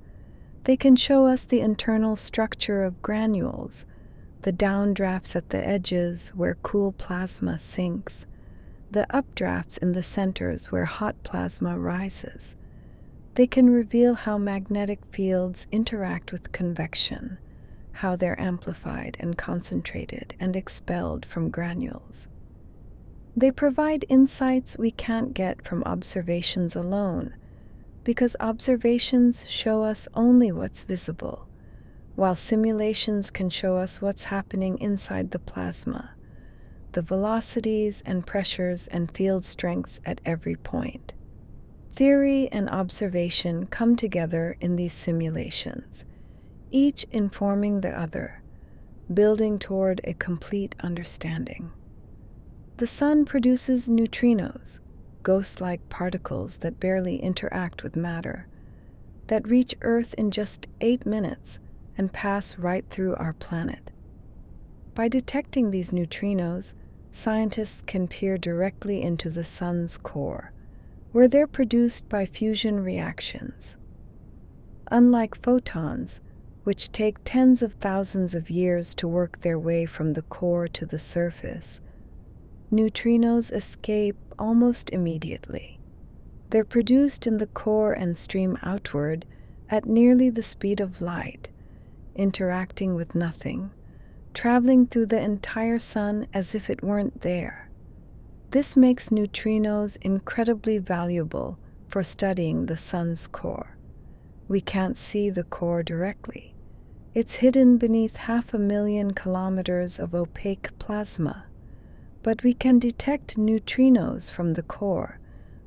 They can show us the internal structure of granules, the downdrafts at the edges where cool plasma sinks, the updrafts in the centers where hot plasma rises. They can reveal how magnetic fields interact with convection, how they're amplified and concentrated and expelled from granules. They provide insights we can't get from observations alone, because observations show us only what's visible, while simulations can show us what's happening inside the plasma, the velocities and pressures and field strengths at every point. Theory and observation come together in these simulations, each informing the other, building toward a complete understanding. The sun produces neutrinos, ghost-like particles that barely interact with matter, that reach Earth in just 8 minutes and pass right through our planet. By detecting these neutrinos, scientists can peer directly into the sun's core, where they're produced by fusion reactions. Unlike photons, which take tens of thousands of years to work their way from the core to the surface, neutrinos escape almost immediately. They're produced in the core and stream outward at nearly the speed of light, interacting with nothing, traveling through the entire sun as if it weren't there. This makes neutrinos incredibly valuable for studying the sun's core. We can't see the core directly. It's hidden beneath 500,000 kilometers of opaque plasma, but we can detect neutrinos from the core,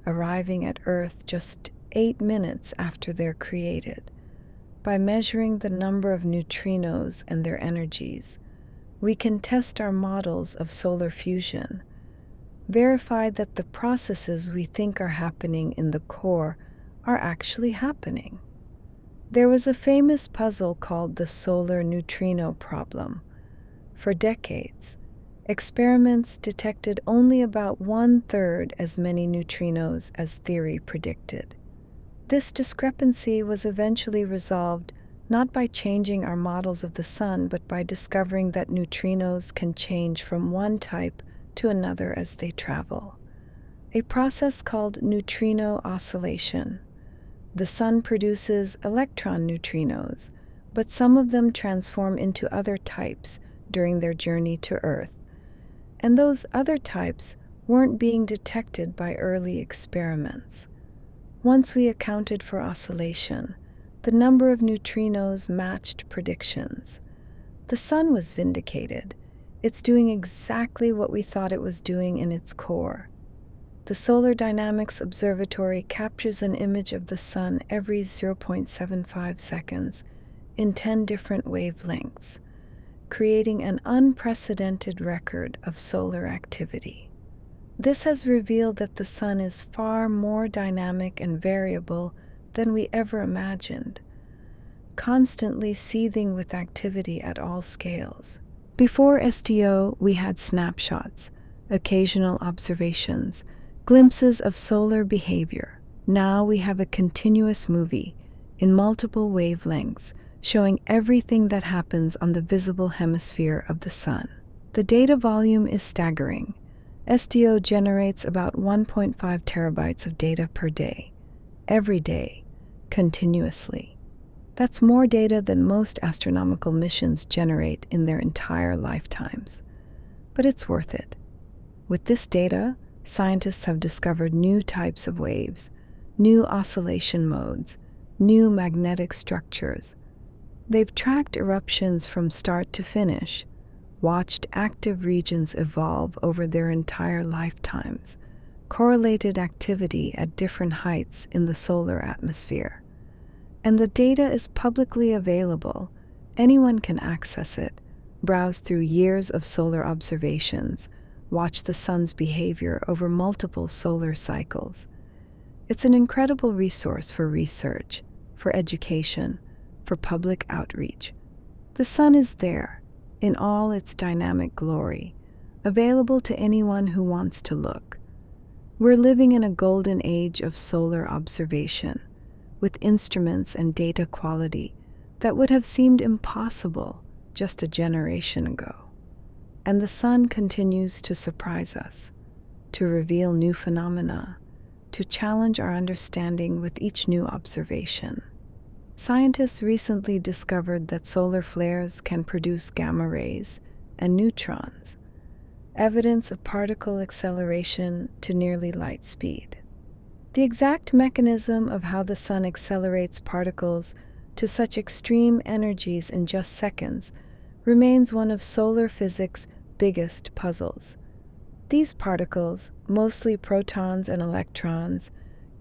arriving at Earth just 8 minutes after they're created. By measuring the number of neutrinos and their energies, we can test our models of solar fusion, verify that the processes we think are happening in the core are actually happening. There was a famous puzzle called the solar neutrino problem. For decades, experiments detected only about 1/3 as many neutrinos as theory predicted. This discrepancy was eventually resolved not by changing our models of the sun, but by discovering that neutrinos can change from one type to another as they travel, a process called neutrino oscillation. The sun produces electron neutrinos, but some of them transform into other types during their journey to Earth, and those other types weren't being detected by early experiments. Once we accounted for oscillation, the number of neutrinos matched predictions. The sun was vindicated. It's doing exactly what we thought it was doing in its core. The Solar Dynamics Observatory captures an image of the sun every 0.75 seconds in 10 different wavelengths, creating an unprecedented record of solar activity. This has revealed that the sun is far more dynamic and variable than we ever imagined, constantly seething with activity at all scales. Before SDO, we had snapshots, occasional observations, glimpses of solar behavior. Now we have a continuous movie in multiple wavelengths, showing everything that happens on the visible hemisphere of the sun. The data volume is staggering. SDO generates about 1.5 terabytes of data per day, every day, continuously. That's more data than most astronomical missions generate in their entire lifetimes. But it's worth it. With this data, scientists have discovered new types of waves, new oscillation modes, new magnetic structures. They've tracked eruptions from start to finish, watched active regions evolve over their entire lifetimes, correlated activity at different heights in the solar atmosphere. And the data is publicly available. Anyone can access it, browse through years of solar observations, watch the sun's behavior over multiple solar cycles. It's an incredible resource for research, for education, for public outreach. The sun is there, in all its dynamic glory, available to anyone who wants to look. We're living in a golden age of solar observation, with instruments and data quality that would have seemed impossible just a generation ago. And the sun continues to surprise us, to reveal new phenomena, to challenge our understanding with each new observation. Scientists recently discovered that solar flares can produce gamma rays and neutrons, evidence of particle acceleration to nearly light speed. The exact mechanism of how the sun accelerates particles to such extreme energies in just seconds remains one of solar physics' biggest puzzles. These particles, mostly protons and electrons,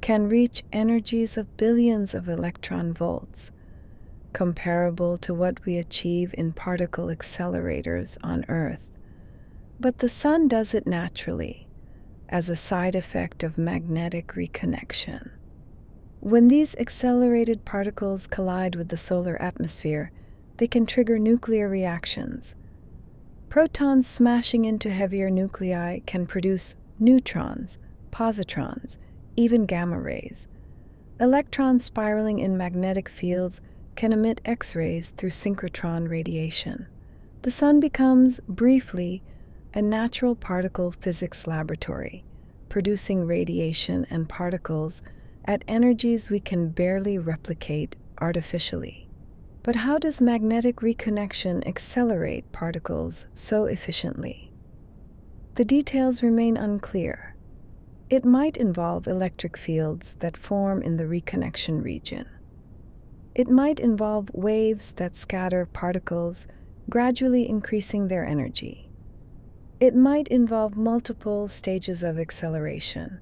can reach energies of billions of electron volts, comparable to what we achieve in particle accelerators on Earth. But the sun does it naturally, as a side effect of magnetic reconnection. When these accelerated particles collide with the solar atmosphere, they can trigger nuclear reactions. Protons smashing into heavier nuclei can produce neutrons, positrons, even gamma rays. Electrons spiraling in magnetic fields can emit X-rays through synchrotron radiation. The sun becomes, briefly, a natural particle physics laboratory, producing radiation and particles at energies we can barely replicate artificially. But how does magnetic reconnection accelerate particles so efficiently? The details remain unclear. It might involve electric fields that form in the reconnection region. It might involve waves that scatter particles, gradually increasing their energy. It might involve multiple stages of acceleration,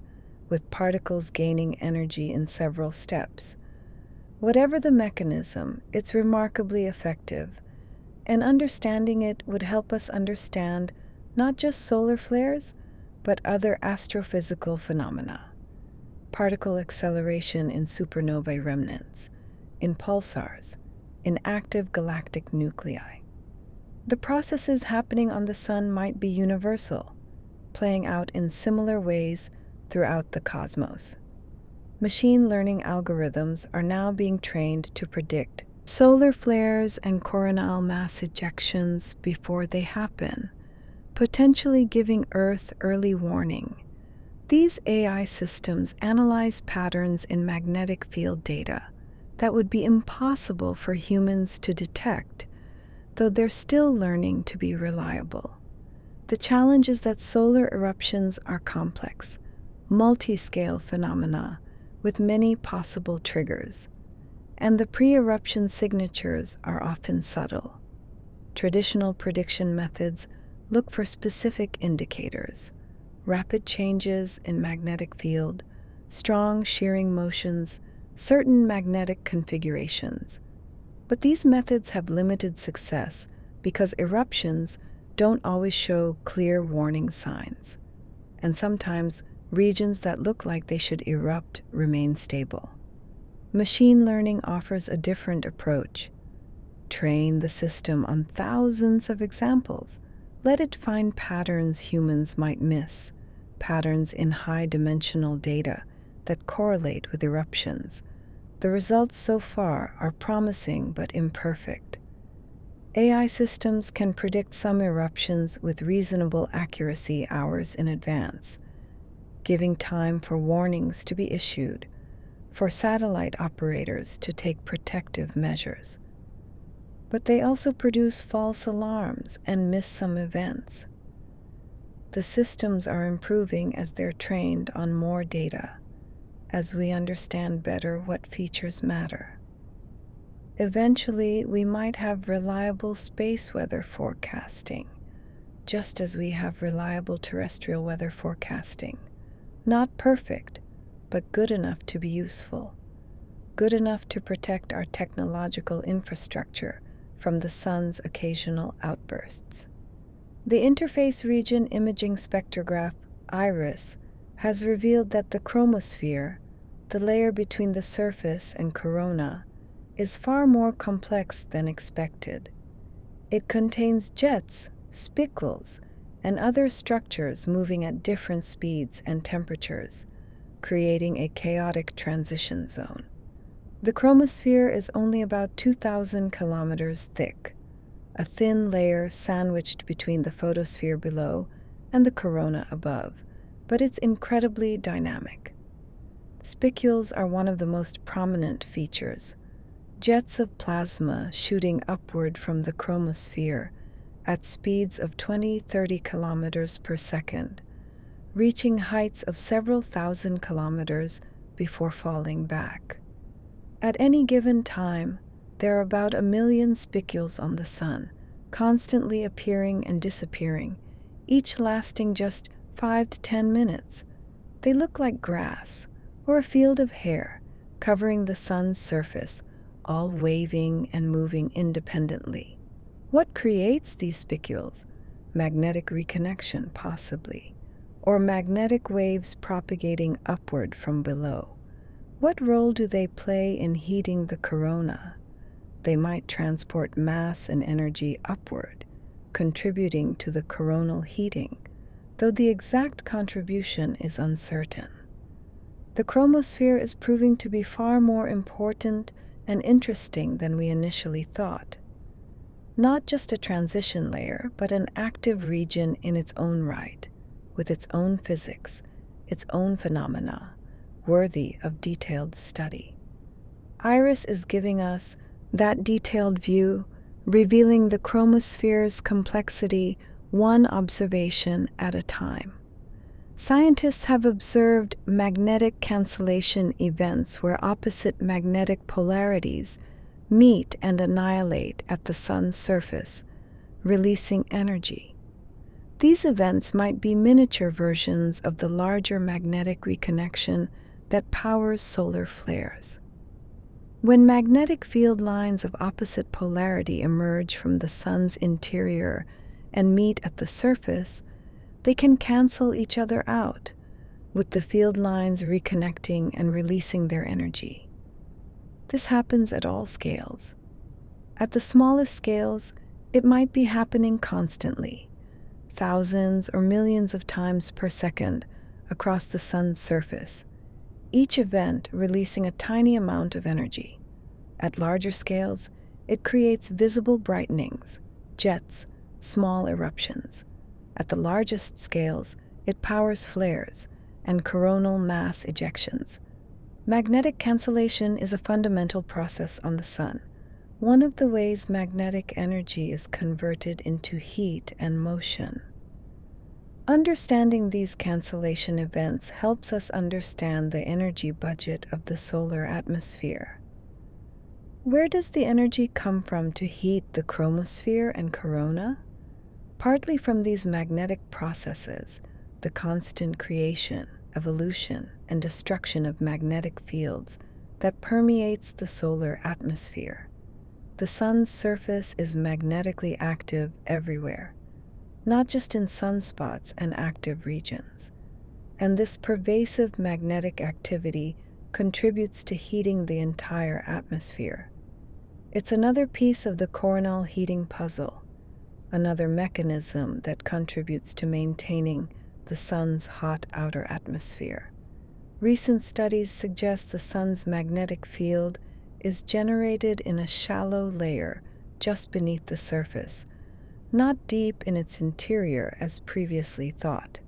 with particles gaining energy in several steps. Whatever the mechanism, it's remarkably effective, and understanding it would help us understand not just solar flares, but other astrophysical phenomena. Particle acceleration in supernovae remnants, in pulsars, in active galactic nuclei. The processes happening on the sun might be universal, playing out in similar ways throughout the cosmos. Machine learning algorithms are now being trained to predict solar flares and coronal mass ejections before they happen, potentially giving Earth early warning. These AI systems analyze patterns in magnetic field data that would be impossible for humans to detect, though they're still learning to be reliable. The challenge is that solar eruptions are complex, multi-scale phenomena with many possible triggers, and the pre-eruption signatures are often subtle. Traditional prediction methods look for specific indicators: rapid changes in magnetic field, strong shearing motions, certain magnetic configurations. But these methods have limited success because eruptions don't always show clear warning signs, and sometimes regions that look like they should erupt remain stable. Machine learning offers a different approach. Train the system on thousands of examples. Let it find patterns humans might miss, patterns in high-dimensional data that correlate with eruptions. The results so far are promising but imperfect. AI systems can predict some eruptions with reasonable accuracy hours in advance, giving time for warnings to be issued, for satellite operators to take protective measures. But they also produce false alarms and miss some events. The systems are improving as they're trained on more data, as we understand better what features matter. Eventually, we might have reliable space weather forecasting, just as we have reliable terrestrial weather forecasting. Not perfect, but good enough to be useful, good enough to protect our technological infrastructure from the sun's occasional outbursts. The Interface Region Imaging Spectrograph, IRIS, has revealed that the chromosphere, the layer between the surface and corona, is far more complex than expected. It contains jets, spicules, and other structures moving at different speeds and temperatures, creating a chaotic transition zone. The chromosphere is only about 2,000 kilometers thick, a thin layer sandwiched between the photosphere below and the corona above, but it's incredibly dynamic. Spicules are one of the most prominent features, jets of plasma shooting upward from the chromosphere at speeds of 20-30 kilometers per second, reaching heights of several thousand kilometers before falling back. At any given time, there are about 1 million spicules on the Sun, constantly appearing and disappearing, each lasting just 5 to 10 minutes. They look like grass or a field of hair covering the Sun's surface, all waving and moving independently. What creates these spicules? Magnetic reconnection, possibly, or magnetic waves propagating upward from below. What role do they play in heating the corona? They might transport mass and energy upward, contributing to the coronal heating, though the exact contribution is uncertain. The chromosphere is proving to be far more important and interesting than we initially thought. Not just a transition layer, but an active region in its own right, with its own physics, its own phenomena, worthy of detailed study. IRIS is giving us that detailed view, revealing the chromosphere's complexity one observation at a time. Scientists have observed magnetic cancellation events where opposite magnetic polarities meet and annihilate at the Sun's surface, releasing energy. These events might be miniature versions of the larger magnetic reconnection that powers solar flares. When magnetic field lines of opposite polarity emerge from the Sun's interior and meet at the surface, they can cancel each other out, with the field lines reconnecting and releasing their energy. This happens at all scales. At the smallest scales, it might be happening constantly, thousands or millions of times per second across the Sun's surface, each event releasing a tiny amount of energy. At larger scales, it creates visible brightenings, jets, small eruptions. At the largest scales, it powers flares and coronal mass ejections. Magnetic cancellation is a fundamental process on the Sun, one of the ways magnetic energy is converted into heat and motion. Understanding these cancellation events helps us understand the energy budget of the solar atmosphere. Where does the energy come from to heat the chromosphere and corona? Partly from these magnetic processes, the constant creation, evolution, and destruction of magnetic fields that permeates the solar atmosphere. The Sun's surface is magnetically active everywhere, not just in sunspots and active regions. And this pervasive magnetic activity contributes to heating the entire atmosphere. It's another piece of the coronal heating puzzle, another mechanism that contributes to maintaining the Sun's hot outer atmosphere. Recent studies suggest the Sun's magnetic field is generated in a shallow layer just beneath the surface, not deep in its interior as previously thought.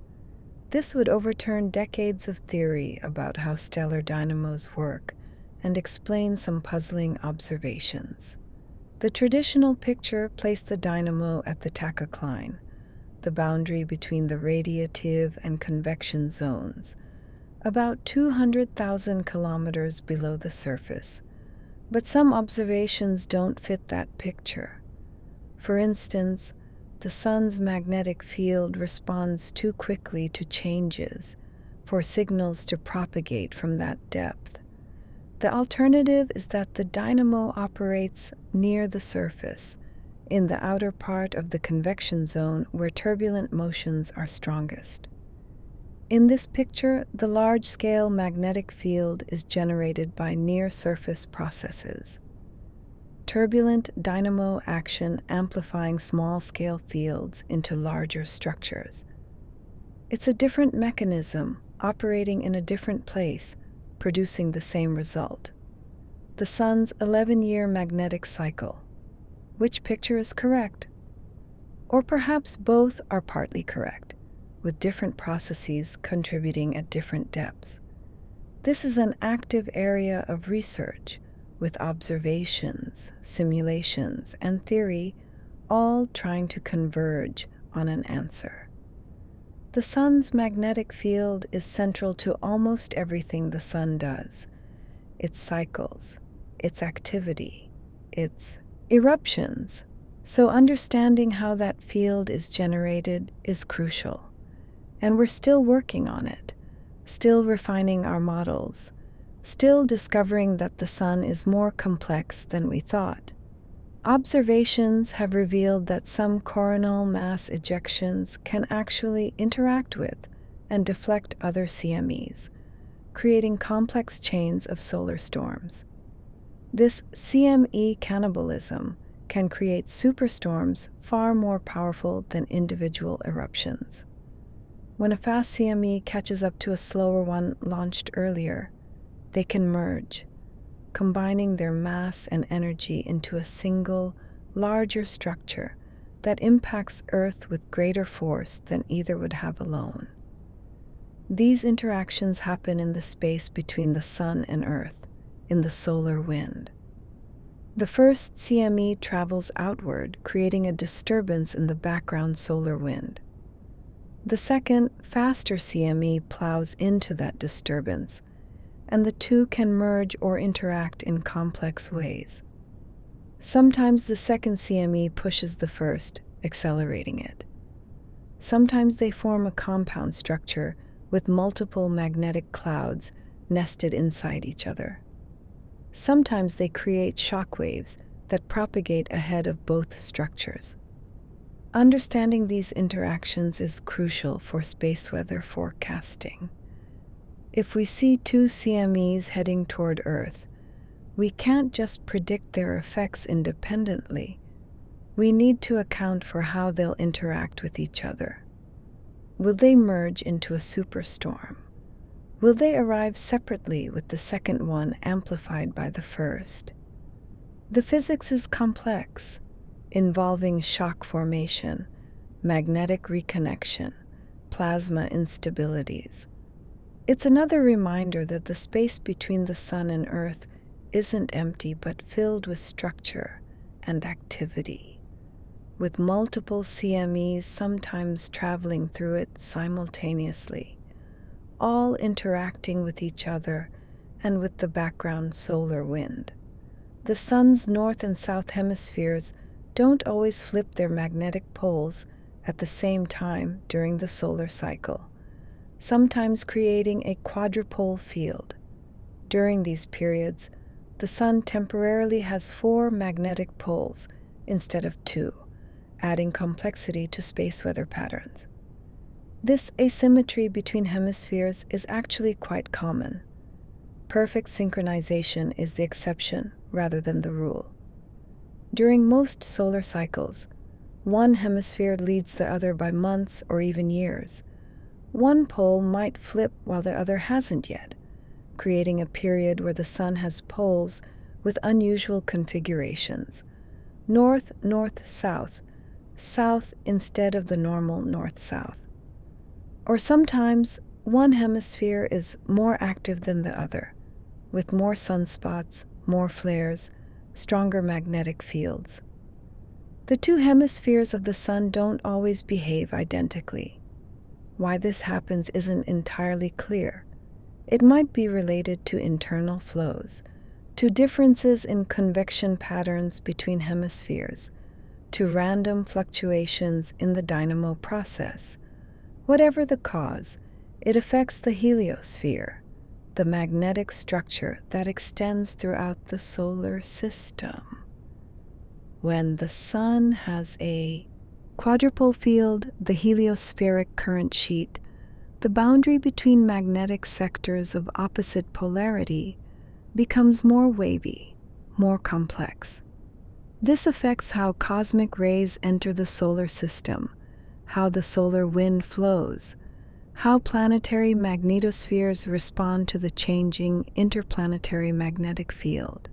This would overturn decades of theory about how stellar dynamos work and explain some puzzling observations. The traditional picture placed the dynamo at the tachocline, the boundary between the radiative and convection zones, about 200,000 kilometers below the surface. But some observations don't fit that picture. For instance, the Sun's magnetic field responds too quickly to changes for signals to propagate from that depth. The alternative is that the dynamo operates near the surface, in the outer part of the convection zone where turbulent motions are strongest. In this picture, the large-scale magnetic field is generated by near-surface processes. Turbulent dynamo action amplifying small-scale fields into larger structures. It's a different mechanism operating in a different place, producing the same result. The Sun's 11-year magnetic cycle. Which picture is correct? Or perhaps both are partly correct, with different processes contributing at different depths. This is an active area of research, with observations, simulations, and theory all trying to converge on an answer. The sun's magnetic field is central to almost everything the sun does: its cycles, its activity, its eruptions. So understanding how that field is generated is crucial. And we're still working on it, still refining our models, still discovering that the sun is more complex than we thought. Observations have revealed that some coronal mass ejections can actually interact with and deflect other CMEs, creating complex chains of solar storms. This CME cannibalism can create superstorms far more powerful than individual eruptions. When a fast CME catches up to a slower one launched earlier, they can merge, combining their mass and energy into a single, larger structure that impacts Earth with greater force than either would have alone. These interactions happen in the space between the sun and Earth, in the solar wind. The first CME travels outward, creating a disturbance in the background solar wind. The second, faster CME plows into that disturbance, and the two can merge or interact in complex ways. Sometimes the second CME pushes the first, accelerating it. Sometimes they form a compound structure with multiple magnetic clouds nested inside each other. Sometimes they create shock waves that propagate ahead of both structures. Understanding these interactions is crucial for space weather forecasting. If we see two CMEs heading toward Earth, we can't just predict their effects independently. We need to account for how they'll interact with each other. Will they merge into a superstorm? Will they arrive separately with the second one amplified by the first? The physics is complex, involving shock formation, magnetic reconnection, plasma instabilities. It's another reminder that the space between the sun and Earth isn't empty but filled with structure and activity, with multiple CMEs sometimes traveling through it simultaneously, all interacting with each other and with the background solar wind. The sun's north and south hemispheres don't always flip their magnetic poles at the same time during the solar cycle, sometimes creating a quadrupole field. During these periods, the sun temporarily has 4 magnetic poles instead of 2, adding complexity to space weather patterns. This asymmetry between hemispheres is actually quite common. Perfect synchronization is the exception rather than the rule. During most solar cycles, one hemisphere leads the other by months or even years. One pole might flip while the other hasn't yet, creating a period where the sun has poles with unusual configurations: north, north, south, south instead of the normal north-south. Or sometimes one hemisphere is more active than the other, with more sunspots, more flares, stronger magnetic fields. The two hemispheres of the sun don't always behave identically. Why this happens isn't entirely clear. It might be related to internal flows, to differences in convection patterns between hemispheres, to random fluctuations in the dynamo process. Whatever the cause, it affects the heliosphere, the magnetic structure that extends throughout the solar system. When the sun has a quadrupole field, the heliospheric current sheet, the boundary between magnetic sectors of opposite polarity becomes more wavy, more complex. This affects how cosmic rays enter the solar system, how the solar wind flows, how planetary magnetospheres respond to the changing interplanetary magnetic field.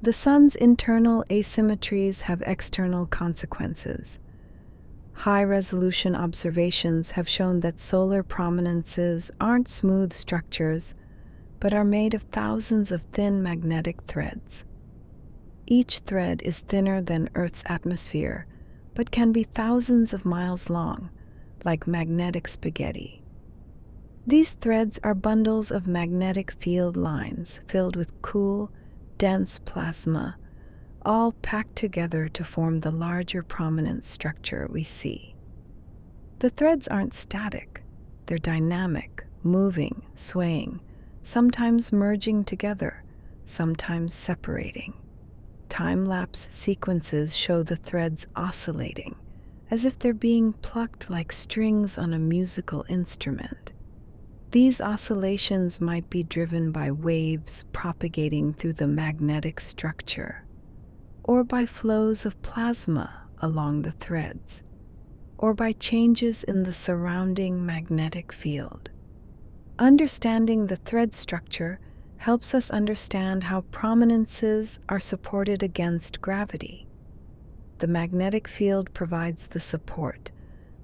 The sun's internal asymmetries have external consequences. High-resolution observations have shown that solar prominences aren't smooth structures, but are made of thousands of thin magnetic threads. Each thread is thinner than Earth's atmosphere, but can be thousands of miles long, like magnetic spaghetti. These threads are bundles of magnetic field lines filled with cool, dense plasma, all packed together to form the larger prominence structure we see. The threads aren't static, they're dynamic, moving, swaying, sometimes merging together, sometimes separating. Time-lapse sequences show the threads oscillating, as if they're being plucked like strings on a musical instrument. These oscillations might be driven by waves propagating through the magnetic structure, or by flows of plasma along the threads, or by changes in the surrounding magnetic field. Understanding the thread structure helps us understand how prominences are supported against gravity. The magnetic field provides the support,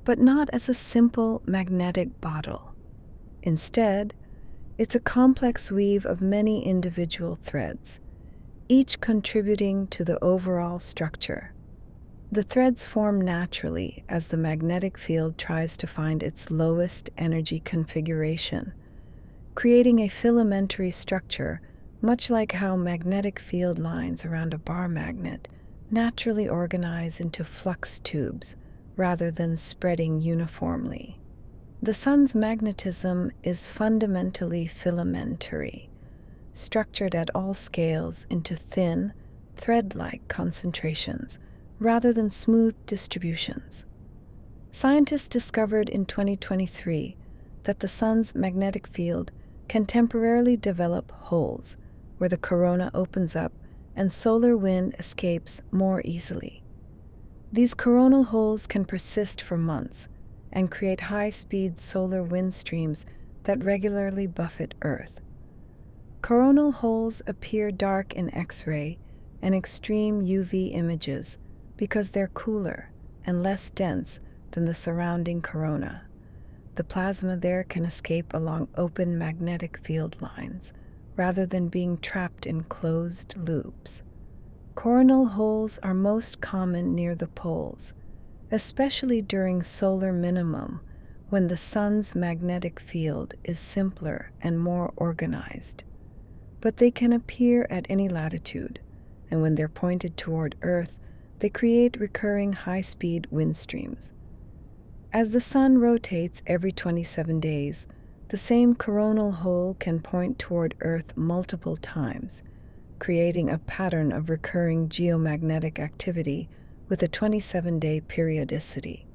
but not as a simple magnetic bottle. Instead, it's a complex weave of many individual threads, each contributing to the overall structure. The threads form naturally as the magnetic field tries to find its lowest energy configuration, creating a filamentary structure, much like how magnetic field lines around a bar magnet naturally organize into flux tubes rather than spreading uniformly. The sun's magnetism is fundamentally filamentary, structured at all scales into thin, thread-like concentrations rather than smooth distributions. Scientists discovered in 2023 that the sun's magnetic field can temporarily develop holes where the corona opens up and solar wind escapes more easily. These coronal holes can persist for months and create high-speed solar wind streams that regularly buffet Earth. Coronal holes appear dark in X-ray and extreme UV images because they're cooler and less dense than the surrounding corona. The plasma there can escape along open magnetic field lines rather than being trapped in closed loops. Coronal holes are most common near the poles, especially during solar minimum, when the sun's magnetic field is simpler and more organized. But they can appear at any latitude, and when they're pointed toward Earth, they create recurring high-speed wind streams. As the sun rotates every 27 days, the same coronal hole can point toward Earth multiple times, creating a pattern of recurring geomagnetic activity with a 27-day periodicity.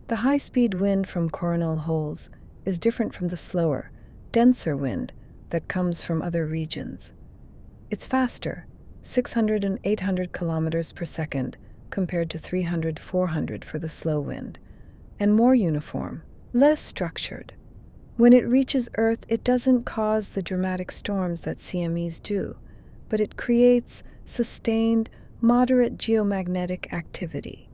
The high-speed wind from coronal holes is different from the slower, denser wind that comes from other regions. It's faster, 600 and 800 kilometers per second compared to 300-400 for the slow wind, and more uniform, less structured. When it reaches Earth, it doesn't cause the dramatic storms that CMEs do, but it creates sustained, moderate geomagnetic activity.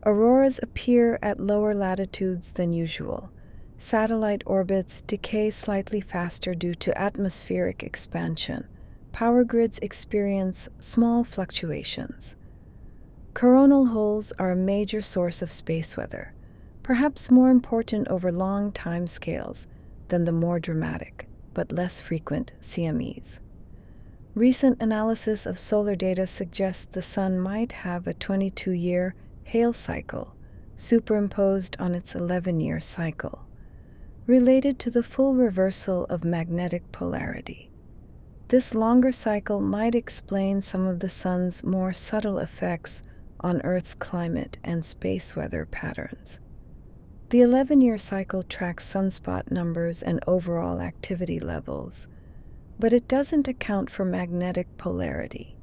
Auroras appear at lower latitudes than usual. Satellite orbits decay slightly faster due to atmospheric expansion. Power grids experience small fluctuations. Coronal holes are a major source of space weather, perhaps more important over long time scales than the more dramatic, but less frequent CMEs. Recent analysis of solar data suggests the sun might have a 22-year Hale cycle superimposed on its 11-year cycle, related to the full reversal of magnetic polarity. This longer cycle might explain some of the sun's more subtle effects on Earth's climate and space weather patterns. The 11-year cycle tracks sunspot numbers and overall activity levels, but it doesn't account for magnetic polarity.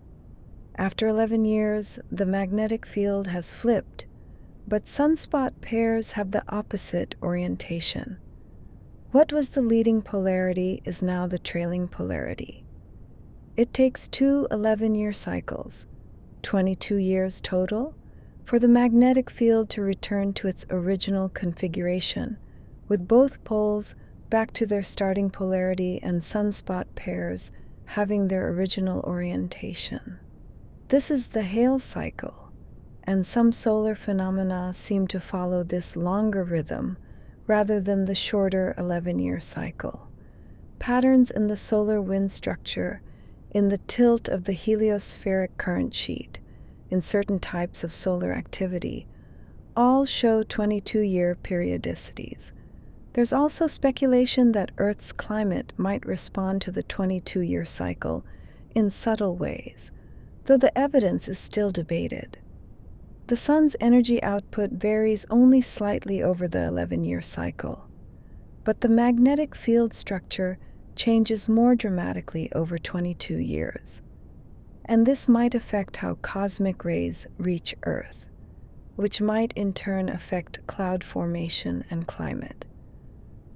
After 11 years, the magnetic field has flipped, but sunspot pairs have the opposite orientation. What was the leading polarity is now the trailing polarity. It takes two 11-year cycles, 22 years total, for the magnetic field to return to its original configuration, with both poles back to their starting polarity and sunspot pairs having their original orientation. This is the Hale cycle, and some solar phenomena seem to follow this longer rhythm rather than the shorter 11-year cycle. Patterns in the solar wind structure, in the tilt of the heliospheric current sheet, in certain types of solar activity, all show 22-year periodicities. There's also speculation that Earth's climate might respond to the 22-year cycle in subtle ways, though the evidence is still debated. The Sun's energy output varies only slightly over the 11-year cycle, but the magnetic field structure changes more dramatically over 22 years. And this might affect how cosmic rays reach Earth, which might in turn affect cloud formation and climate.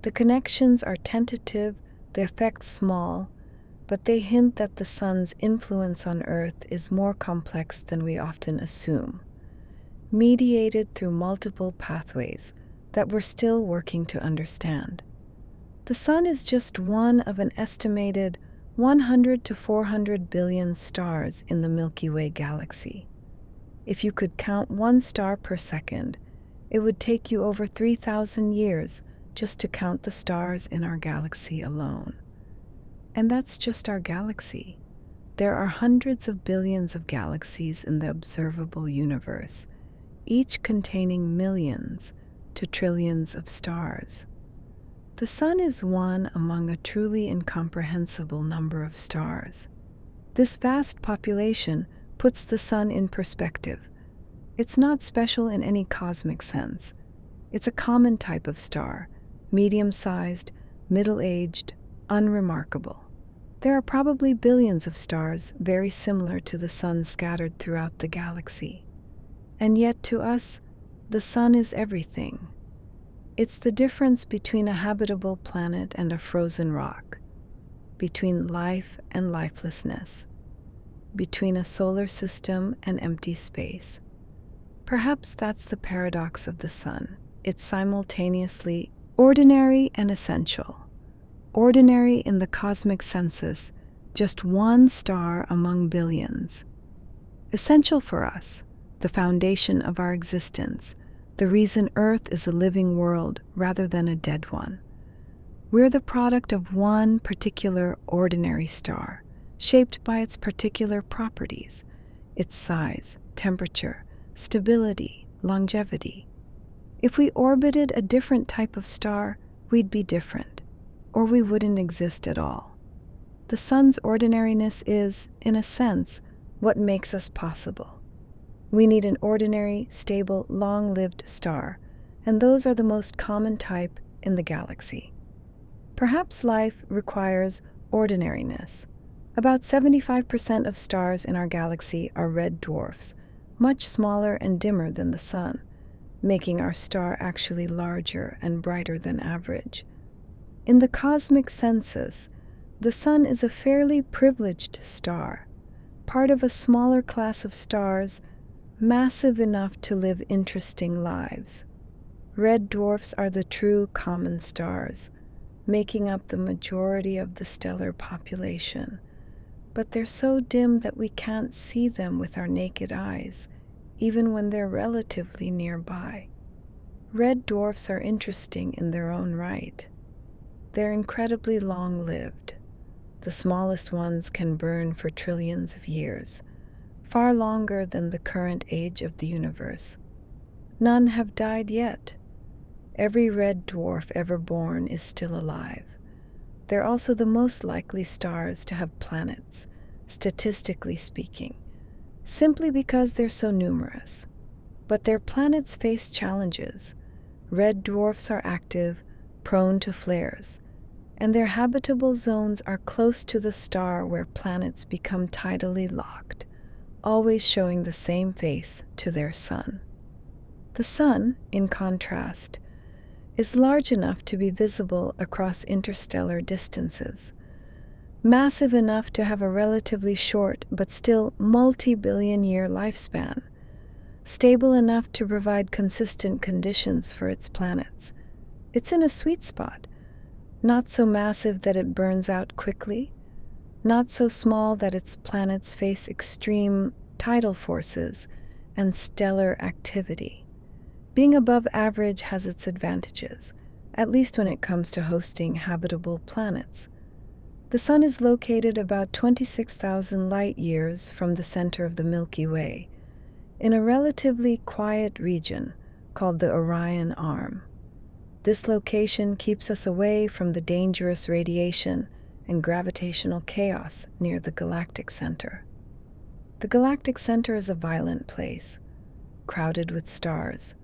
The connections are tentative, the effects small, but they hint that the Sun's influence on Earth is more complex than we often assume, mediated through multiple pathways that we're still working to understand. The Sun is just one of an estimated 100 to 400 billion stars in the Milky Way galaxy. If you could count one star per second, it would take you over 3,000 years just to count the stars in our galaxy alone. And that's just our galaxy. There are hundreds of billions of galaxies in the observable universe, each containing millions to trillions of stars. The Sun is one among a truly incomprehensible number of stars. This vast population puts the Sun in perspective. It's not special in any cosmic sense. It's a common type of star, medium-sized, middle-aged, unremarkable. There are probably billions of stars very similar to the Sun scattered throughout the galaxy. And yet to us, the Sun is everything. It's the difference between a habitable planet and a frozen rock, between life and lifelessness, between a solar system and empty space. Perhaps that's the paradox of the Sun. It's simultaneously ordinary and essential. Ordinary in the cosmic census, just one star among billions. Essential for us, the foundation of our existence, the reason Earth is a living world rather than a dead one. We're the product of one particular ordinary star, shaped by its particular properties, its size, temperature, stability, longevity. If we orbited a different type of star, we'd be different, or we wouldn't exist at all. The Sun's ordinariness is, in a sense, what makes us possible. We need an ordinary, stable, long-lived star, and those are the most common type in the galaxy. Perhaps life requires ordinariness. About 75% of stars in our galaxy are red dwarfs, much smaller and dimmer than the Sun, making our star actually larger and brighter than average. In the cosmic census, the Sun is a fairly privileged star, part of a smaller class of stars, massive enough to live interesting lives. Red dwarfs are the true common stars, making up the majority of the stellar population, but they're so dim that we can't see them with our naked eyes, even when they're relatively nearby. Red dwarfs are interesting in their own right. They're incredibly long-lived. The smallest ones can burn for trillions of years, far longer than the current age of the universe. None have died yet. Every red dwarf ever born is still alive. They're also the most likely stars to have planets, statistically speaking, simply because they're so numerous. But their planets face challenges. Red dwarfs are active, prone to flares, and their habitable zones are close to the star where planets become tidally locked, always showing the same face to their Sun. The Sun, in contrast, is large enough to be visible across interstellar distances, massive enough to have a relatively short but still multi-billion-year lifespan, stable enough to provide consistent conditions for its planets. It's in a sweet spot, not so massive that it burns out quickly, not so small that its planets face extreme tidal forces and stellar activity. Being above average has its advantages, at least when it comes to hosting habitable planets. The Sun is located about 26,000 light-years from the center of the Milky Way, in a relatively quiet region called the Orion Arm. This location keeps us away from the dangerous radiation and gravitational chaos near the galactic center. The galactic center is a violent place, crowded with stars,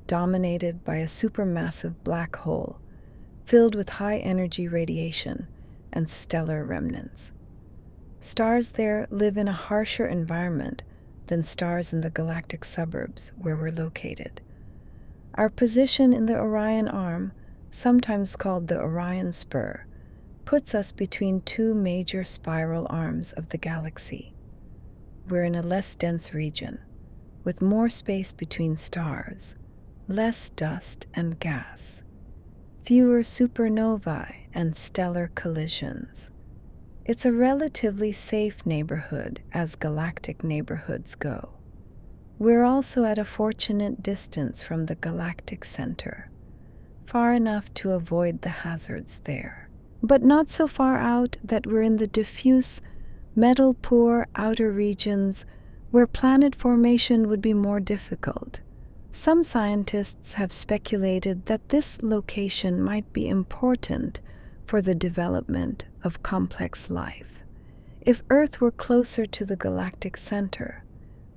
dominated by a supermassive black hole, filled with high-energy radiation and stellar remnants. Stars there live in a harsher environment than stars in the galactic suburbs where we're located. Our position in the Orion Arm, sometimes called the Orion Spur, puts us between two major spiral arms of the galaxy. We're in a less dense region, with more space between stars, less dust and gas, fewer supernovae and stellar collisions. It's a relatively safe neighborhood as galactic neighborhoods go. We're also at a fortunate distance from the galactic center, far enough to avoid the hazards there, but not so far out that we're in the diffuse, metal-poor outer regions where planet formation would be more difficult. Some scientists have speculated that this location might be important for the development of complex life. If Earth were closer to the galactic center,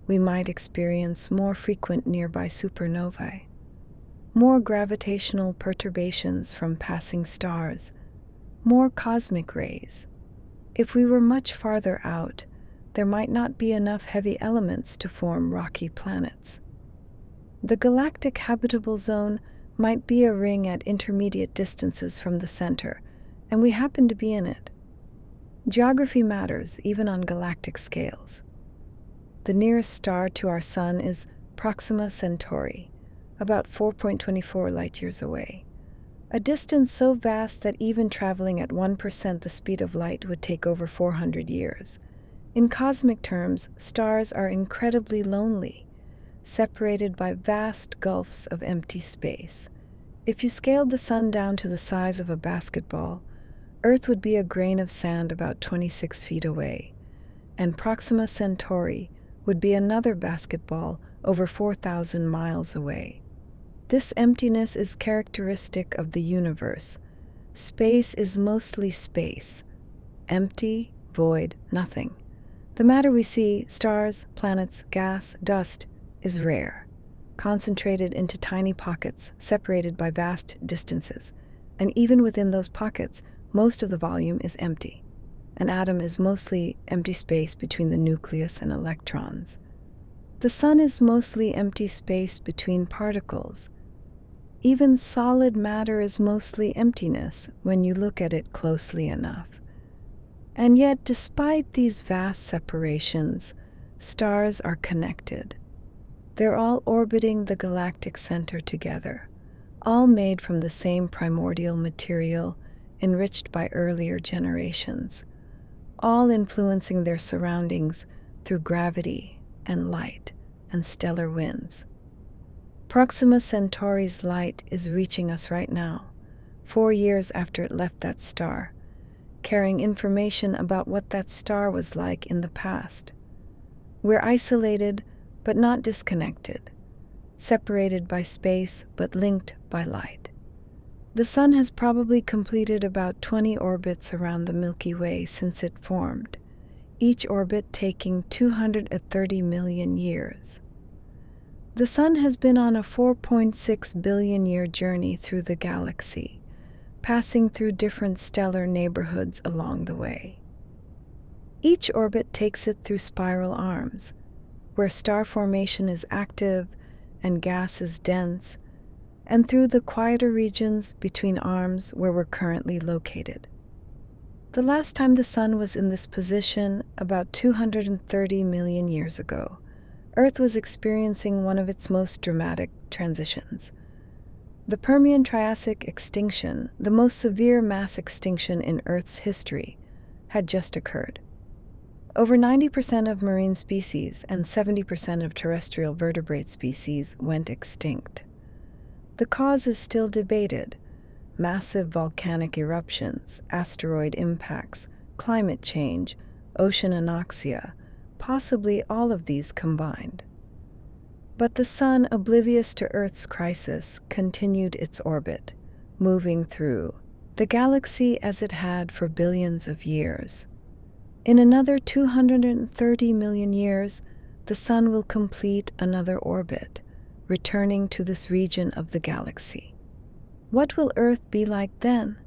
we might experience more frequent nearby supernovae, more gravitational perturbations from passing stars, more cosmic rays. If we were much farther out, there might not be enough heavy elements to form rocky planets. The galactic habitable zone might be a ring at intermediate distances from the center, and we happen to be in it. Geography matters, even on galactic scales. The nearest star to our Sun is Proxima Centauri, about 4.24 light-years away, a distance so vast that even traveling at 1% the speed of light would take over 400 years. In cosmic terms, stars are incredibly lonely, separated by vast gulfs of empty space. If you scaled the Sun down to the size of a basketball, Earth would be a grain of sand about 26 feet away, and Proxima Centauri would be another basketball over 4,000 miles away. This emptiness is characteristic of the universe. Space is mostly space. Empty, void, nothing. The matter we see, stars, planets, gas, dust, is rare, concentrated into tiny pockets separated by vast distances, and even within those pockets, most of the volume is empty. An atom is mostly empty space between the nucleus and electrons. The Sun is mostly empty space between particles. Even solid matter is mostly emptiness when you look at it closely enough. And yet, despite these vast separations, stars are connected. They're all orbiting the galactic center together, all made from the same primordial material enriched by earlier generations, all influencing their surroundings through gravity and light and stellar winds. Proxima Centauri's light is reaching us right now, 4 years after it left that star, carrying information about what that star was like in the past. We're isolated but not disconnected, separated by space but linked by light. The Sun has probably completed about 20 orbits around the Milky Way since it formed, each orbit taking 230 million years. The Sun has been on a 4.6 billion-year journey through the galaxy, passing through different stellar neighborhoods along the way. Each orbit takes it through spiral arms, where star formation is active and gas is dense, and through the quieter regions between arms where we're currently located. The last time the Sun was in this position, about 230 million years ago, Earth was experiencing one of its most dramatic transitions. The Permian-Triassic extinction, the most severe mass extinction in Earth's history, had just occurred. Over 90% of marine species and 70% of terrestrial vertebrate species went extinct. The cause is still debated. Massive volcanic eruptions, asteroid impacts, climate change, ocean anoxia, possibly all of these combined. But the Sun, oblivious to Earth's crisis, continued its orbit, moving through the galaxy as it had for billions of years. In another 230 million years, the Sun will complete another orbit, returning to this region of the galaxy. What will Earth be like then?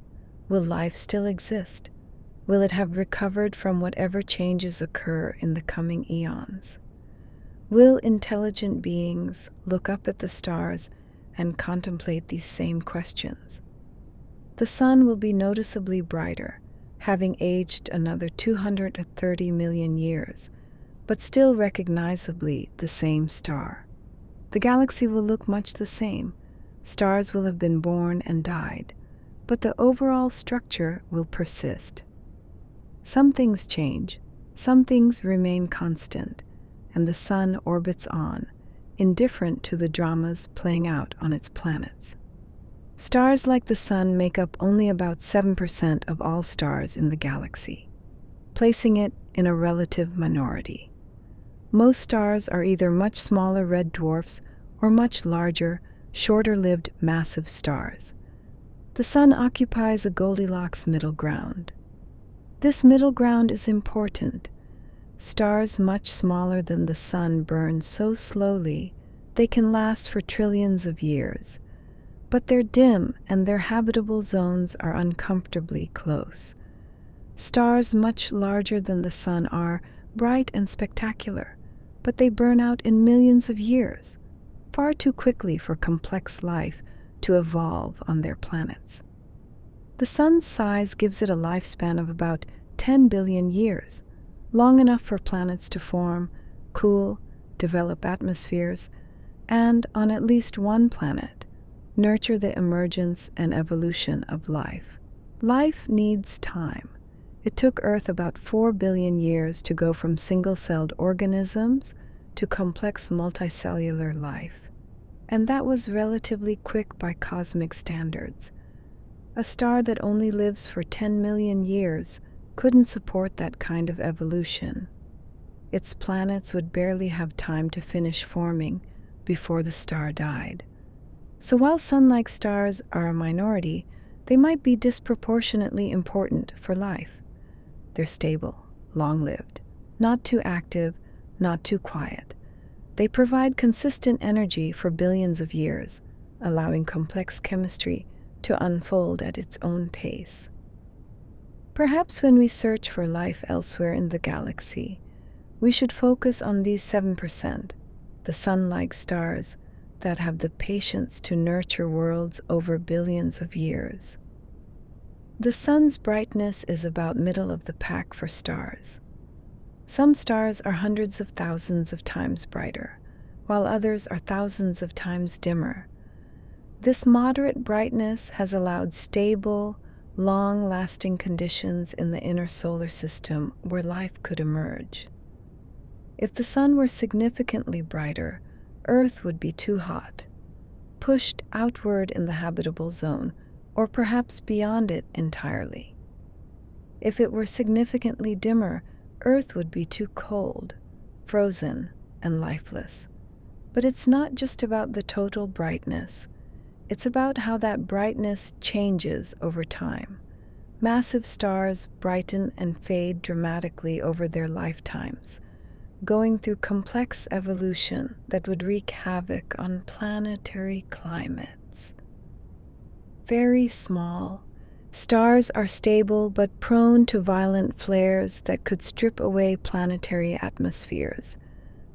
Will life still exist? Will it have recovered from whatever changes occur in the coming eons? Will intelligent beings look up at the stars and contemplate these same questions? The Sun will be noticeably brighter, having aged another 230 million years, but still recognizably the same star. The galaxy will look much the same. Stars will have been born and died, but the overall structure will persist. Some things change, some things remain constant, and the Sun orbits on, indifferent to the dramas playing out on its planets. Stars like the Sun make up only about 7% of all stars in the galaxy, placing it in a relative minority. Most stars are either much smaller red dwarfs or much larger, shorter-lived massive stars. The Sun occupies a Goldilocks middle ground. This middle ground is important. Stars much smaller than the Sun burn so slowly they can last for trillions of years, but they're dim and their habitable zones are uncomfortably close. Stars much larger than the Sun are bright and spectacular, but they burn out in millions of years, far too quickly for complex life to evolve on their planets. The Sun's size gives it a lifespan of about 10 billion years, long enough for planets to form, cool, develop atmospheres, and, on at least one planet, nurture the emergence and evolution of life. Life needs time. It took Earth about 4 billion years to go from single-celled organisms to complex multicellular life. And that was relatively quick by cosmic standards. A star that only lives for 10 million years couldn't support that kind of evolution. Its planets would barely have time to finish forming before the star died. So while Sun-like stars are a minority, they might be disproportionately important for life. They're stable, long-lived, not too active, not too quiet. They provide consistent energy for billions of years, allowing complex chemistry to unfold at its own pace. Perhaps when we search for life elsewhere in the galaxy, we should focus on these 7%, the Sun-like stars that have the patience to nurture worlds over billions of years. The Sun's brightness is about middle of the pack for stars. Some stars are hundreds of thousands of times brighter, while others are thousands of times dimmer. This moderate brightness has allowed stable, long-lasting conditions in the inner solar system where life could emerge. If the Sun were significantly brighter, Earth would be too hot, pushed outward in the habitable zone, or perhaps beyond it entirely. If it were significantly dimmer, Earth would be too cold, frozen, and lifeless. But it's not just about the total brightness. It's about how that brightness changes over time. Massive stars brighten and fade dramatically over their lifetimes, going through complex evolution that would wreak havoc on planetary climates. Very small, stars are stable but prone to violent flares that could strip away planetary atmospheres.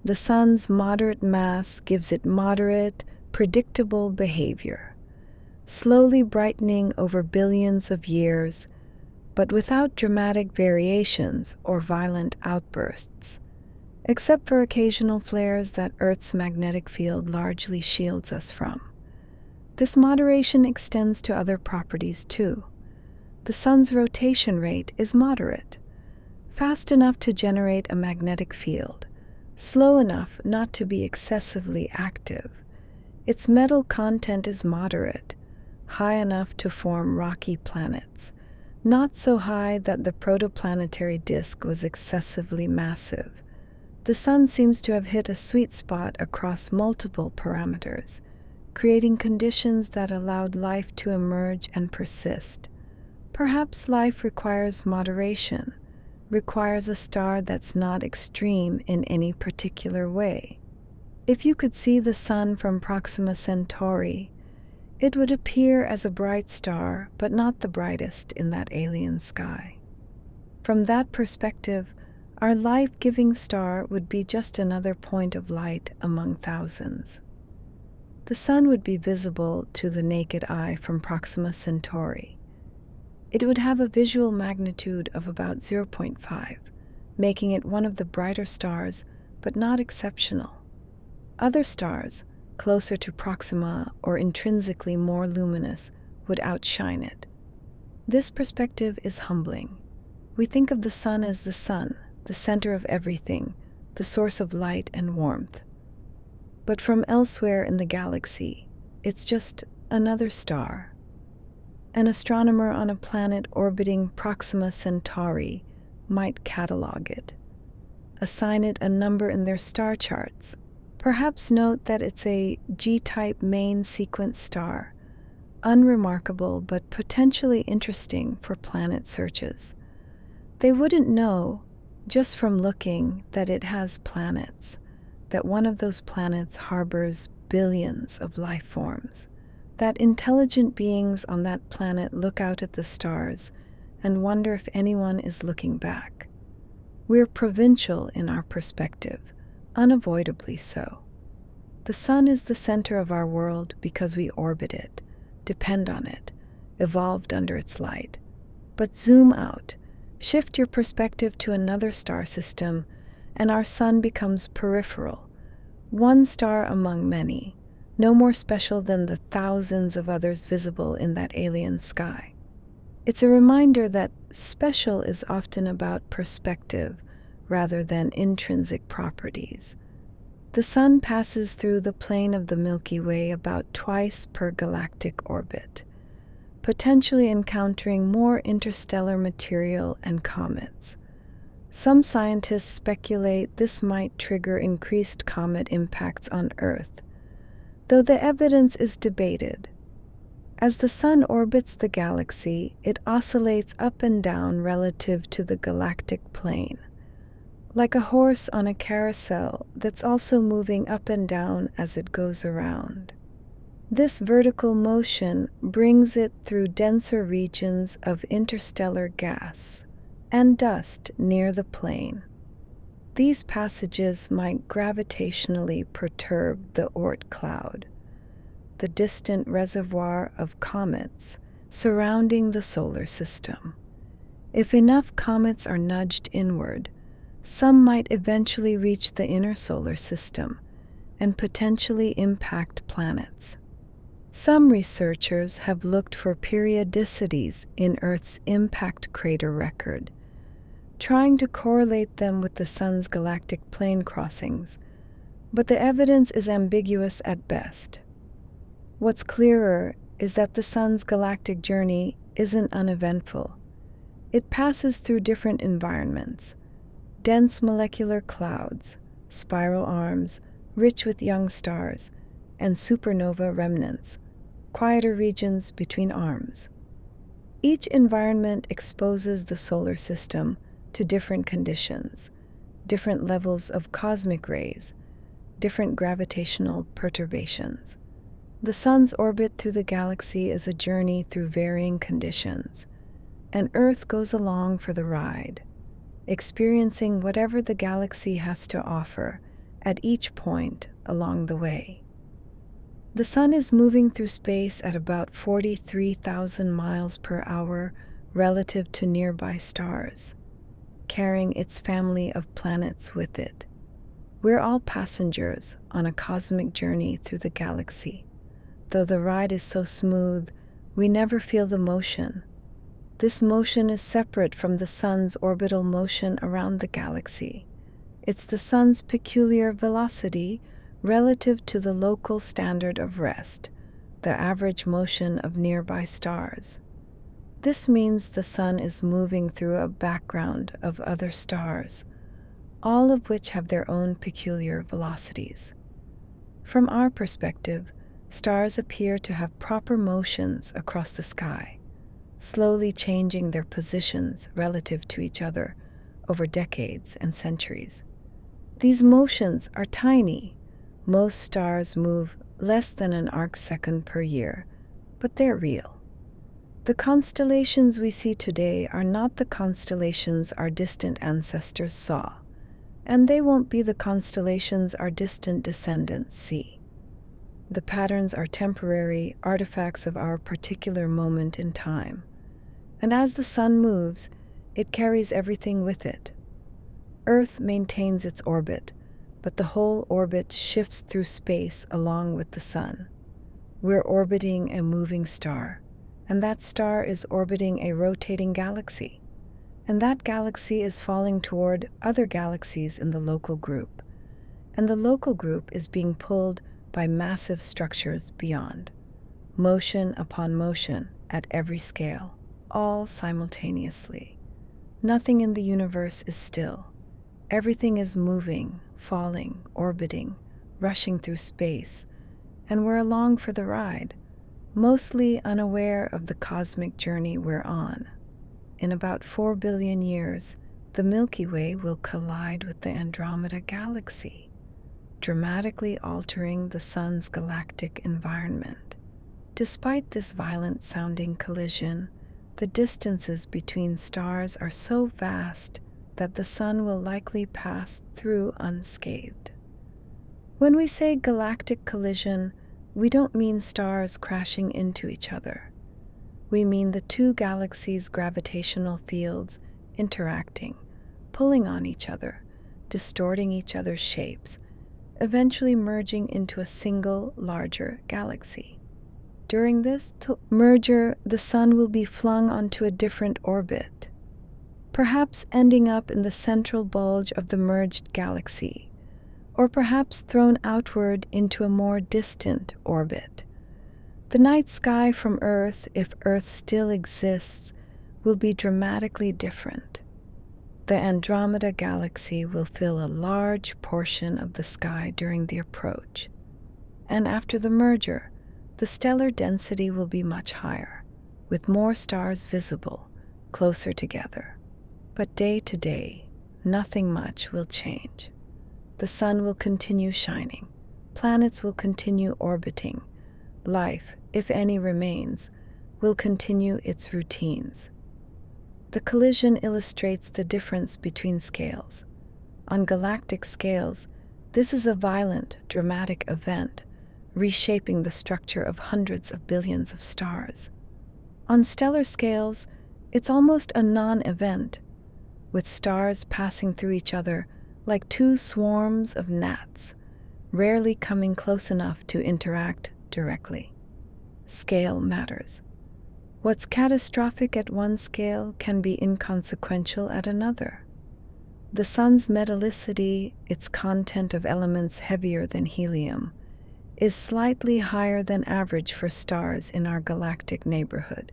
The Sun's moderate mass gives it moderate, predictable behavior. Slowly brightening over billions of years, but without dramatic variations or violent outbursts, except for occasional flares that Earth's magnetic field largely shields us from. This moderation extends to other properties too. The Sun's rotation rate is moderate, fast enough to generate a magnetic field, slow enough not to be excessively active. Its metal content is moderate, high enough to form rocky planets, not so high that the protoplanetary disk was excessively massive. The Sun seems to have hit a sweet spot across multiple parameters, creating conditions that allowed life to emerge and persist. Perhaps life requires moderation, requires a star that's not extreme in any particular way. If you could see the Sun from Proxima Centauri, it would appear as a bright star, but not the brightest in that alien sky. From that perspective, our life-giving star would be just another point of light among thousands. The Sun would be visible to the naked eye from Proxima Centauri. It would have a visual magnitude of about 0.5, making it one of the brighter stars, but not exceptional. Other stars, closer to Proxima or intrinsically more luminous, would outshine it. This perspective is humbling. We think of the Sun as the sun, the center of everything, the source of light and warmth. But from elsewhere in the galaxy, it's just another star. An astronomer on a planet orbiting Proxima Centauri might catalog it, assign it a number in their star charts, perhaps note that it's a G-type main sequence star, unremarkable but potentially interesting for planet searches. They wouldn't know, just from looking, that it has planets, that one of those planets harbors billions of life forms, that intelligent beings on that planet look out at the stars and wonder if anyone is looking back. We're provincial in our perspective, unavoidably so. The Sun is the center of our world because we orbit it, depend on it, evolved under its light. But zoom out, shift your perspective to another star system, and our Sun becomes peripheral, one star among many, no more special than the thousands of others visible in that alien sky. It's a reminder that special is often about perspective rather than intrinsic properties. The Sun passes through the plane of the Milky Way about twice per galactic orbit, potentially encountering more interstellar material and comets. Some scientists speculate this might trigger increased comet impacts on Earth, though the evidence is debated. As the Sun orbits the galaxy, it oscillates up and down relative to the galactic plane, like a horse on a carousel that's also moving up and down as it goes around. This vertical motion brings it through denser regions of interstellar gas and dust near the plane. These passages might gravitationally perturb the Oort cloud, the distant reservoir of comets surrounding the solar system. If enough comets are nudged inward, some might eventually reach the inner solar system and potentially impact planets. Some researchers have looked for periodicities in Earth's impact crater record, trying to correlate them with the Sun's galactic plane crossings, but the evidence is ambiguous at best. What's clearer is that the Sun's galactic journey isn't uneventful. It passes through different environments: dense molecular clouds, spiral arms, rich with young stars, and supernova remnants, quieter regions between arms. Each environment exposes the solar system to different conditions, different levels of cosmic rays, different gravitational perturbations. The Sun's orbit through the galaxy is a journey through varying conditions, and Earth goes along for the ride, experiencing whatever the galaxy has to offer at each point along the way. The Sun is moving through space at about 43,000 miles per hour relative to nearby stars, carrying its family of planets with it. We're all passengers on a cosmic journey through the galaxy. Though the ride is so smooth, we never feel the motion. This motion is separate from the sun's orbital motion around the galaxy. It's the sun's peculiar velocity relative to the local standard of rest, the average motion of nearby stars. This means the sun is moving through a background of other stars, all of which have their own peculiar velocities. From our perspective, stars appear to have proper motions across the sky, slowly changing their positions relative to each other over decades and centuries. These motions are tiny. Most stars move less than an arcsecond per year, but they're real. The constellations we see today are not the constellations our distant ancestors saw, and they won't be the constellations our distant descendants see. The patterns are temporary artifacts of our particular moment in time, and as the sun moves, it carries everything with it. Earth maintains its orbit, but the whole orbit shifts through space along with the sun. We're orbiting a moving star, and that star is orbiting a rotating galaxy, and that galaxy is falling toward other galaxies in the local group, and the local group is being pulled by massive structures beyond, motion upon motion at every scale, all simultaneously. Nothing in the universe is still. Everything is moving, falling, orbiting, rushing through space, and we're along for the ride, mostly unaware of the cosmic journey we're on. In about 4 billion years, the Milky Way will collide with the Andromeda Galaxy, dramatically altering the sun's galactic environment. Despite this violent-sounding collision, the distances between stars are so vast that the sun will likely pass through unscathed. When we say galactic collision, we don't mean stars crashing into each other. We mean the two galaxies' gravitational fields interacting, pulling on each other, distorting each other's shapes, eventually merging into a single, larger galaxy. During this merger, the sun will be flung onto a different orbit, perhaps ending up in the central bulge of the merged galaxy, or perhaps thrown outward into a more distant orbit. The night sky from Earth, if Earth still exists, will be dramatically different. The Andromeda Galaxy will fill a large portion of the sky during the approach, and after the merger, the stellar density will be much higher, with more stars visible, closer together. But day to day, nothing much will change. The sun will continue shining, planets will continue orbiting, life, if any remains, will continue its routines. The collision illustrates the difference between scales. On galactic scales, this is a violent, dramatic event, reshaping the structure of hundreds of billions of stars. On stellar scales, it's almost a non-event, with stars passing through each other like two swarms of gnats, rarely coming close enough to interact directly. Scale matters. What's catastrophic at one scale can be inconsequential at another. The sun's metallicity, its content of elements heavier than helium, is slightly higher than average for stars in our galactic neighborhood.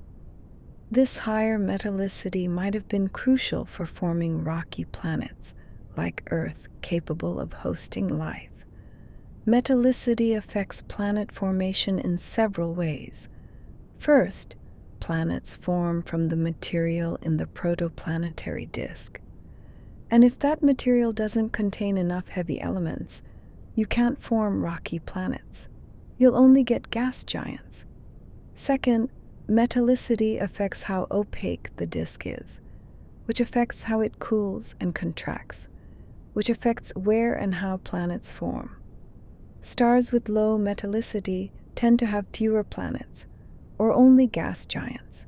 This higher metallicity might have been crucial for forming rocky planets like Earth capable of hosting life. Metallicity affects planet formation in several ways. First, planets form from the material in the protoplanetary disk. And if that material doesn't contain enough heavy elements, you can't form rocky planets. You'll only get gas giants. Second, metallicity affects how opaque the disk is, which affects how it cools and contracts, which affects where and how planets form. Stars with low metallicity tend to have fewer planets, or only gas giants.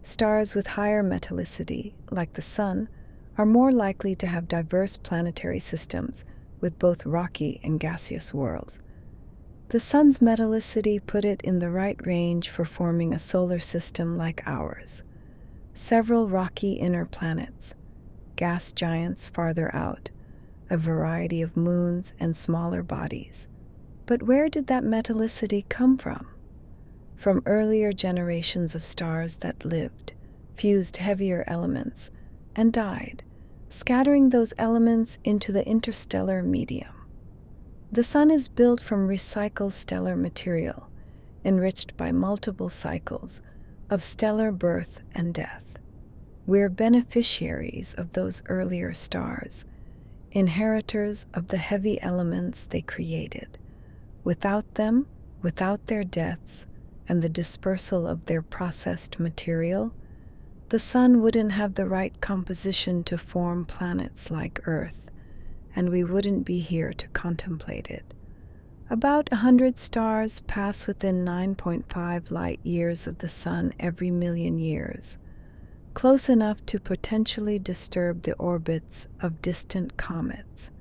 Stars with higher metallicity, like the Sun, are more likely to have diverse planetary systems with both rocky and gaseous worlds. The Sun's metallicity put it in the right range for forming a solar system like ours. Several rocky inner planets, gas giants farther out, a variety of moons and smaller bodies. But where did that metallicity come from? From earlier generations of stars that lived, fused heavier elements, and died, scattering those elements into the interstellar medium. The Sun is built from recycled stellar material, enriched by multiple cycles of stellar birth and death. We're beneficiaries of those earlier stars, inheritors of the heavy elements they created. Without them, without their deaths, and the dispersal of their processed material, the Sun wouldn't have the right composition to form planets like Earth, and we wouldn't be here to contemplate it. About 100 stars pass within 9.5 light years of the Sun every million years, close enough to potentially disturb the orbits of distant comets.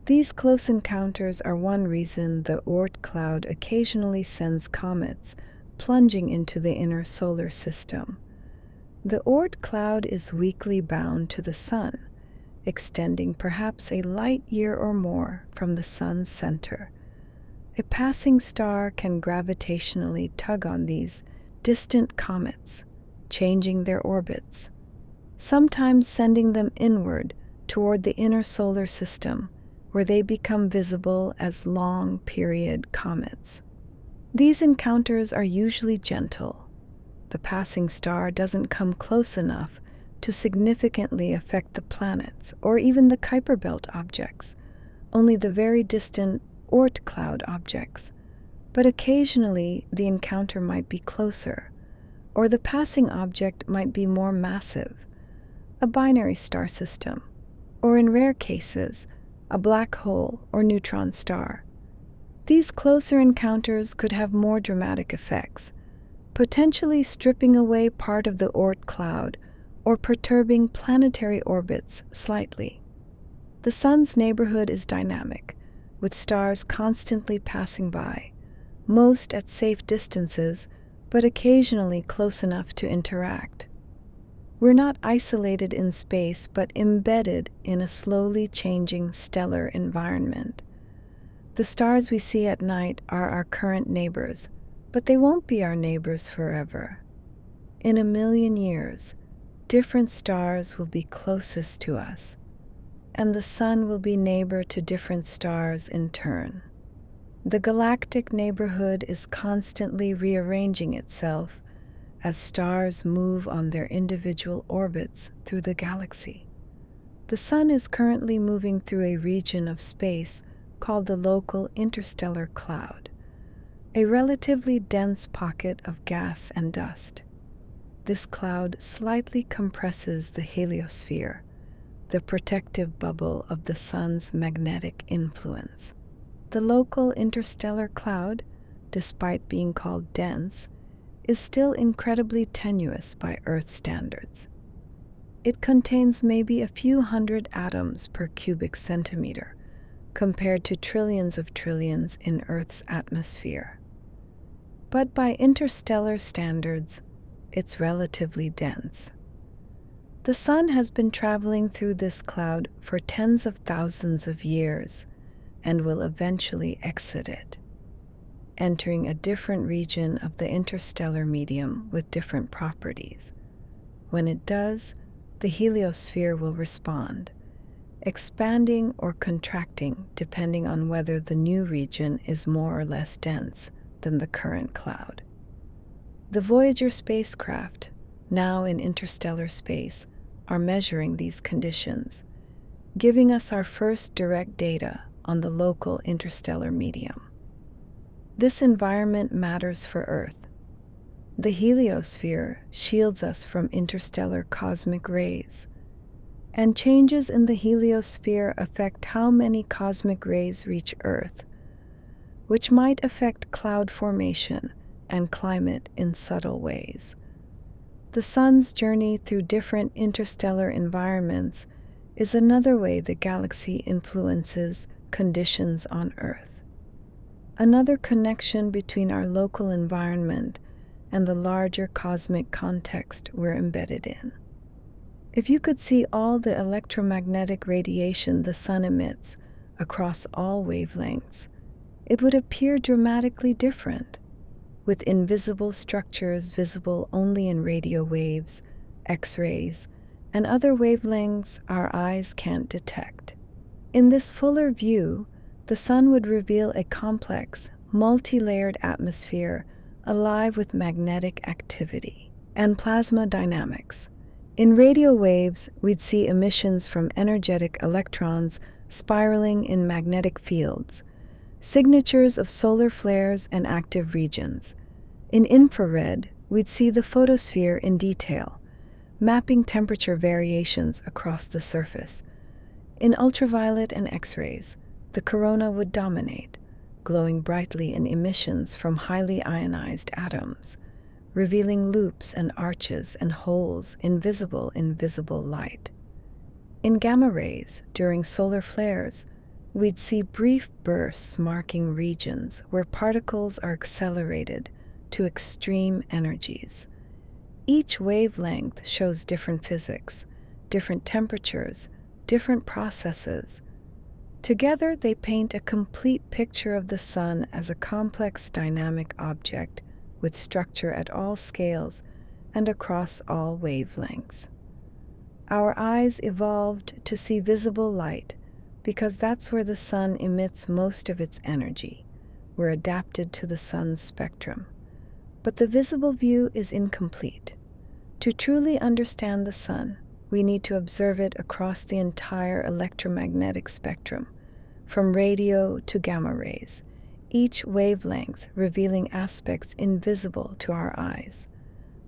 These close encounters are one reason the Oort cloud occasionally sends comets plunging into the inner solar system. The Oort cloud is weakly bound to the Sun, extending perhaps a light year or more from the Sun's center. A passing star can gravitationally tug on these distant comets, changing their orbits, sometimes sending them inward toward the inner solar system, where they become visible as long-period comets. These encounters are usually gentle. The passing star doesn't come close enough to significantly affect the planets or even the Kuiper Belt objects, only the very distant Oort cloud objects. But occasionally the encounter might be closer, or the passing object might be more massive, a binary star system, or in rare cases, a black hole or neutron star. These closer encounters could have more dramatic effects, potentially stripping away part of the Oort cloud or perturbing planetary orbits slightly. The Sun's neighborhood is dynamic, with stars constantly passing by, most at safe distances, but occasionally close enough to interact. We're not isolated in space, but embedded in a slowly changing stellar environment. The stars we see at night are our current neighbors, but they won't be our neighbors forever. In 1,000,000 years, different stars will be closest to us, and the Sun will be neighbor to different stars in turn. The galactic neighborhood is constantly rearranging itself as stars move on their individual orbits through the galaxy. The Sun is currently moving through a region of space called the local interstellar cloud, a relatively dense pocket of gas and dust. This cloud slightly compresses the heliosphere, the protective bubble of the Sun's magnetic influence. The local interstellar cloud, despite being called dense, is still incredibly tenuous by Earth standards. It contains maybe a few hundred atoms per cubic centimeter, compared to trillions of trillions in Earth's atmosphere. But by interstellar standards, it's relatively dense. The Sun has been traveling through this cloud for tens of thousands of years and will eventually exit it, entering a different region of the interstellar medium with different properties. When it does, the heliosphere will respond, expanding or contracting depending on whether the new region is more or less dense than the current cloud. The Voyager spacecraft, now in interstellar space, are measuring these conditions, giving us our first direct data on the local interstellar medium. This environment matters for Earth. The heliosphere shields us from interstellar cosmic rays, and changes in the heliosphere affect how many cosmic rays reach Earth, which might affect cloud formation and climate in subtle ways. The sun's journey through different interstellar environments is another way the galaxy influences conditions on Earth. Another connection between our local environment and the larger cosmic context we're embedded in. If you could see all the electromagnetic radiation the sun emits across all wavelengths, it would appear dramatically different, with invisible structures visible only in radio waves, X-rays, and other wavelengths our eyes can't detect. In this fuller view, the sun would reveal a complex, multi-layered atmosphere alive with magnetic activity and plasma dynamics. In radio waves, we'd see emissions from energetic electrons spiraling in magnetic fields, signatures of solar flares and active regions. In infrared, we'd see the photosphere in detail, mapping temperature variations across the surface. In ultraviolet and X-rays, the corona would dominate, glowing brightly in emissions from highly ionized atoms, revealing loops and arches and holes invisible in visible light. In gamma rays, during solar flares, we'd see brief bursts marking regions where particles are accelerated to extreme energies. Each wavelength shows different physics, different temperatures, different processes. Together, they paint a complete picture of the sun as a complex dynamic object with structure at all scales and across all wavelengths. Our eyes evolved to see visible light because that's where the sun emits most of its energy. We're adapted to the sun's spectrum. But the visible view is incomplete. To truly understand the sun, we need to observe it across the entire electromagnetic spectrum, from radio to gamma rays, each wavelength revealing aspects invisible to our eyes.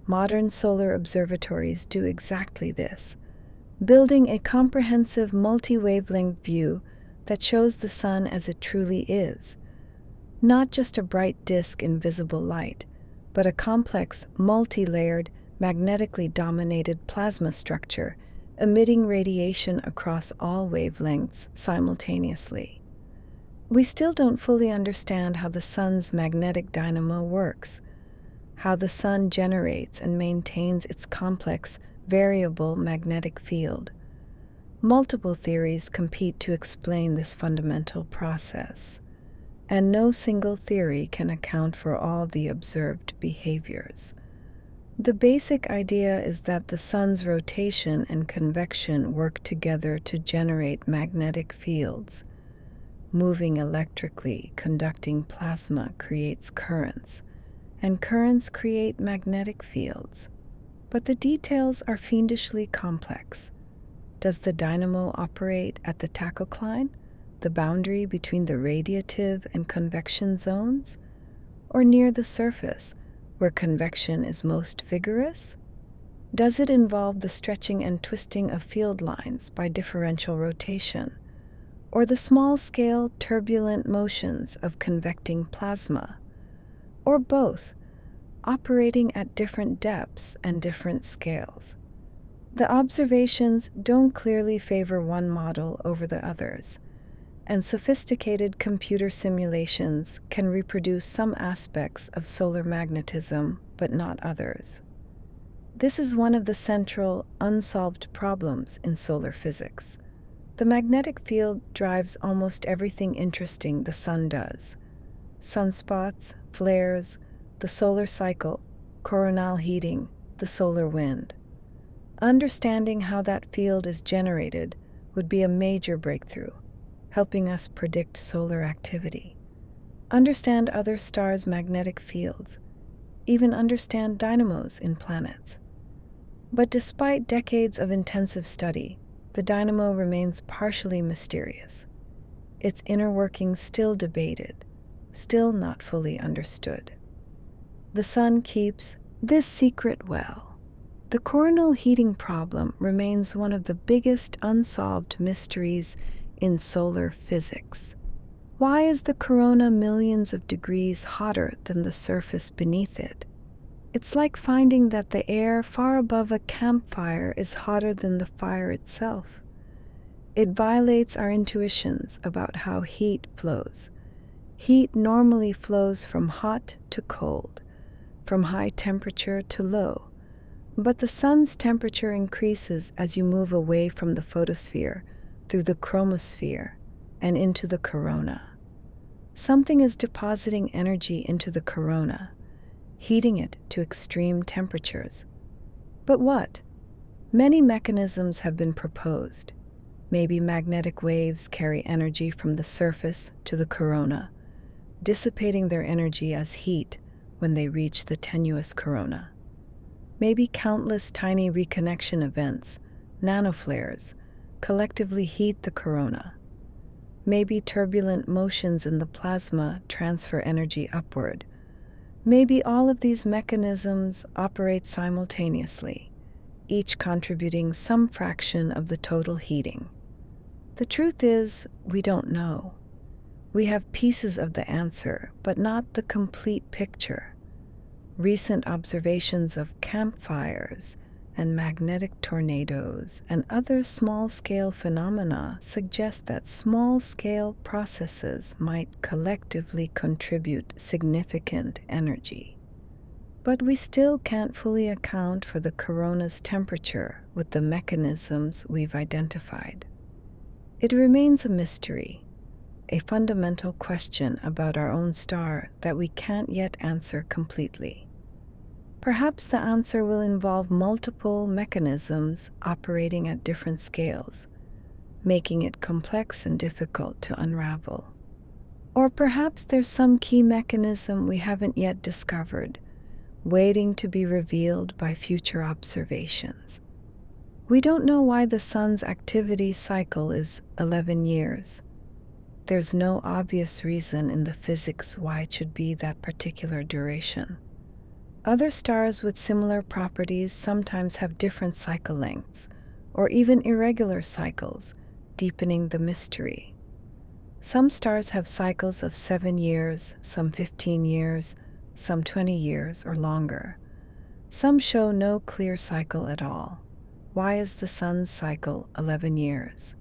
Modern solar observatories do exactly this, building a comprehensive multi-wavelength view that shows the sun as it truly is, not just a bright disk in visible light, but a complex, multi-layered, magnetically dominated plasma structure emitting radiation across all wavelengths simultaneously. We still don't fully understand how the sun's magnetic dynamo works, how the sun generates and maintains its complex, variable magnetic field. Multiple theories compete to explain this fundamental process, and no single theory can account for all the observed behaviors. The basic idea is that the sun's rotation and convection work together to generate magnetic fields. Moving electrically, conducting plasma creates currents, and currents create magnetic fields. But the details are fiendishly complex. Does the dynamo operate at the tachocline, the boundary between the radiative and convection zones, or near the surface, where convection is most vigorous? Does it involve the stretching and twisting of field lines by differential rotation, or the small-scale turbulent motions of convecting plasma, or both, operating at different depths and different scales? The observations don't clearly favor one model over the others, and sophisticated computer simulations can reproduce some aspects of solar magnetism, but not others. This is one of the central, unsolved problems in solar physics. The magnetic field drives almost everything interesting the sun does. Sunspots, flares, the solar cycle, coronal heating, the solar wind. Understanding how that field is generated would be a major breakthrough, helping us predict solar activity, understand other stars' magnetic fields, even understand dynamos in planets. But despite decades of intensive study, the dynamo remains partially mysterious. Its inner workings still debated, still not fully understood. The sun keeps this secret well. The coronal heating problem remains one of the biggest unsolved mysteries in solar physics. Why is the corona millions of degrees hotter than the surface beneath it? It's like finding that the air far above a campfire is hotter than the fire itself. It violates our intuitions about how heat flows. Heat normally flows from hot to cold, from high temperature to low. But the sun's temperature increases as you move away from the photosphere, through the chromosphere, and into the corona. Something is depositing energy into the corona, heating it to extreme temperatures. But what? Many mechanisms have been proposed. Maybe magnetic waves carry energy from the surface to the corona, dissipating their energy as heat when they reach the tenuous corona. Maybe countless tiny reconnection events, nanoflares, collectively heat the corona. Maybe turbulent motions in the plasma transfer energy upward. Maybe all of these mechanisms operate simultaneously, each contributing some fraction of the total heating. The truth is, we don't know. We have pieces of the answer, but not the complete picture. Recent observations of campfires and magnetic tornadoes and other small-scale phenomena suggest that small-scale processes might collectively contribute significant energy. But we still can't fully account for the corona's temperature with the mechanisms we've identified. It remains a mystery, a fundamental question about our own star that we can't yet answer completely. Perhaps the answer will involve multiple mechanisms operating at different scales, making it complex and difficult to unravel. Or perhaps there's some key mechanism we haven't yet discovered, waiting to be revealed by future observations. We don't know why the sun's activity cycle is 11 years. There's no obvious reason in the physics why it should be that particular duration. Other stars with similar properties sometimes have different cycle lengths, or even irregular cycles, deepening the mystery. Some stars have cycles of 7 years, some 15 years, some 20 years or longer. Some show no clear cycle at all. Why is the sun's cycle 11 years?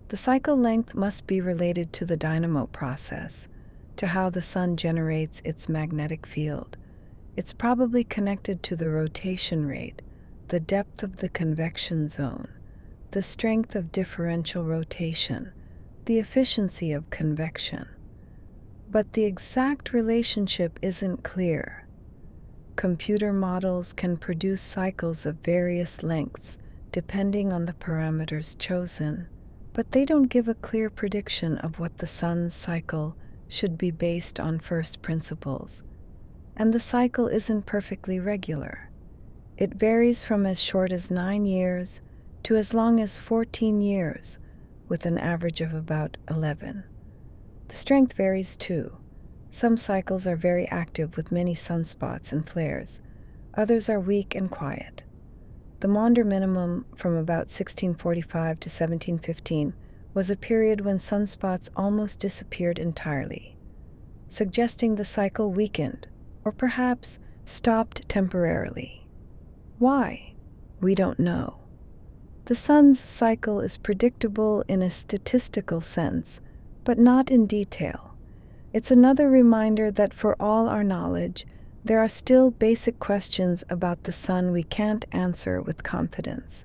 The cycle length must be related to the dynamo process, to how the sun generates its magnetic field. It's probably connected to the rotation rate, the depth of the convection zone, the strength of differential rotation, the efficiency of convection. But the exact relationship isn't clear. Computer models can produce cycles of various lengths depending on the parameters chosen, but they don't give a clear prediction of what the sun's cycle should be based on first principles. And the cycle isn't perfectly regular. It varies from as short as 9 years to as long as 14 years, with an average of about 11. The strength varies too. Some cycles are very active with many sunspots and flares. Others are weak and quiet. The Maunder minimum from about 1645 to 1715 was a period when sunspots almost disappeared entirely, suggesting the cycle weakened, or perhaps stopped temporarily. Why? We don't know. The sun's cycle is predictable in a statistical sense, but not in detail. It's another reminder that for all our knowledge, there are still basic questions about the sun we can't answer with confidence.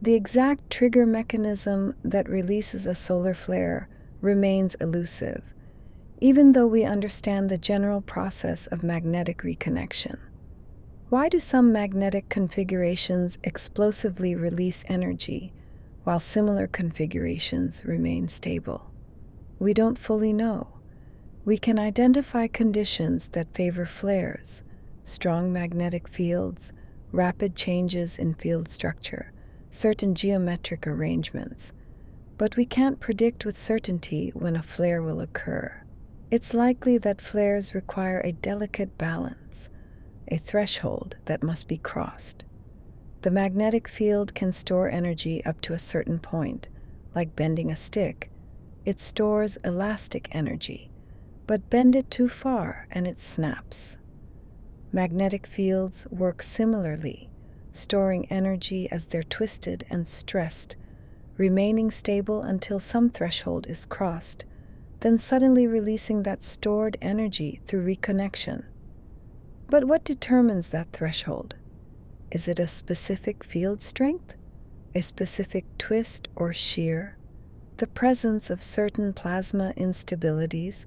The exact trigger mechanism that releases a solar flare remains elusive, even though we understand the general process of magnetic reconnection. Why do some magnetic configurations explosively release energy, while similar configurations remain stable? We don't fully know. We can identify conditions that favor flares, strong magnetic fields, rapid changes in field structure, certain geometric arrangements, but we can't predict with certainty when a flare will occur. It's likely that flares require a delicate balance, a threshold that must be crossed. The magnetic field can store energy up to a certain point, like bending a stick. It stores elastic energy, but bend it too far and it snaps. Magnetic fields work similarly, storing energy as they're twisted and stressed, remaining stable until some threshold is crossed, then suddenly releasing that stored energy through reconnection. But what determines that threshold? Is it a specific field strength? A specific twist or shear? The presence of certain plasma instabilities?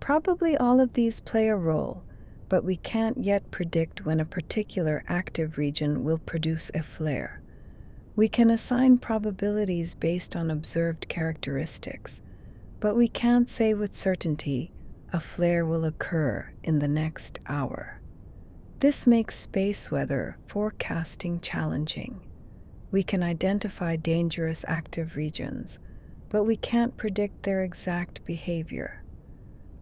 Probably all of these play a role, but we can't yet predict when a particular active region will produce a flare. We can assign probabilities based on observed characteristics, but we can't say with certainty a flare will occur in the next hour. This makes space weather forecasting challenging. We can identify dangerous active regions, but we can't predict their exact behavior.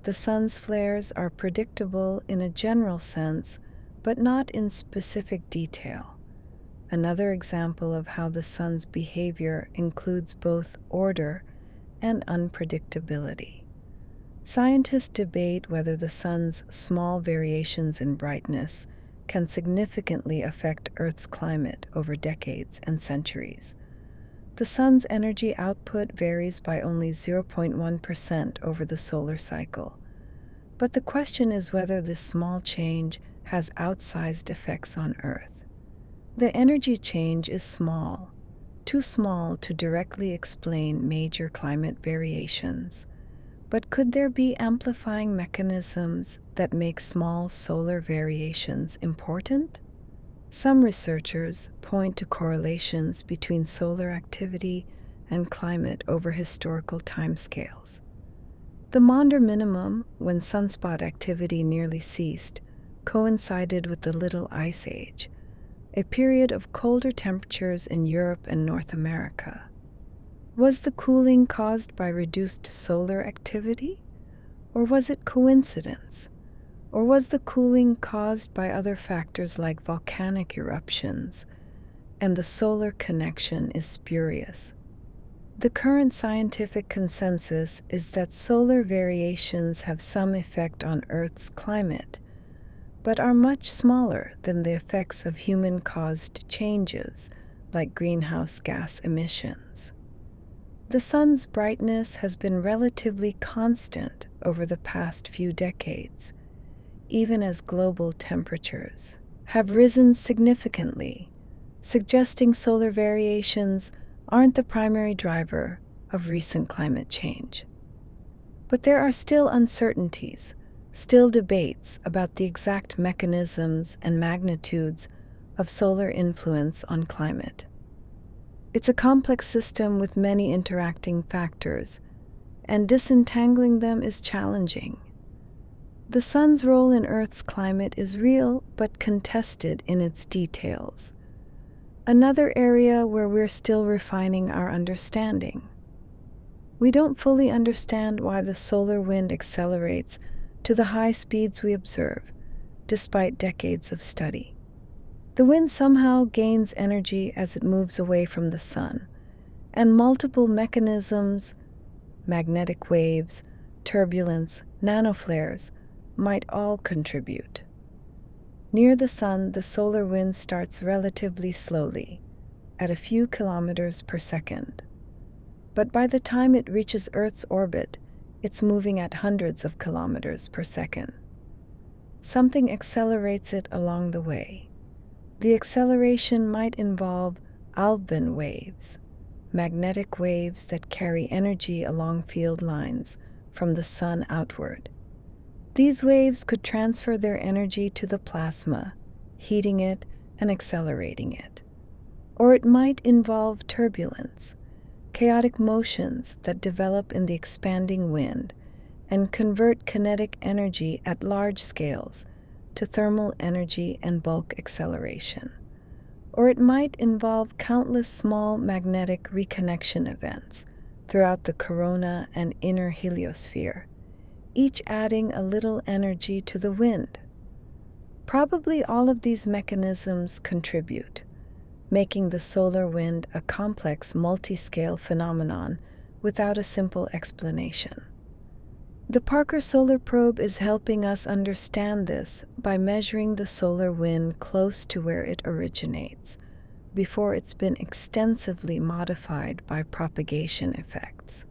The sun's flares are predictable in a general sense, but not in specific detail. Another example of how the sun's behavior includes both order and unpredictability. Scientists debate whether the sun's small variations in brightness can significantly affect Earth's climate over decades and centuries. The sun's energy output varies by only 0.1% over the solar cycle. But the question is whether this small change has outsized effects on Earth. The energy change is small, too small to directly explain major climate variations. But could there be amplifying mechanisms that make small solar variations important? Some researchers point to correlations between solar activity and climate over historical timescales. The Maunder minimum, when sunspot activity nearly ceased, coincided with the Little Ice Age, a period of colder temperatures in Europe and North America. Was the cooling caused by reduced solar activity? Or was it coincidence? Or was the cooling caused by other factors like volcanic eruptions, and the solar connection is spurious? The current scientific consensus is that solar variations have some effect on Earth's climate, but are much smaller than the effects of human-caused changes like greenhouse gas emissions. The sun's brightness has been relatively constant over the past few decades, even as global temperatures have risen significantly, suggesting solar variations aren't the primary driver of recent climate change. But there are still uncertainties, still debates about the exact mechanisms and magnitudes of solar influence on climate. It's a complex system with many interacting factors, and disentangling them is challenging. The sun's role in Earth's climate is real but contested in its details, another area where we're still refining our understanding. We don't fully understand why the solar wind accelerates to the high speeds we observe, despite decades of study. The wind somehow gains energy as it moves away from the sun, and multiple mechanisms, magnetic waves, turbulence, nanoflares, might all contribute. Near the sun, the solar wind starts relatively slowly, at a few kilometers per second. But by the time it reaches Earth's orbit, it's moving at hundreds of kilometers per second. Something accelerates it along the way. The acceleration might involve Alfvén waves, magnetic waves that carry energy along field lines from the sun outward. These waves could transfer their energy to the plasma, heating it and accelerating it. Or it might involve turbulence, chaotic motions that develop in the expanding wind and convert kinetic energy at large scales to thermal energy and bulk acceleration. Or it might involve countless small magnetic reconnection events throughout the corona and inner heliosphere, each adding a little energy to the wind. Probably all of these mechanisms contribute, making the solar wind a complex multi-scale phenomenon without a simple explanation. The Parker Solar Probe is helping us understand this by measuring the solar wind close to where it originates, before it's been extensively modified by propagation effects.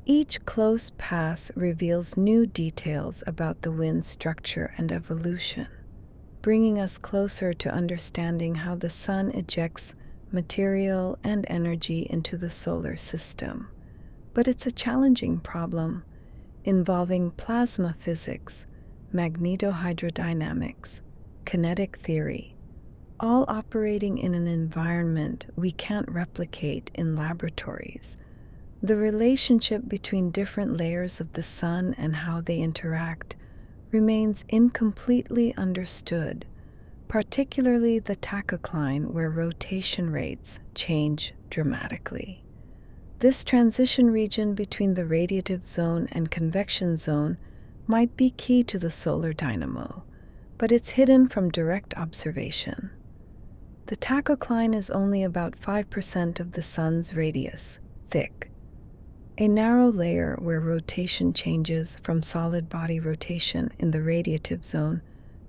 Each close pass reveals new details about the wind's structure and evolution, bringing us closer to understanding how the sun ejects material and energy into the solar system. But it's a challenging problem involving plasma physics, magnetohydrodynamics, kinetic theory, all operating in an environment we can't replicate in laboratories. The relationship between different layers of the sun and how they interact remains incompletely understood, particularly the tachocline, where rotation rates change dramatically. This transition region between the radiative zone and convection zone might be key to the solar dynamo, but it's hidden from direct observation. The tachocline is only about 5% of the sun's radius, thick, a narrow layer where rotation changes from solid body rotation in the radiative zone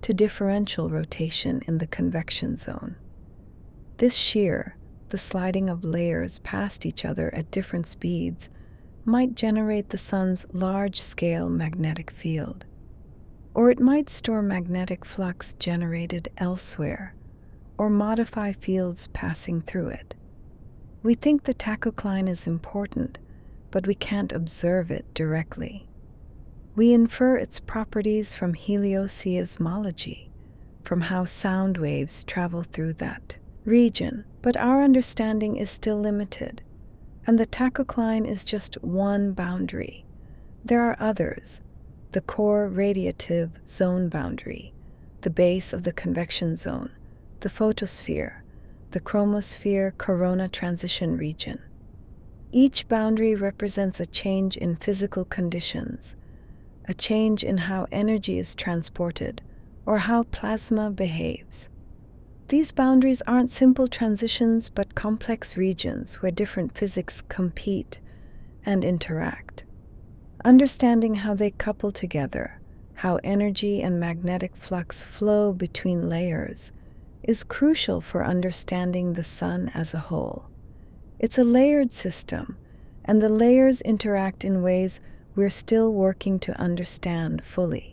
to differential rotation in the convection zone. This shear, the sliding of layers past each other at different speeds, might generate the sun's large-scale magnetic field, or it might store magnetic flux generated elsewhere, or modify fields passing through it. We think the tachocline is important, but we can't observe it directly. We infer its properties from helioseismology, from how sound waves travel through that region, but our understanding is still limited, and the tachocline is just one boundary. There are others: the core radiative zone boundary, the base of the convection zone, the photosphere, the chromosphere corona transition region. Each boundary represents a change in physical conditions, a change in how energy is transported, or how plasma behaves. These boundaries aren't simple transitions but complex regions where different physics compete and interact. Understanding how they couple together, how energy and magnetic flux flow between layers, is crucial for understanding the sun as a whole. It's a layered system, and the layers interact in ways we're still working to understand fully.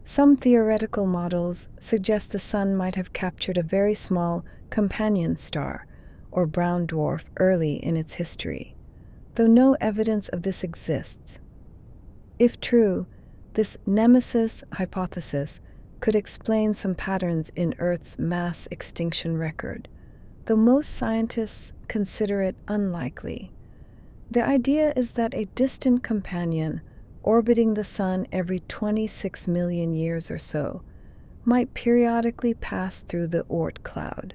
Some theoretical models suggest the sun might have captured a very small companion star, or brown dwarf, early in its history, though no evidence of this exists. If true, this nemesis hypothesis could explain some patterns in Earth's mass extinction record, though most scientists consider it unlikely. The idea is that a distant companion, orbiting the sun every 26 million years or so, might periodically pass through the Oort cloud,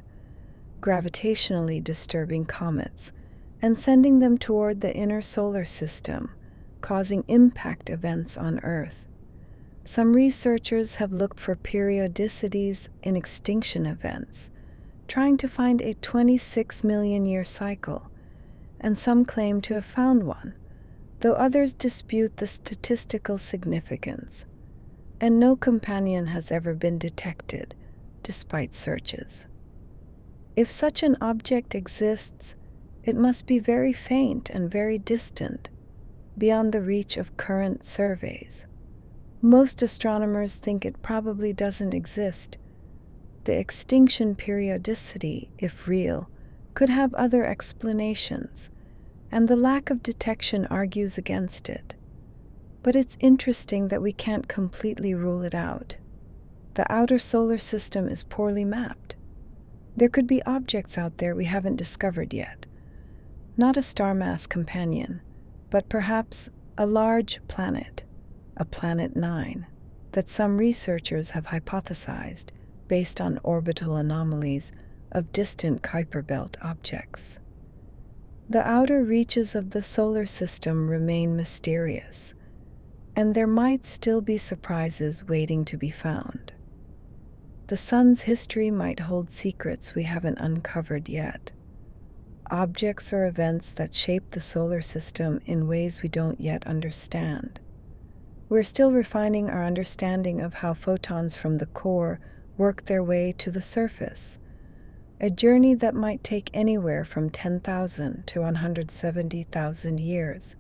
gravitationally disturbing comets and sending them toward the inner solar system, causing impact events on Earth. Some researchers have looked for periodicities in extinction events, trying to find a 26 million year cycle, and some claim to have found one, though others dispute the statistical significance, and no companion has ever been detected, despite searches. If such an object exists, it must be very faint and very distant, beyond the reach of current surveys. Most astronomers think it probably doesn't exist. The extinction periodicity, if real, could have other explanations, and the lack of detection argues against it. But it's interesting that we can't completely rule it out. The outer solar system is poorly mapped. There could be objects out there we haven't discovered yet. Not a star mass companion, but perhaps a large planet, a Planet 9, that some researchers have hypothesized based on orbital anomalies of distant Kuiper Belt objects. The outer reaches of the solar system remain mysterious, and there might still be surprises waiting to be found. The sun's history might hold secrets we haven't uncovered yet. Objects or events that shape the solar system in ways we don't yet understand. We're still refining our understanding of how photons from the core work their way to the surface, a journey that might take anywhere from 10,000 to 170,000 years.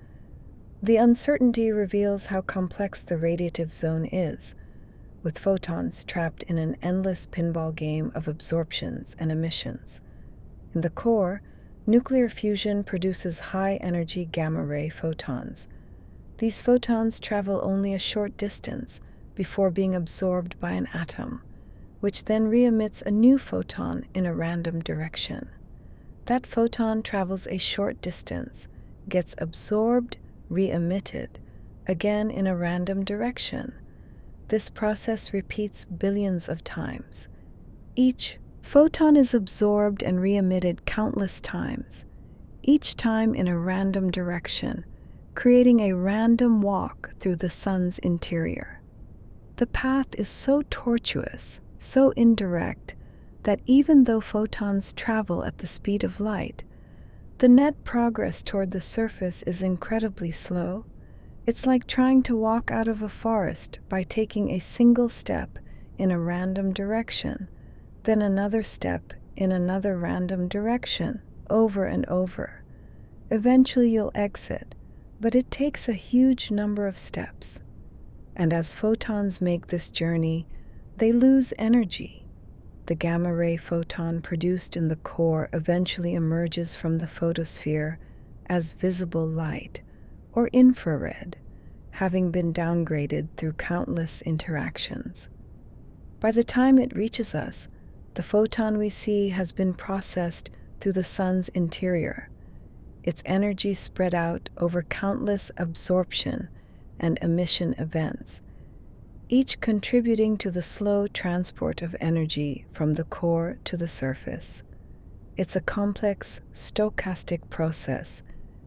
The uncertainty reveals how complex the radiative zone is, with photons trapped in an endless pinball game of absorptions and emissions. In the core, nuclear fusion produces high-energy gamma-ray photons. These photons travel only a short distance before being absorbed by an atom, which then re-emits a new photon in a random direction. That photon travels a short distance, gets absorbed, re-emitted, again in a random direction. This process repeats billions of times. Each photon is absorbed and re-emitted countless times, each time in a random direction, creating a random walk through the sun's interior. The path is so tortuous, so indirect, that even though photons travel at the speed of light, the net progress toward the surface is incredibly slow. It's like trying to walk out of a forest by taking a single step in a random direction, then another step in another random direction, over and over. Eventually you'll exit, but it takes a huge number of steps. And as photons make this journey, they lose energy. The gamma-ray photon produced in the core eventually emerges from the photosphere as visible light, or infrared, having been downgraded through countless interactions. By the time it reaches us, the photon we see has been processed through the sun's interior, its energy spread out over countless absorption and emission events, each contributing to the slow transport of energy from the core to the surface. It's a complex, stochastic process,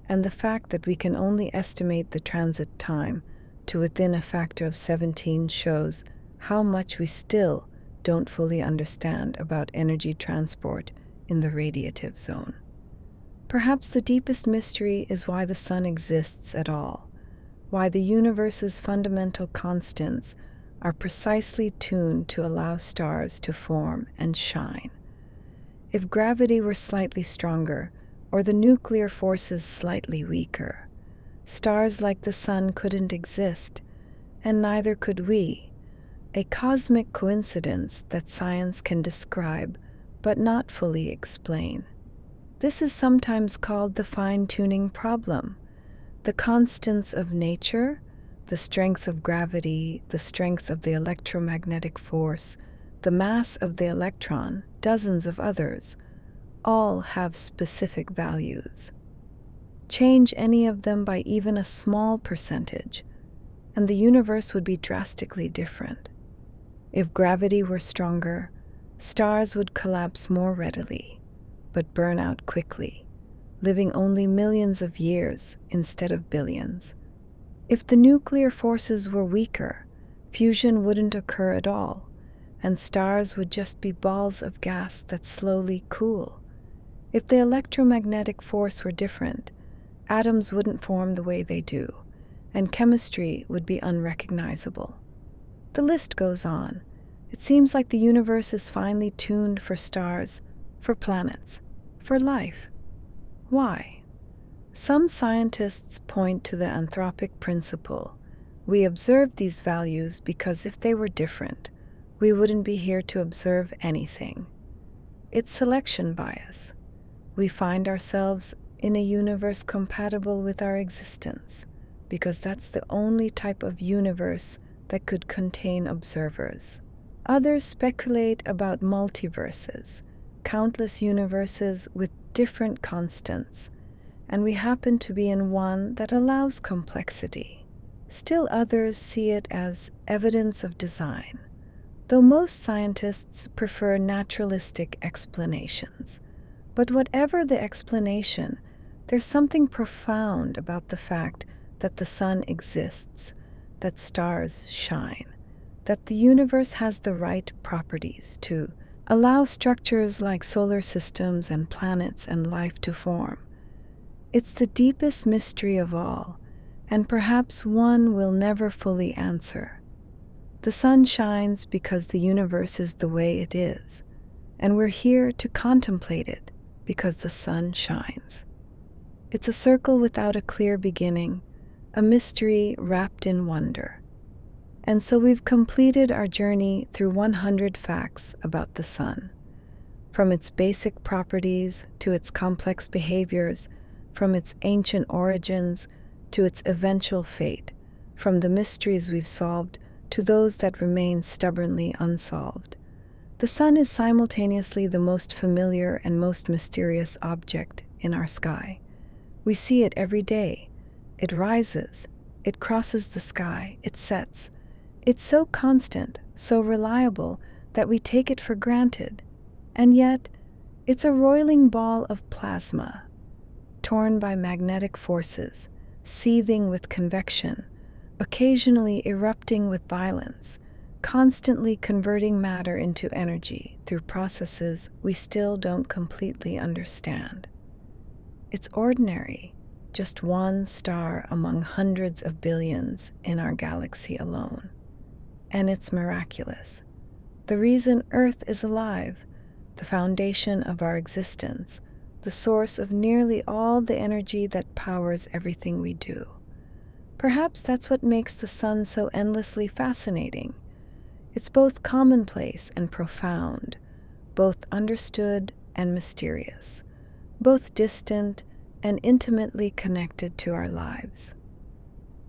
and the fact that we can only estimate the transit time to within a factor of 17 shows how much we still don't fully understand about energy transport in the radiative zone. Perhaps the deepest mystery is why the sun exists at all, why the universe's fundamental constants are precisely tuned to allow stars to form and shine. If gravity were slightly stronger, or the nuclear forces slightly weaker, stars like the sun couldn't exist, and neither could we, a cosmic coincidence that science can describe but not fully explain. This is sometimes called the fine-tuning problem. The constants of nature, the strength of gravity, the strength of the electromagnetic force, the mass of the electron, dozens of others, all have specific values. Change any of them by even a small percentage, and the universe would be drastically different. If gravity were stronger, stars would collapse more readily, but burn out quickly, living only millions of years instead of billions. If the nuclear forces were weaker, fusion wouldn't occur at all, and stars would just be balls of gas that slowly cool. If the electromagnetic force were different, atoms wouldn't form the way they do, and chemistry would be unrecognizable. The list goes on. It seems like the universe is finely tuned for stars, for planets, for life. Why? Some scientists point to the anthropic principle. We observe these values because if they were different, we wouldn't be here to observe anything. It's selection bias. We find ourselves in a universe compatible with our existence, because that's the only type of universe that could contain observers. Others speculate about multiverses, countless universes with different constants, and we happen to be in one that allows complexity. Still others see it as evidence of design, though most scientists prefer naturalistic explanations. But whatever the explanation, there's something profound about the fact that the sun exists, that stars shine, that the universe has the right properties to allow structures like solar systems and planets and life to form. It's the deepest mystery of all, and perhaps one we'll never fully answer. The sun shines because the universe is the way it is, and we're here to contemplate it because the sun shines. It's a circle without a clear beginning, a mystery wrapped in wonder. And so we've completed our journey through 100 facts about the sun. From its basic properties to its complex behaviors, from its ancient origins to its eventual fate, from the mysteries we've solved to those that remain stubbornly unsolved. The sun is simultaneously the most familiar and most mysterious object in our sky. We see it every day. It rises, it crosses the sky, it sets. It's so constant, so reliable, that we take it for granted. And yet, it's a roiling ball of plasma, torn by magnetic forces, seething with convection, occasionally erupting with violence, constantly converting matter into energy through processes we still don't completely understand. It's ordinary, just one star among hundreds of billions in our galaxy alone. And it's miraculous. The reason Earth is alive, the foundation of our existence, the source of nearly all the energy that powers everything we do. Perhaps that's what makes the sun so endlessly fascinating. It's both commonplace and profound, both understood and mysterious, both distant and intimately connected to our lives.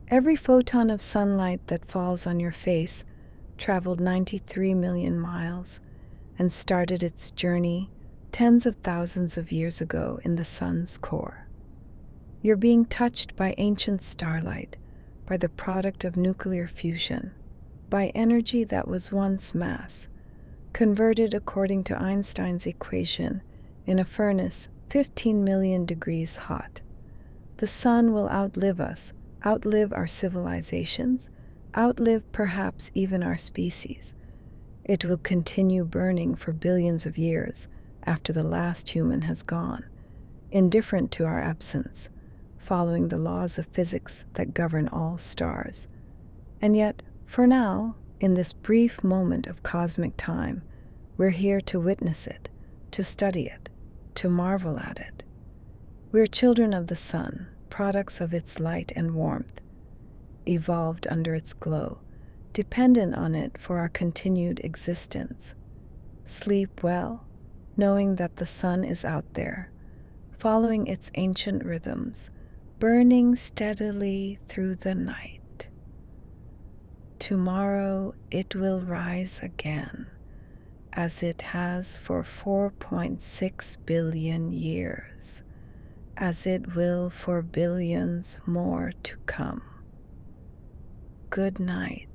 Every photon of sunlight that falls on your face traveled 93 million miles and started its journey tens of thousands of years ago in the sun's core. You're being touched by ancient starlight, by the product of nuclear fusion, by energy that was once mass, converted according to Einstein's equation in a furnace 15 million degrees hot. The sun will outlive us, outlive our civilizations, outlive perhaps even our species. It will continue burning for billions of years after the last human has gone, indifferent to our absence, following the laws of physics that govern all stars. And yet, for now, in this brief moment of cosmic time, we're here to witness it, to study it, to marvel at it. We're children of the sun, products of its light and warmth, evolved under its glow, dependent on it for our continued existence. Sleep well, knowing that the sun is out there, following its ancient rhythms, burning steadily through the night. Tomorrow it will rise again, as it has for 4.6 billion years, as it will for billions more to come. Good night.